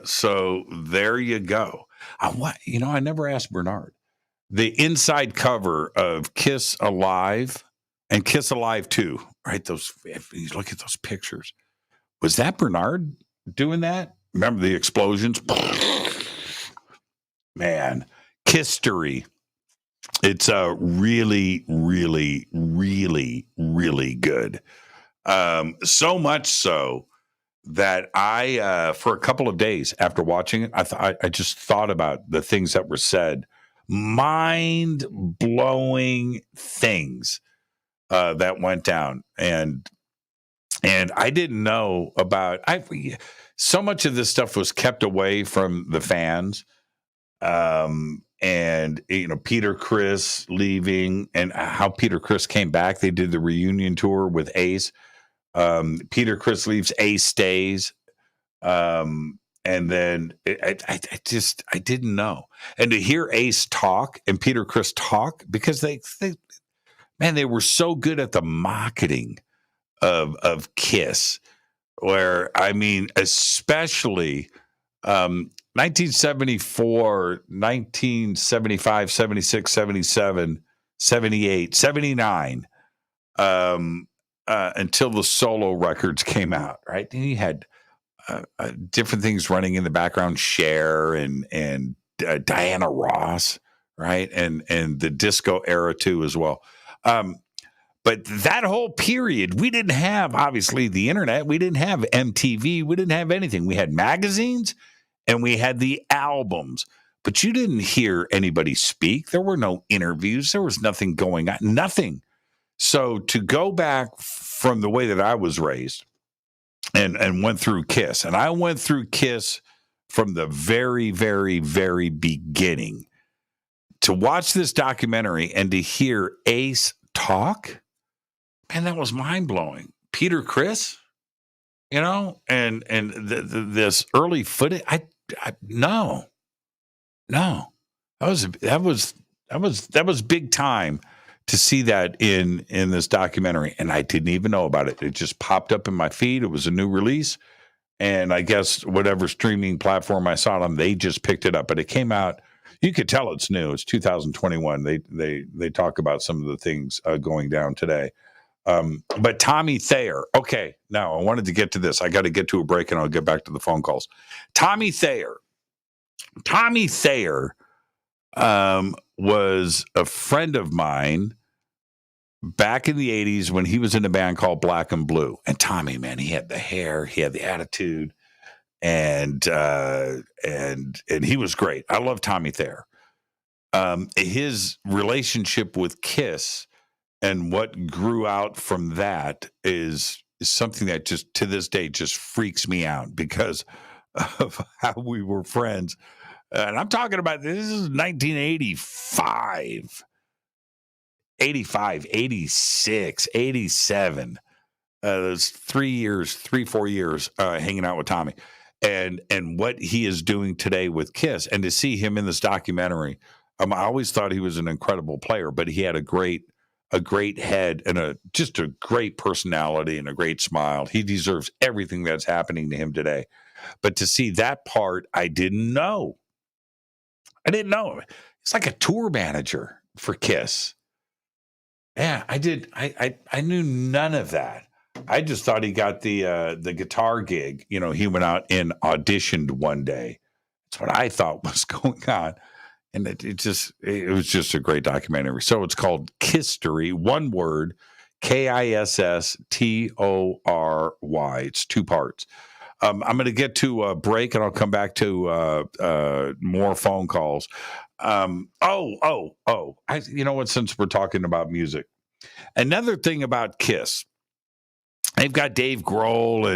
so there you go. I never asked Bernard. The inside cover of KISS Alive and KISS Alive 2, right? If you look at those pictures. Was that Bernard doing that? Remember the explosions? Man, History. It's really, really, really, really good. So much so that I, for a couple of days after watching it, I just thought about the things that were said, mind-blowing things that went down, and I didn't know about. So much of this stuff was kept away from the fans, and Peter Criss leaving, and how Peter Criss came back. They did the reunion tour with Ace. Peter Criss leaves, Ace stays. And then I didn't know. And to hear Ace talk and Peter Criss talk, because they were so good at the marketing of KISS, where, especially 1974, 1975, 76, 77, 78, 79, until the solo records came out, right? And you had different things running in the background, Cher and Diana Ross, right? And the disco era too as well. But that whole period, we didn't have, obviously, the internet. We didn't have MTV. We didn't have anything. We had magazines and we had the albums. But you didn't hear anybody speak. There were no interviews. There was nothing going on. Nothing. So to go back from the way that I was raised and went through KISS, and I went through KISS from the very, very, very beginning, to watch this documentary and to hear Ace talk, man, that was mind-blowing. Peter Criss, and this early footage, no, that was big time to see that in this documentary, and I didn't even know about it. It just popped up in my feed. It was a new release, and I guess whatever streaming platform I saw it on, they just picked it up. But it came out. You could tell it's new. It's 2021. They talk about some of the things going down today. But Tommy Thayer. Okay, now I wanted to get to this. I got to get to a break, and I'll get back to the phone calls. Tommy Thayer. Tommy Thayer was a friend of mine back in the 80s when he was in a band called Black and Blue. And Tommy, man, he had the hair, he had the attitude, and he was great. I love Tommy Thayer. His relationship with KISS and what grew out from that is something that just to this day just freaks me out because of how we were friends. And I'm talking about, this is 1985, 85, 86, 87. Those 4 years hanging out with Tommy and what he is doing today with KISS. And to see him in this documentary, I always thought he was an incredible player, but he had a great head and just a great personality and a great smile. He deserves everything that's happening to him today. But to see that part, I didn't know. It's like a tour manager for KISS. Yeah, I did. I knew none of that. I just thought he got the guitar gig. He went out and auditioned one day. That's what I thought was going on. And it was just a great documentary. So it's called History, one word, KISSTORY. It's 2 parts. I'm going to get to a break, and I'll come back to more phone calls. You know what? Since we're talking about music, Another thing about Kiss, they've got Dave Grohl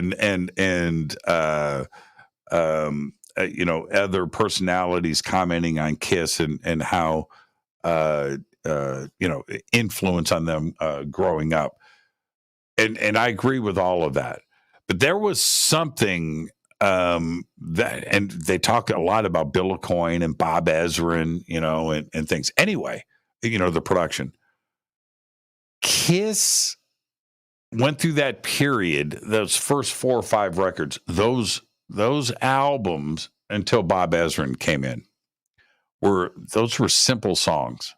and other personalities commenting on Kiss and how influence on them growing up, and I agree with all of that. But there was something that, and they talk a lot about Bill Aucoin and Bob Ezrin, and things. Anyway, the production. Kiss went through that period, those first 4 or 5 records, those albums until Bob Ezrin came in were simple songs,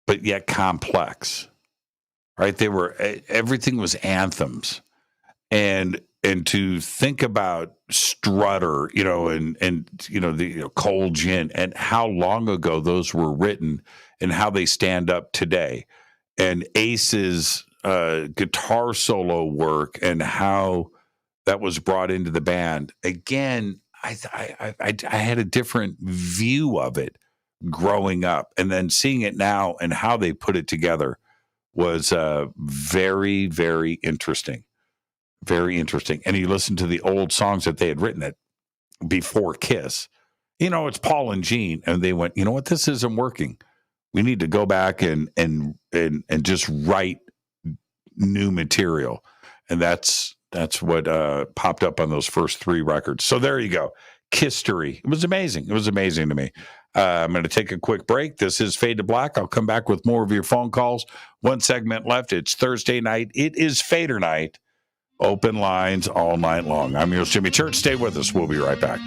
but yet complex, right? Everything was anthems. And to think about Strutter, the Cold Gin, and how long ago those were written and how they stand up today, and Ace's guitar solo work and how that was brought into the band. Again, I had a different view of it growing up, and then seeing it now and how they put it together was very, very interesting. Very interesting. And you listen to the old songs that they had written before Kiss. It's Paul and Gene, and they went, you know what, this isn't working. We need to go back and just write new material. And that's what popped up on those first 3 records. So there you go. Kisstory. It was amazing. It was amazing to me. I'm going to take a quick break. This is Fade to Black. I'll come back with more of your phone calls. 1 segment left. It's Thursday night. It is Fadernight. Open lines all night long. I'm yours, Jimmy Church. Stay with us. We'll be right back.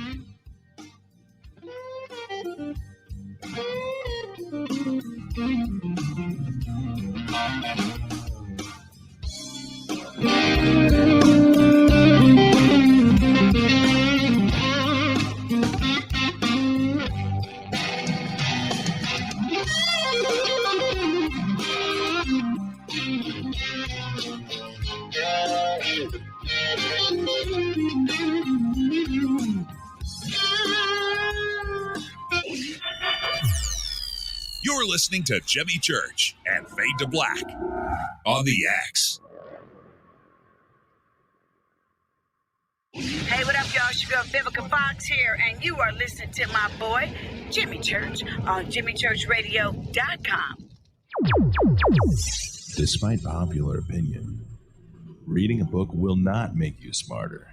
You're listening to Jimmy Church and Fade to Black on the X. Hey, what up, y'all? It's your girl Vivica Fox here, and you are listening to my boy, Jimmy Church, on JimmyChurchRadio.com. Despite popular opinion, reading a book will not make you smarter.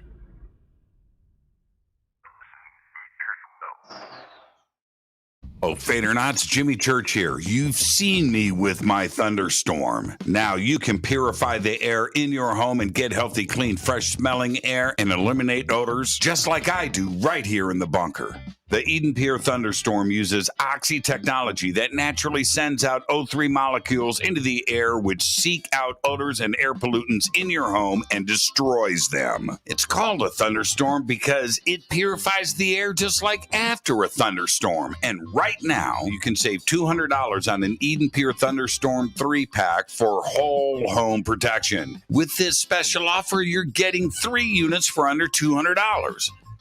Oh, Fadernauts, Jimmy Church here. You've seen me with my Thunderstorm. Now you can purify the air in your home and get healthy, clean, fresh-smelling air and eliminate odors just like I do right here in the bunker. The EdenPURE Thunderstorm uses oxy technology that naturally sends out O3 molecules into the air, which seek out odors and air pollutants in your home and destroys them. It's called a thunderstorm because it purifies the air just like after a thunderstorm. And right now, you can save $200 on an EdenPURE Thunderstorm 3-pack for whole home protection. With this special offer, you're getting 3 units for under $200.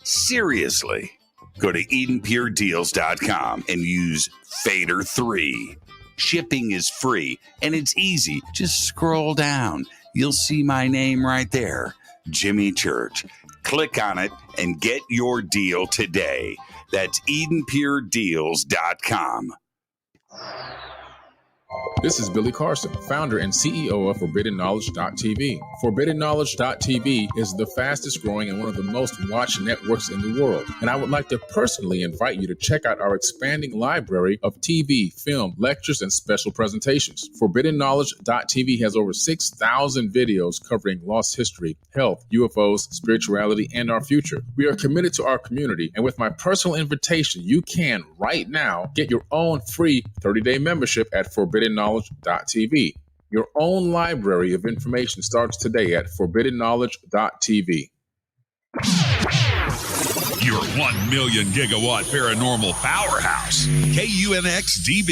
Seriously. Go to EdenPureDeals.com and use Fader3. Shipping is free and it's easy. Just scroll down. You'll see my name right there, Jimmy Church. Click on it and get your deal today. That's EdenPureDeals.com. This is Billy Carson, founder and CEO of ForbiddenKnowledge.tv. ForbiddenKnowledge.tv is the fastest growing and one of the most watched networks in the world. And I would like to personally invite you to check out our expanding library of TV, film, lectures, and special presentations. ForbiddenKnowledge.tv has over 6,000 videos covering lost history, health, UFOs, spirituality, and our future. We are committed to our community, and with my personal invitation, you can, right now, get your own free 30-day membership at ForbiddenKnowledge.tv. Your own library of information starts today at ForbiddenKnowledge.tv. Your 1 million gigawatt paranormal powerhouse, KUNX-DB,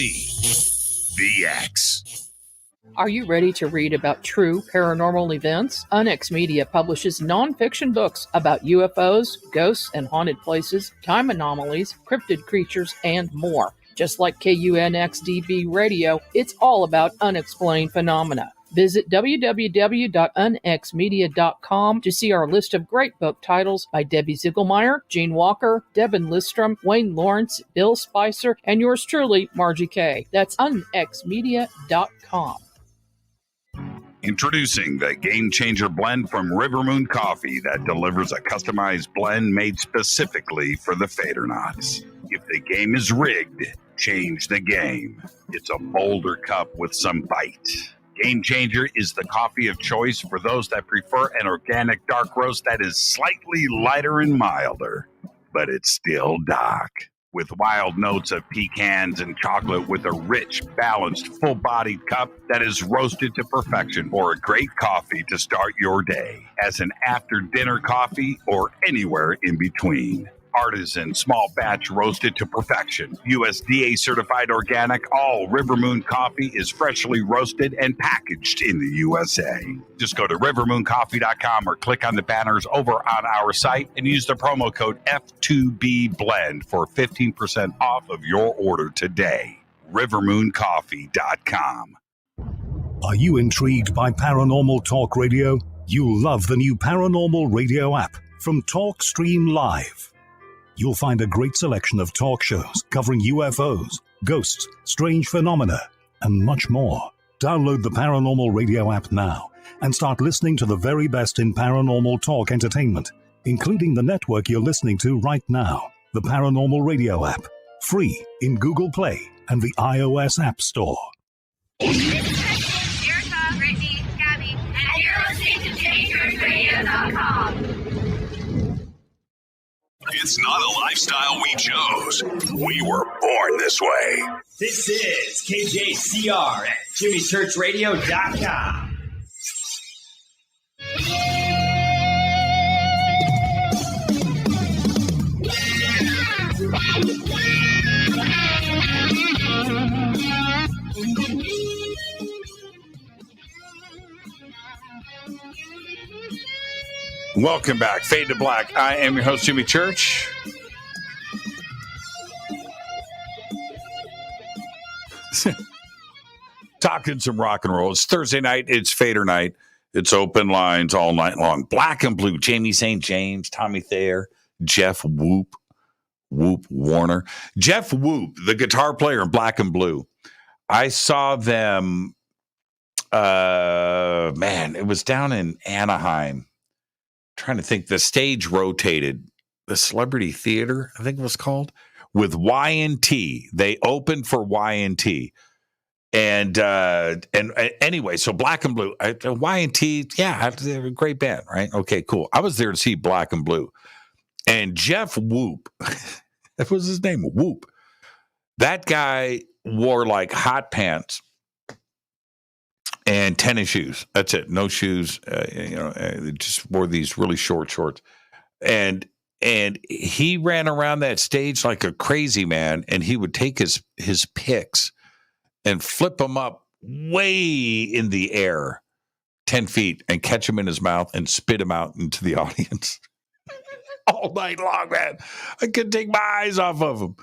the X. Are you ready to read about true paranormal events? UNX Media publishes nonfiction books about UFOs, ghosts and haunted places, time anomalies, cryptid creatures, and more. Just like KUNXDB Radio, it's all about unexplained phenomena. Visit www.unxmedia.com to see our list of great book titles by Debbie Ziegelmeyer, Gene Walker, Devin Listrom, Wayne Lawrence, Bill Spicer, and yours truly, Margie Kay. That's unxmedia.com. Introducing the Game Changer blend from River Moon Coffee that delivers a customized blend made specifically for the Fadernauts. If the game is rigged, change the game. It's a bolder cup with some bite. Game Changer is the coffee of choice for those that prefer an organic dark roast that is slightly lighter and milder, but it's still dark. With wild notes of pecans and chocolate with a rich, balanced, full-bodied cup that is roasted to perfection for a great coffee to start your day, as an after-dinner coffee or anywhere in between. Artisan, small batch roasted to perfection. USDA certified organic, all River Moon coffee is freshly roasted and packaged in the USA. Just go to rivermooncoffee.com or click on the banners over on our site and use the promo code F2BBLEND for 15% off of your order today. rivermooncoffee.com. Are you intrigued by Paranormal Talk Radio? You'll love the new Paranormal Radio app from TalkStream Live. You'll find a great selection of talk shows covering UFOs, ghosts, strange phenomena, and much more. Download the Paranormal Radio app now and start listening to the very best in paranormal talk entertainment, including the network you're listening to right now, the Paranormal Radio app. Free in Google Play and the iOS App Store. Erica, Brittany, Gabby, and you're listening to JamieChurchRadio.com. It's not a lifestyle we chose. We were born this way. This is KJCR at JimmyChurchRadio.com. Welcome back. Fade to Black. I am your host, Jimmy Church. Talking some rock and roll. It's Thursday night. It's Fader night. It's open lines all night long. Black and Blue. Jamie St. James, Tommy Thayer, Jeff Whoop Warner. Jeff Whoop, the guitar player in Black and Blue. I saw them, it was down in Anaheim. Trying to think, the stage rotated, the Celebrity Theater, I think it was called, with Y&T. They opened for Y&T. And anyway, so Black and Blue, Y&T, yeah, they're a great band, right? Okay, cool. I was there to see Black and Blue. And Jeff Whoop, that was his name, Whoop. That guy wore like hot pants and tennis shoes. That's it. No shoes. Just wore these really short shorts. And he ran around that stage like a crazy man. And he would take his picks and flip them up way in the air, 10 feet, and catch them in his mouth and spit them out into the audience all night long, man. I couldn't take my eyes off of him.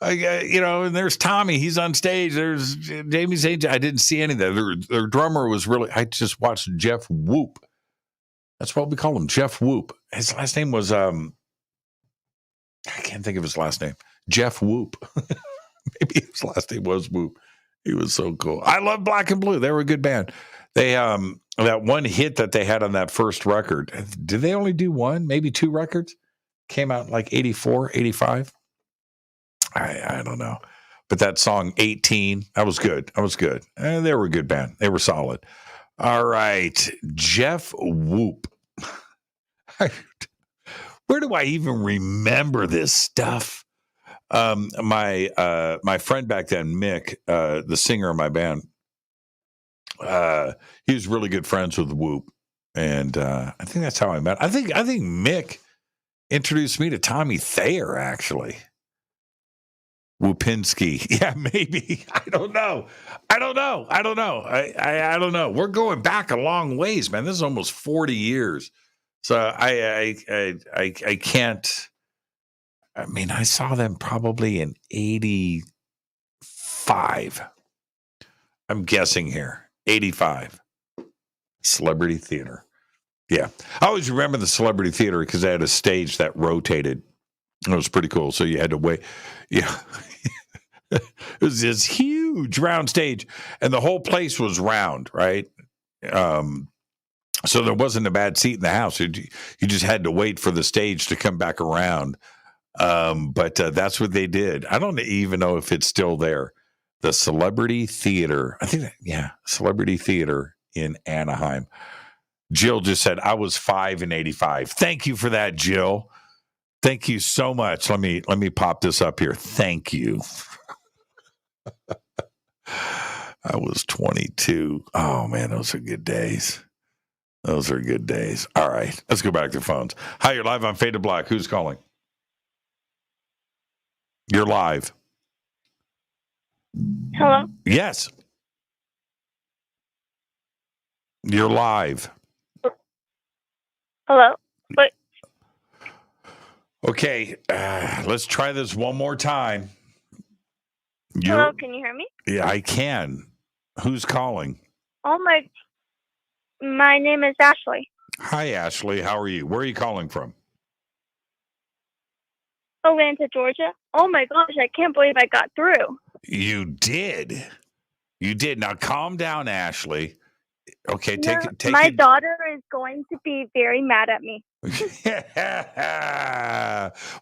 And there's Tommy. He's on stage. There's Jamie St. I didn't see any of that. Their drummer was really, I just watched Jeff Whoop. That's what we call him, Jeff Whoop. His last name was, I can't think of his last name. Jeff Whoop. Maybe his last name was Whoop. He was so cool. I love Black and Blue. They were a good band. They, that one hit that they had on that first record, did they only do one, maybe two records? Came out in like 84, 85. I don't know. But that song 18, that was good. And they were a good band. They were solid. All right. Jeff Whoop. Where do I even remember this stuff? My friend back then, Mick, the singer of my band, he was really good friends with Whoop. And I think that's how I met. I think Mick introduced me to Tommy Thayer, actually. Wupinski. Yeah, maybe. I don't know. I don't know. We're going back a long ways, man. This is almost 40 years. So I can't. I mean, I saw them probably in 80. 85. I'm guessing here. 85. Celebrity Theater. Yeah. I always remember the Celebrity Theater because they had a stage that rotated. It was pretty cool. So you had to wait. Yeah. It was this huge round stage, and the whole place was round, right? So there wasn't a bad seat in the house. You just had to wait for the stage to come back around. But that's what they did. I don't even know if it's still there. The Celebrity Theater. I think, Celebrity Theater in Anaheim. Jill just said, I was 5 in 85. Thank you for that, Jill. Thank you so much. Let me pop this up here. Thank you. I was 22. Oh, man, those are good days. Those are good days. All right, let's go back to phones. Hi, you're live on Fade to Black. Who's calling? You're live. Hello? Yes. You're live. Hello? What? Okay, let's try this one more time. Hello, can you hear me? Yeah, I can. Who's calling? Oh, my name is Ashley. Hi, Ashley. How are you? Where are you calling from? Atlanta, Georgia. Oh my gosh, I can't believe I got through. You did. You did. Now calm down, Ashley. Okay, take my daughter is going to be very mad at me.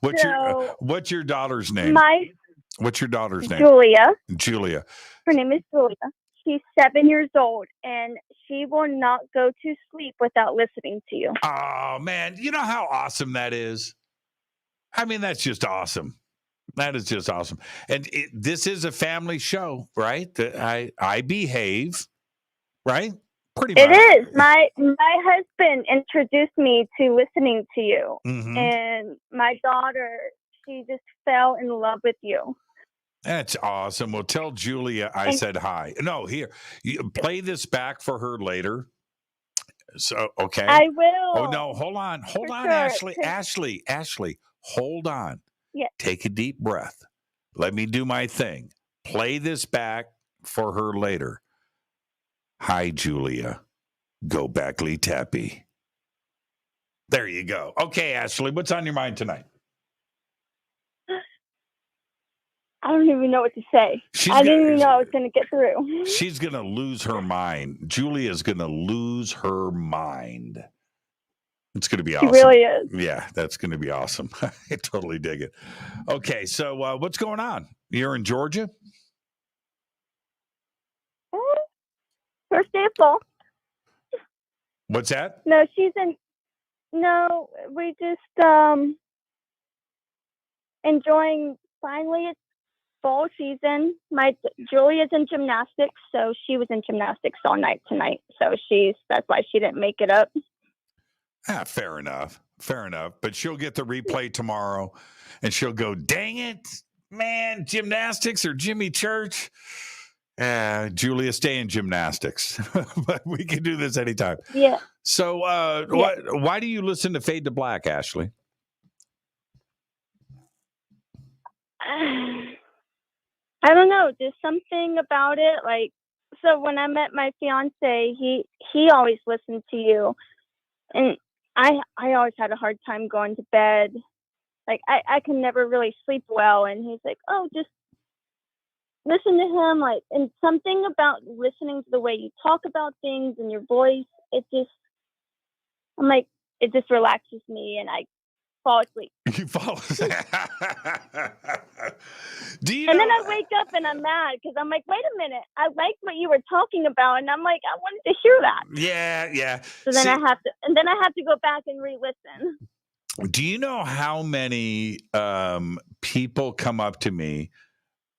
What's your daughter's name? What's your daughter's name? Julia. Julia. Her name is Julia. She's 7 years old, and she will not go to sleep without listening to you. Oh, man. You know how awesome that is? I mean, that's just awesome. That is just awesome. And this is a family show, right? I behave, right? Pretty much. It is. My husband introduced me to listening to you, and my daughter, she just fell in love with you. That's awesome. Well, tell Julia I said hi. No, here, you play this back for her later. So, okay. I will. Oh, no, hold on. Hold on, sure. Ashley, hold on. Yeah. Take a deep breath. Let me do my thing. Play this back for her later. Hi, Julia. Go backly tappy. There you go. Okay, Ashley, what's on your mind tonight? I don't even know what to say. I didn't even know I was going to get through. She's going to lose her mind. Julia's going to lose her mind. It's going to be awesome. She really is. Yeah, that's going to be awesome. I totally dig it. Okay, so what's going on? You're in Georgia? First day of fall. What's that? No, we just enjoying, finally it's fall season. Julia's in gymnastics, so she was in gymnastics all night tonight. So that's why she didn't make it up. Fair enough. But she'll get the replay tomorrow, and she'll go, dang it, man, gymnastics or Jimmy Church. Julia, stay in gymnastics. But we can do this anytime. Yeah. So why do you listen to Fade to Black, Ashley? I don't know. There's something about it. Like, so when I met my fiance, he always listened to you. And I always had a hard time going to bed. Like, I can never really sleep well. And he's like, oh, just listen to him. Like, and something about listening to the way you talk about things and your voice, it just relaxes me and I fall asleep. You fall asleep. And then I wake up and I'm mad because I'm like, wait a minute, I like what you were talking about, and I'm like, I wanted to hear that. Yeah. So then I have to go back and re-listen. Do you know how many people come up to me?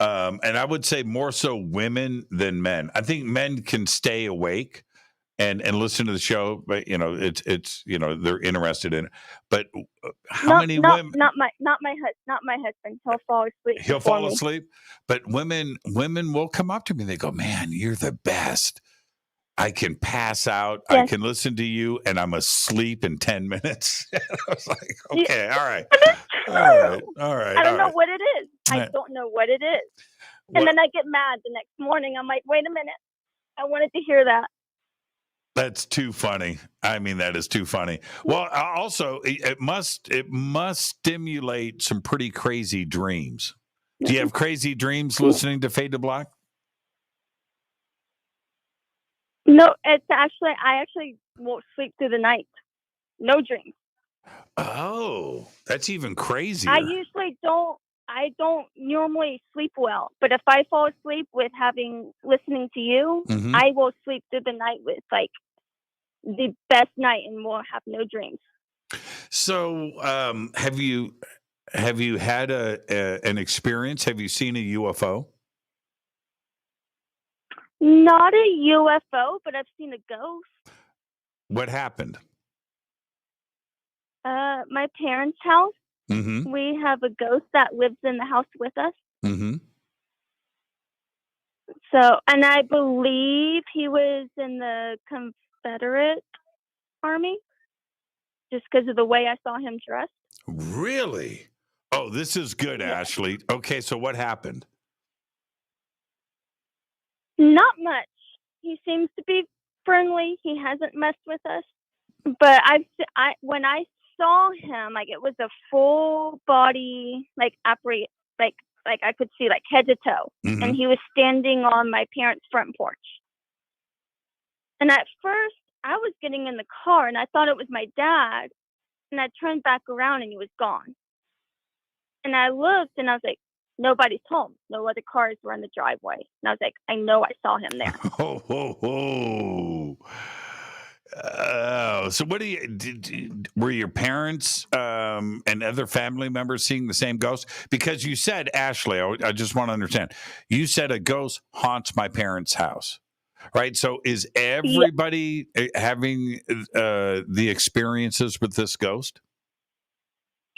And I would say more so women than men. I think men can stay awake and listen to the show, but it's they're interested in it. But how many women? Not my husband. He'll fall asleep. He'll fall asleep. But women will come up to me and they go, "Man, you're the best. I can pass out. Yes. I can listen to you, and I'm asleep in 10 minutes." I was like, "Okay, all right, all right." I don't know what it is. I don't know what it is. And then I get mad the next morning. I'm like, wait a minute. I wanted to hear that. That's too funny. I mean, that is too funny. Well, also, it must stimulate some pretty crazy dreams. Do you have crazy dreams listening to Fade to Black? No, I actually won't sleep through the night. No dreams. Oh, that's even crazier. I don't normally sleep well, but if I fall asleep with listening to you, I will sleep through the night with like the best night and will have no dreams. So, have you had an experience? Have you seen a UFO? Not a UFO, but I've seen a ghost. What happened? My parents' house. Mm-hmm. We have a ghost that lives in the house with us. Mm-hmm. So, and I believe he was in the Confederate Army, just because of the way I saw him dressed. Really? Oh, this is good, Ashley. Okay, so what happened? Not much. He seems to be friendly. He hasn't messed with us. But when I saw him, like it was a full body, like I could see like head to toe, and he was standing on my parents' front porch. And at first, I was getting in the car, and I thought it was my dad. And I turned back around, and he was gone. And I looked, and I was like, nobody's home. No other cars were in the driveway. And I was like, I know I saw him there. So what were your parents and other family members seeing the same ghost? Because you said, Ashley, I just want to understand, you said a ghost haunts my parents' house, right? So is everybody having the experiences with this ghost?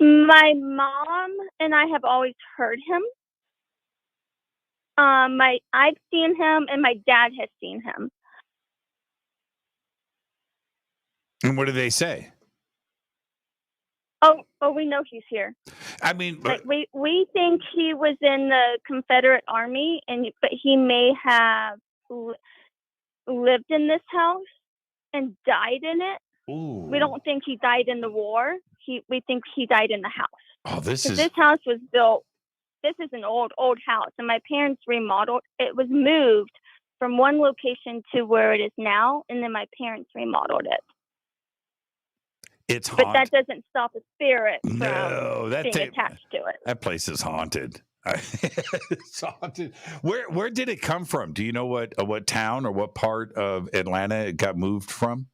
My mom and I have always heard him. I've seen him, and my dad has seen him. And what do they say? Oh, we know he's here. I mean, like we think he was in the Confederate Army, but he may have lived in this house and died in it. Ooh. We don't think he died in the war. We think he died in the house. Oh, this house was built. This is an old house, and my parents remodeled. It was moved from one location to where it is now, and then my parents remodeled it. It's haunted. But that doesn't stop a spirit from being attached to it. That place is haunted. It's haunted. Where did it come from? Do you know what town or what part of Atlanta it got moved from?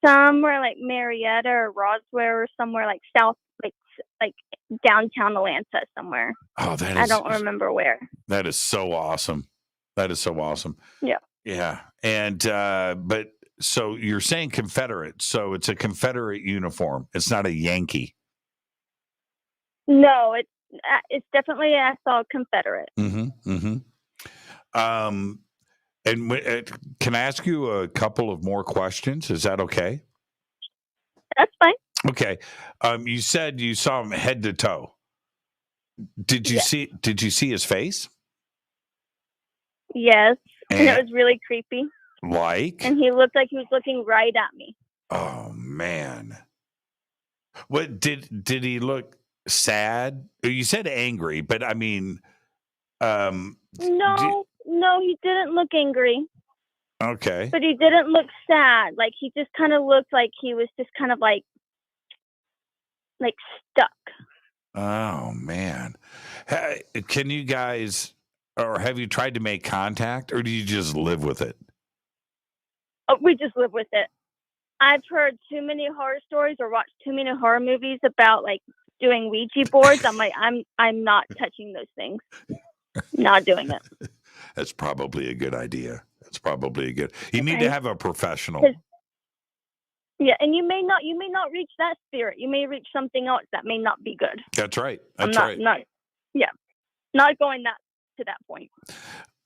Somewhere like Marietta or Roswell, or somewhere like south, like downtown Atlanta somewhere. Oh, I don't remember where. That is so awesome. That is so awesome. Yeah. Yeah. And but so you're saying Confederate, so it's a Confederate uniform. It's not a Yankee. No, it's definitely, I saw Confederate. And can I ask you a couple of more questions? Is that okay? That's fine. Okay. You said you saw him head to toe. Did you see his face? Yes. And it was really creepy. And he looked like he was looking right at me. Oh man. What did he look sad? You said angry, but I mean no, he didn't look angry. Okay. But he didn't look sad. Like he just kind of looked like he was just kind of like stuck. Oh man. Can you guys, or have you tried to make contact, or do you just live with it? Oh, we just live with it. I've heard too many horror stories or watched too many horror movies about like doing Ouija boards. I'm like, I'm not touching those things. Not doing it. That's probably a good idea. You need to have a professional. Yeah, and you may not reach that spirit. You may reach something else that may not be good. That's right. Not going to that point.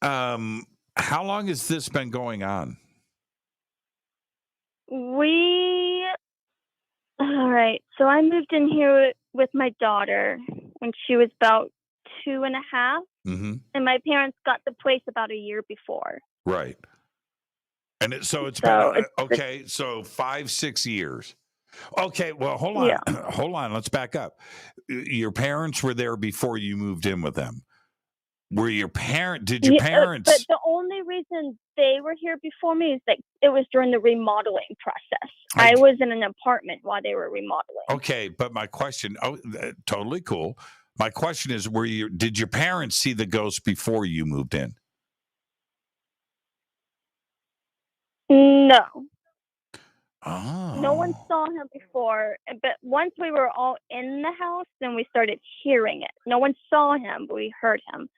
How long has this been going on? All right. So I moved in here with my daughter when she was about 2.5. Mm-hmm. And my parents got the place about a year before. Right. And it's been, okay, so 5-6 years. Okay, well, hold on. Yeah. Hold on, let's back up. Your parents were there before you moved in with them. Did your parents? But the only reason they were here before me is that it was during the remodeling process. I was in an apartment while they were remodeling. Okay, but my question, totally cool. My question is, did your parents see the ghost before you moved in? No. Oh. No one saw him before, but once we were all in the house, then we started hearing it. No one saw him, but we heard him.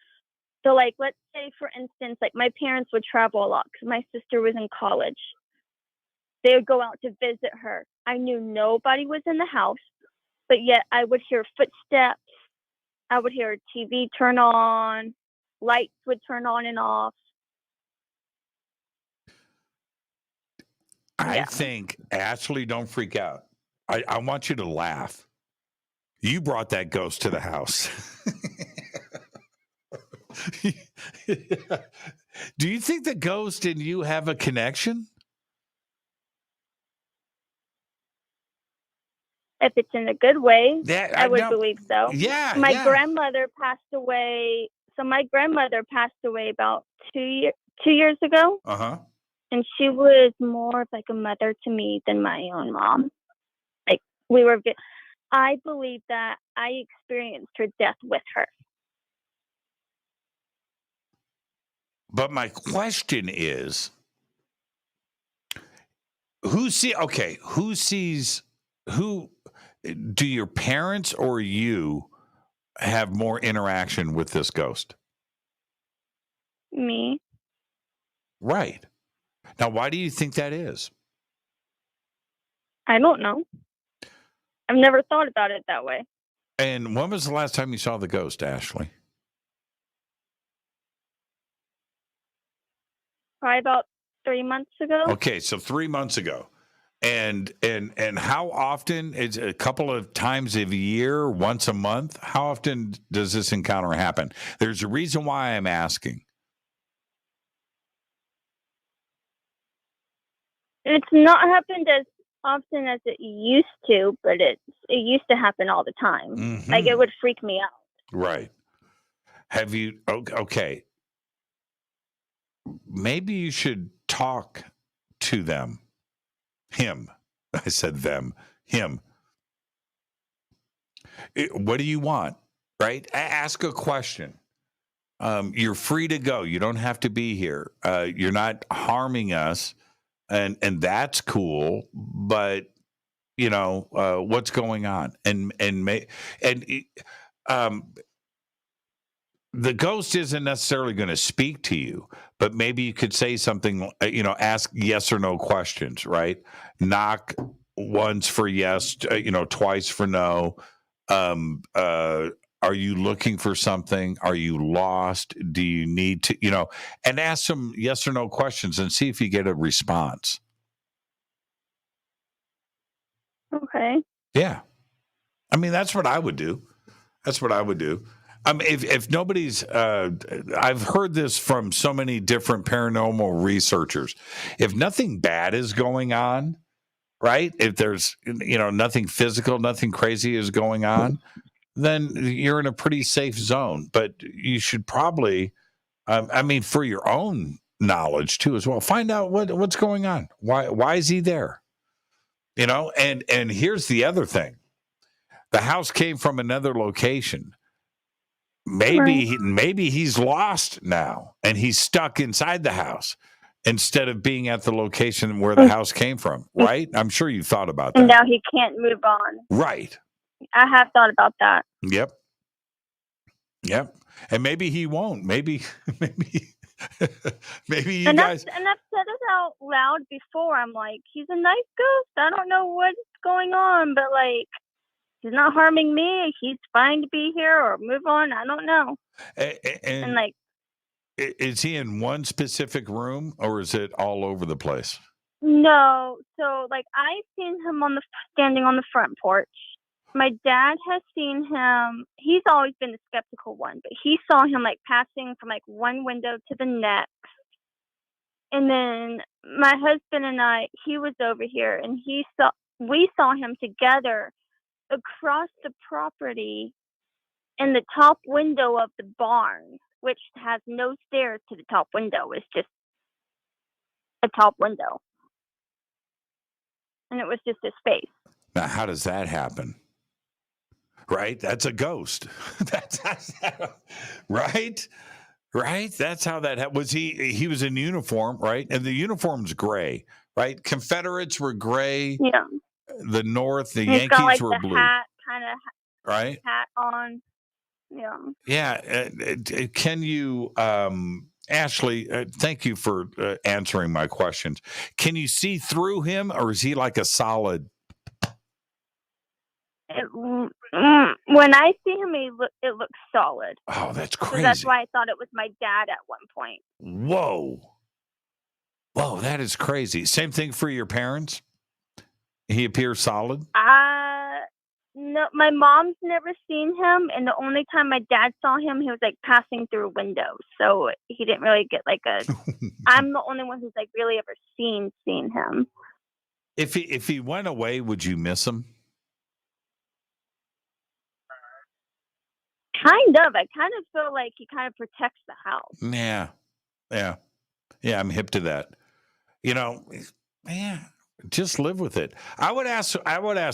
So, like, let's say, for instance, like, my parents would travel a lot because my sister was in college. They would go out to visit her. I knew nobody was in the house, but yet I would hear footsteps. I would hear TV turn on. Lights would turn on and off. I think, Ashley, don't freak out. I want you to laugh. You brought that ghost to the house. Do you think the ghost and you have a connection? If it's in a good way, I would know. believe so. Yeah. My grandmother passed away. So my grandmother passed away about 2 years ago. Uh-huh. And she was more of like a mother to me than my own mom. Like, I believe that I experienced her death with her. But my question is, who do your parents or you have more interaction with this ghost? Me. Right. Now, why do you think that is? I don't know. I've never thought about it that way. And when was the last time you saw the ghost, Ashley? Probably about 3 months ago. Okay, so 3 months ago. And how often? Is a couple of times a year, once a month? How often does this encounter happen? There's a reason why I'm asking. It's not happened as often as it used to, but it used to happen all the time. Mm-hmm. Like, it would freak me out. Right. Have you? Okay. Maybe you should talk to them. Him. I said them. Him. What do you want? Right? Ask a question. You're free to go. You don't have to be here. You're not harming us. And that's cool, but what's going on? The ghost isn't necessarily going to speak to you, but maybe you could say something. Ask yes or no questions. Right? Knock once for yes. Twice for no. Are you looking for something? Are you lost? Do you need to, and ask some yes or no questions and see if you get a response. Okay. Yeah. I mean, that's what I would do. If nobody's, I've heard this from so many different paranormal researchers. If nothing bad is going on, right? If there's, nothing physical, nothing crazy is going on, then you're in a pretty safe zone. But you should probably, for your own knowledge too, as well, find out what's going on. Why is he there? And here's the other thing: the house came from another location. Maybe he's lost now and he's stuck inside the house instead of being at the location where the house came from. Right? I'm sure you thought about that. And now he can't move on. Right. I have thought about that. Yep. And maybe he won't. Maybe you guys. And I've said it out loud before. I'm like, he's a nice ghost. I don't know what's going on, but like, he's not harming me. He's fine to be here or move on. I don't know. And like, is he in one specific room or is it all over the place? No. So like, I've seen him standing on the front porch. my dad has seen him. He's always been the skeptical one, but he saw him like passing from like one window to the next. And then my husband and I, he was over here, and we saw him together across the property in the top window of the barn, which has no stairs to the top window. It's just a top window. And it was just a space. Now, how does that happen? Right? That's a ghost. Right? Right? That's how that happened. He was in uniform, right? And the uniform's gray, right? Confederates were gray. Yeah. The North, the He's Yankees got, like, were the blue. hat, kind of right? hat on. Yeah. Yeah. Can you, Ashley, thank you for answering my questions. Can you see through him, or is he like a solid? When I see him, it looks solid. Oh, that's crazy. So that's why I thought it was my dad at one point. Whoa, that is crazy. Same thing for your parents? He appears solid? No, my mom's never seen him, and the only time my dad saw him, he was like passing through windows, so he didn't really get like a. I'm the only one who's like really ever seen him. If he went away, would you miss him? Kind of. I kind of feel like he kind of protects the house. Yeah. I'm hip to that. Just live with it. I would ask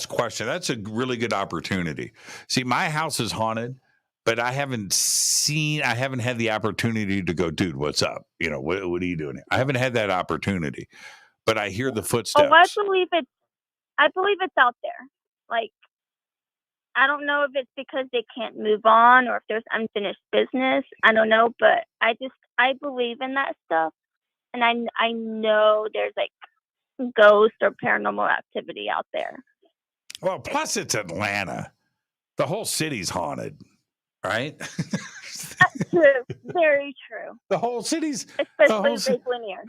question. That's a really good opportunity. See, my house is haunted, but I haven't had the opportunity to go, dude, what's up? What are you doing here? I haven't had that opportunity, but I hear the footsteps. Oh, I believe it's out there. Like, I don't know if it's because they can't move on or if there's unfinished business. I don't know, but I believe in that stuff. And I know there's like ghost or paranormal activity out there. Well, plus it's Atlanta. The whole city's haunted, right? That's true. Very true. The whole city's... Especially Lake Lanier.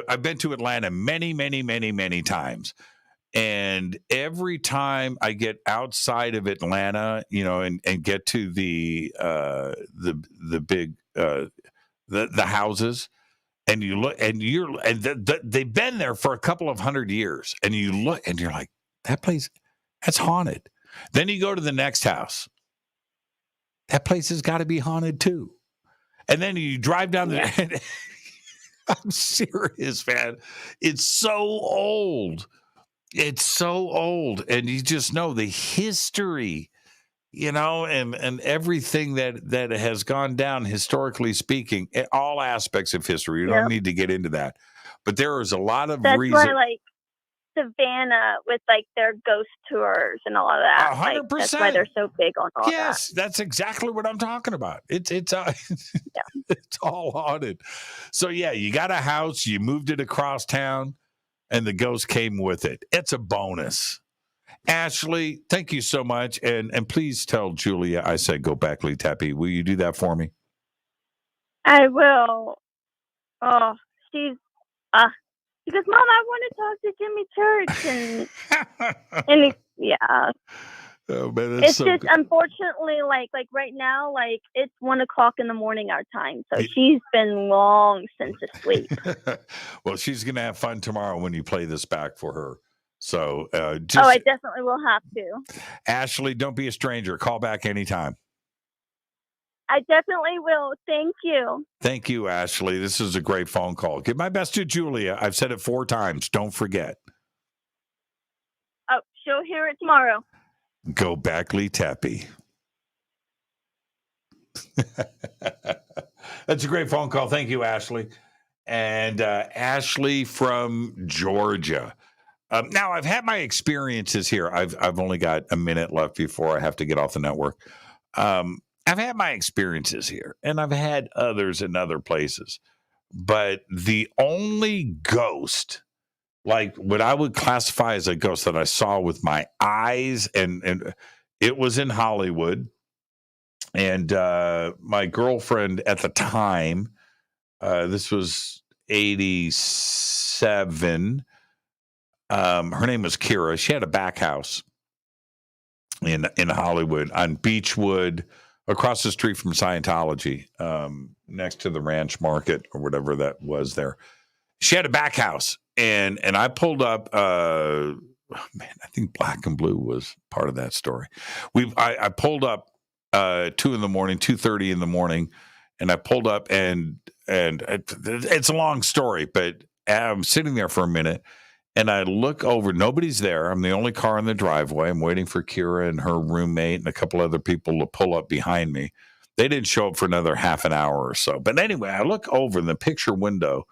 I've been to Atlanta many, many, many, many times. And every time I get outside of Atlanta, and get to the big the houses, and you look, and they've been there for a couple of 100 years, and you look, and you're like, that place, that's haunted. Then you go to the next house, that place has got to be haunted too. And then you drive down there. And I'm serious, man. It's so old. It's so old, and you just know the history, and everything that has gone down historically speaking, all aspects of history. You don't need to get into that, but there is a lot of reasons. That's why, like Savannah, with like their ghost tours and all of that. 100%. That's why they're so big on all that. Yes, that's exactly what I'm talking about. It's it's all haunted. So yeah, you got a house, you moved it across town, and the ghost came with it. It's a bonus. Ashley, thank you so much. And please tell Julia I said go back, Lee Tappy. Will you do that for me? I will. Oh, she's because Mom, I want to talk to Jimmy Church and yeah. Oh man, it's so just good. Unfortunately, like right now, like it's 1:00 in the morning our time, so she's been long since asleep. Well, she's gonna have fun tomorrow when you play this back for her. So, I definitely will have to. Ashley, don't be a stranger. Call back anytime. I definitely will. Thank you. Thank you, Ashley. This is a great phone call. Give my best to Julia. I've said it 4 times. Don't forget. Oh, she'll hear it tomorrow. Go back, Lee Tappy. That's a great phone call. Thank you, Ashley. And Ashley from Georgia. Now, I've had my experiences here. I've only got a minute left before I have to get off the network. I've had my experiences here, and I've had others in other places. But the only ghost, like what I would classify as a ghost that I saw with my eyes, and it was in Hollywood. And my girlfriend at the time, this was 87, Her name was Kira. She had a back house in Hollywood on Beechwood, across the street from Scientology, next to the Ranch Market or whatever that was there. She had a back house, and I pulled up. I think Black and Blue was part of that story. I pulled up 2:30 in the morning, and I pulled up and it's a long story, but I'm sitting there for a minute. And I look over, nobody's there. I'm the only car in the driveway. I'm waiting for Kira and her roommate and a couple other people to pull up behind me. They didn't show up for another half an hour or so. But anyway, I look over in the picture window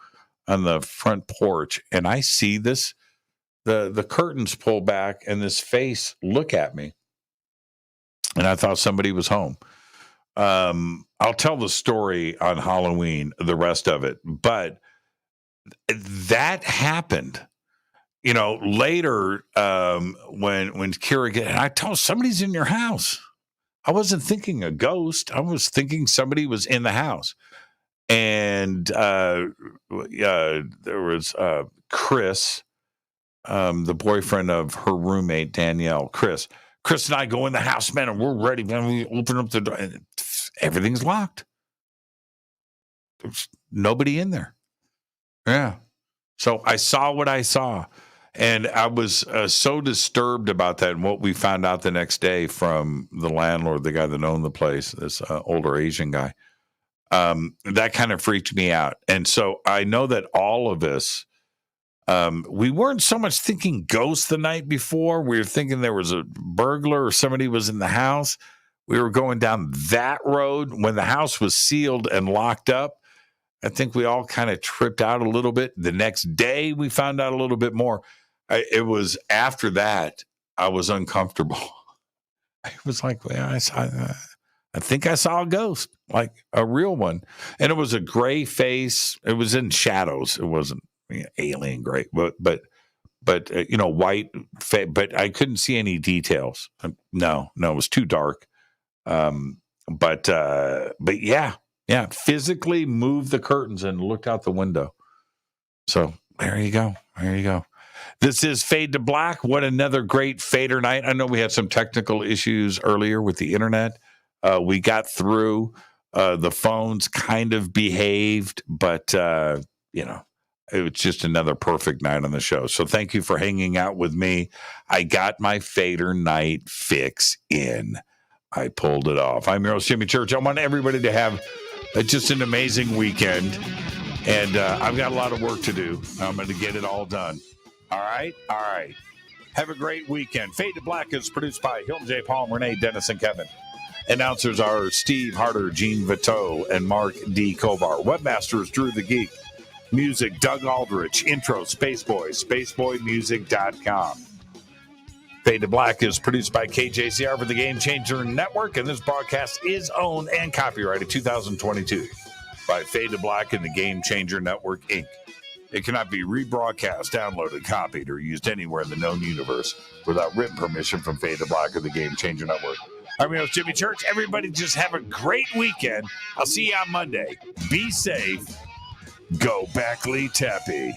on the front porch, and I see this, the curtains pull back and this face look at me. And I thought somebody was home. I'll tell the story on Halloween, the rest of it. But that happened. Later, when Kira I told somebody's in your house. I wasn't thinking a ghost. I was thinking somebody was in the house. And there was Chris, the boyfriend of her roommate, Danielle. Chris and I go in the house, man, and we're ready. Man, we open up the door, and everything's locked. There's nobody in there. Yeah. So I saw what I saw. And I was so disturbed about that and what we found out the next day from the landlord, the guy that owned the place, this older Asian guy. That kind of freaked me out. And so I know that all of us, we weren't so much thinking ghosts the night before. We were thinking there was a burglar or somebody was in the house. We were going down that road when the house was sealed and locked up. I think we all kind of tripped out a little bit. The next day, we found out a little bit more. It was after that, I was uncomfortable. I was like, well, I think I saw a ghost, like a real one. And it was a gray face. It was in shadows. It wasn't alien gray, but white face. But I couldn't see any details. No, it was too dark. But yeah, physically moved the curtains and looked out the window. So there you go. This is Fade to Black. What another great Fadernight. I know we had some technical issues earlier with the internet. We got through. The phones kind of behaved, but, it was just another perfect night on the show. So thank you for hanging out with me. I got my Fadernight fix in. I pulled it off. I'm your host, Jimmy Church. I want everybody to have just an amazing weekend. And I've got a lot of work to do. I'm going to get it all done. All right. Have a great weekend. Fade to Black is produced by Hilton J. Palm, Renee, Dennis, and Kevin. Announcers are Steve Harder, Gene Vito, and Mark D. Kovar. Webmaster is Drew the Geek. Music, Doug Aldrich. Intro, Spaceboy, spaceboymusic.com. Fade to Black is produced by KJCR for the Game Changer Network, and this broadcast is owned and copyrighted 2022 by Fade to Black and the Game Changer Network, Inc. It cannot be rebroadcast, downloaded, copied, or used anywhere in the known universe without written permission from Fade to Black or the Game Changer Network. I'm your host, Jimmy Church. Everybody just have a great weekend. I'll see you on Monday. Be safe. Go Backley Tappy.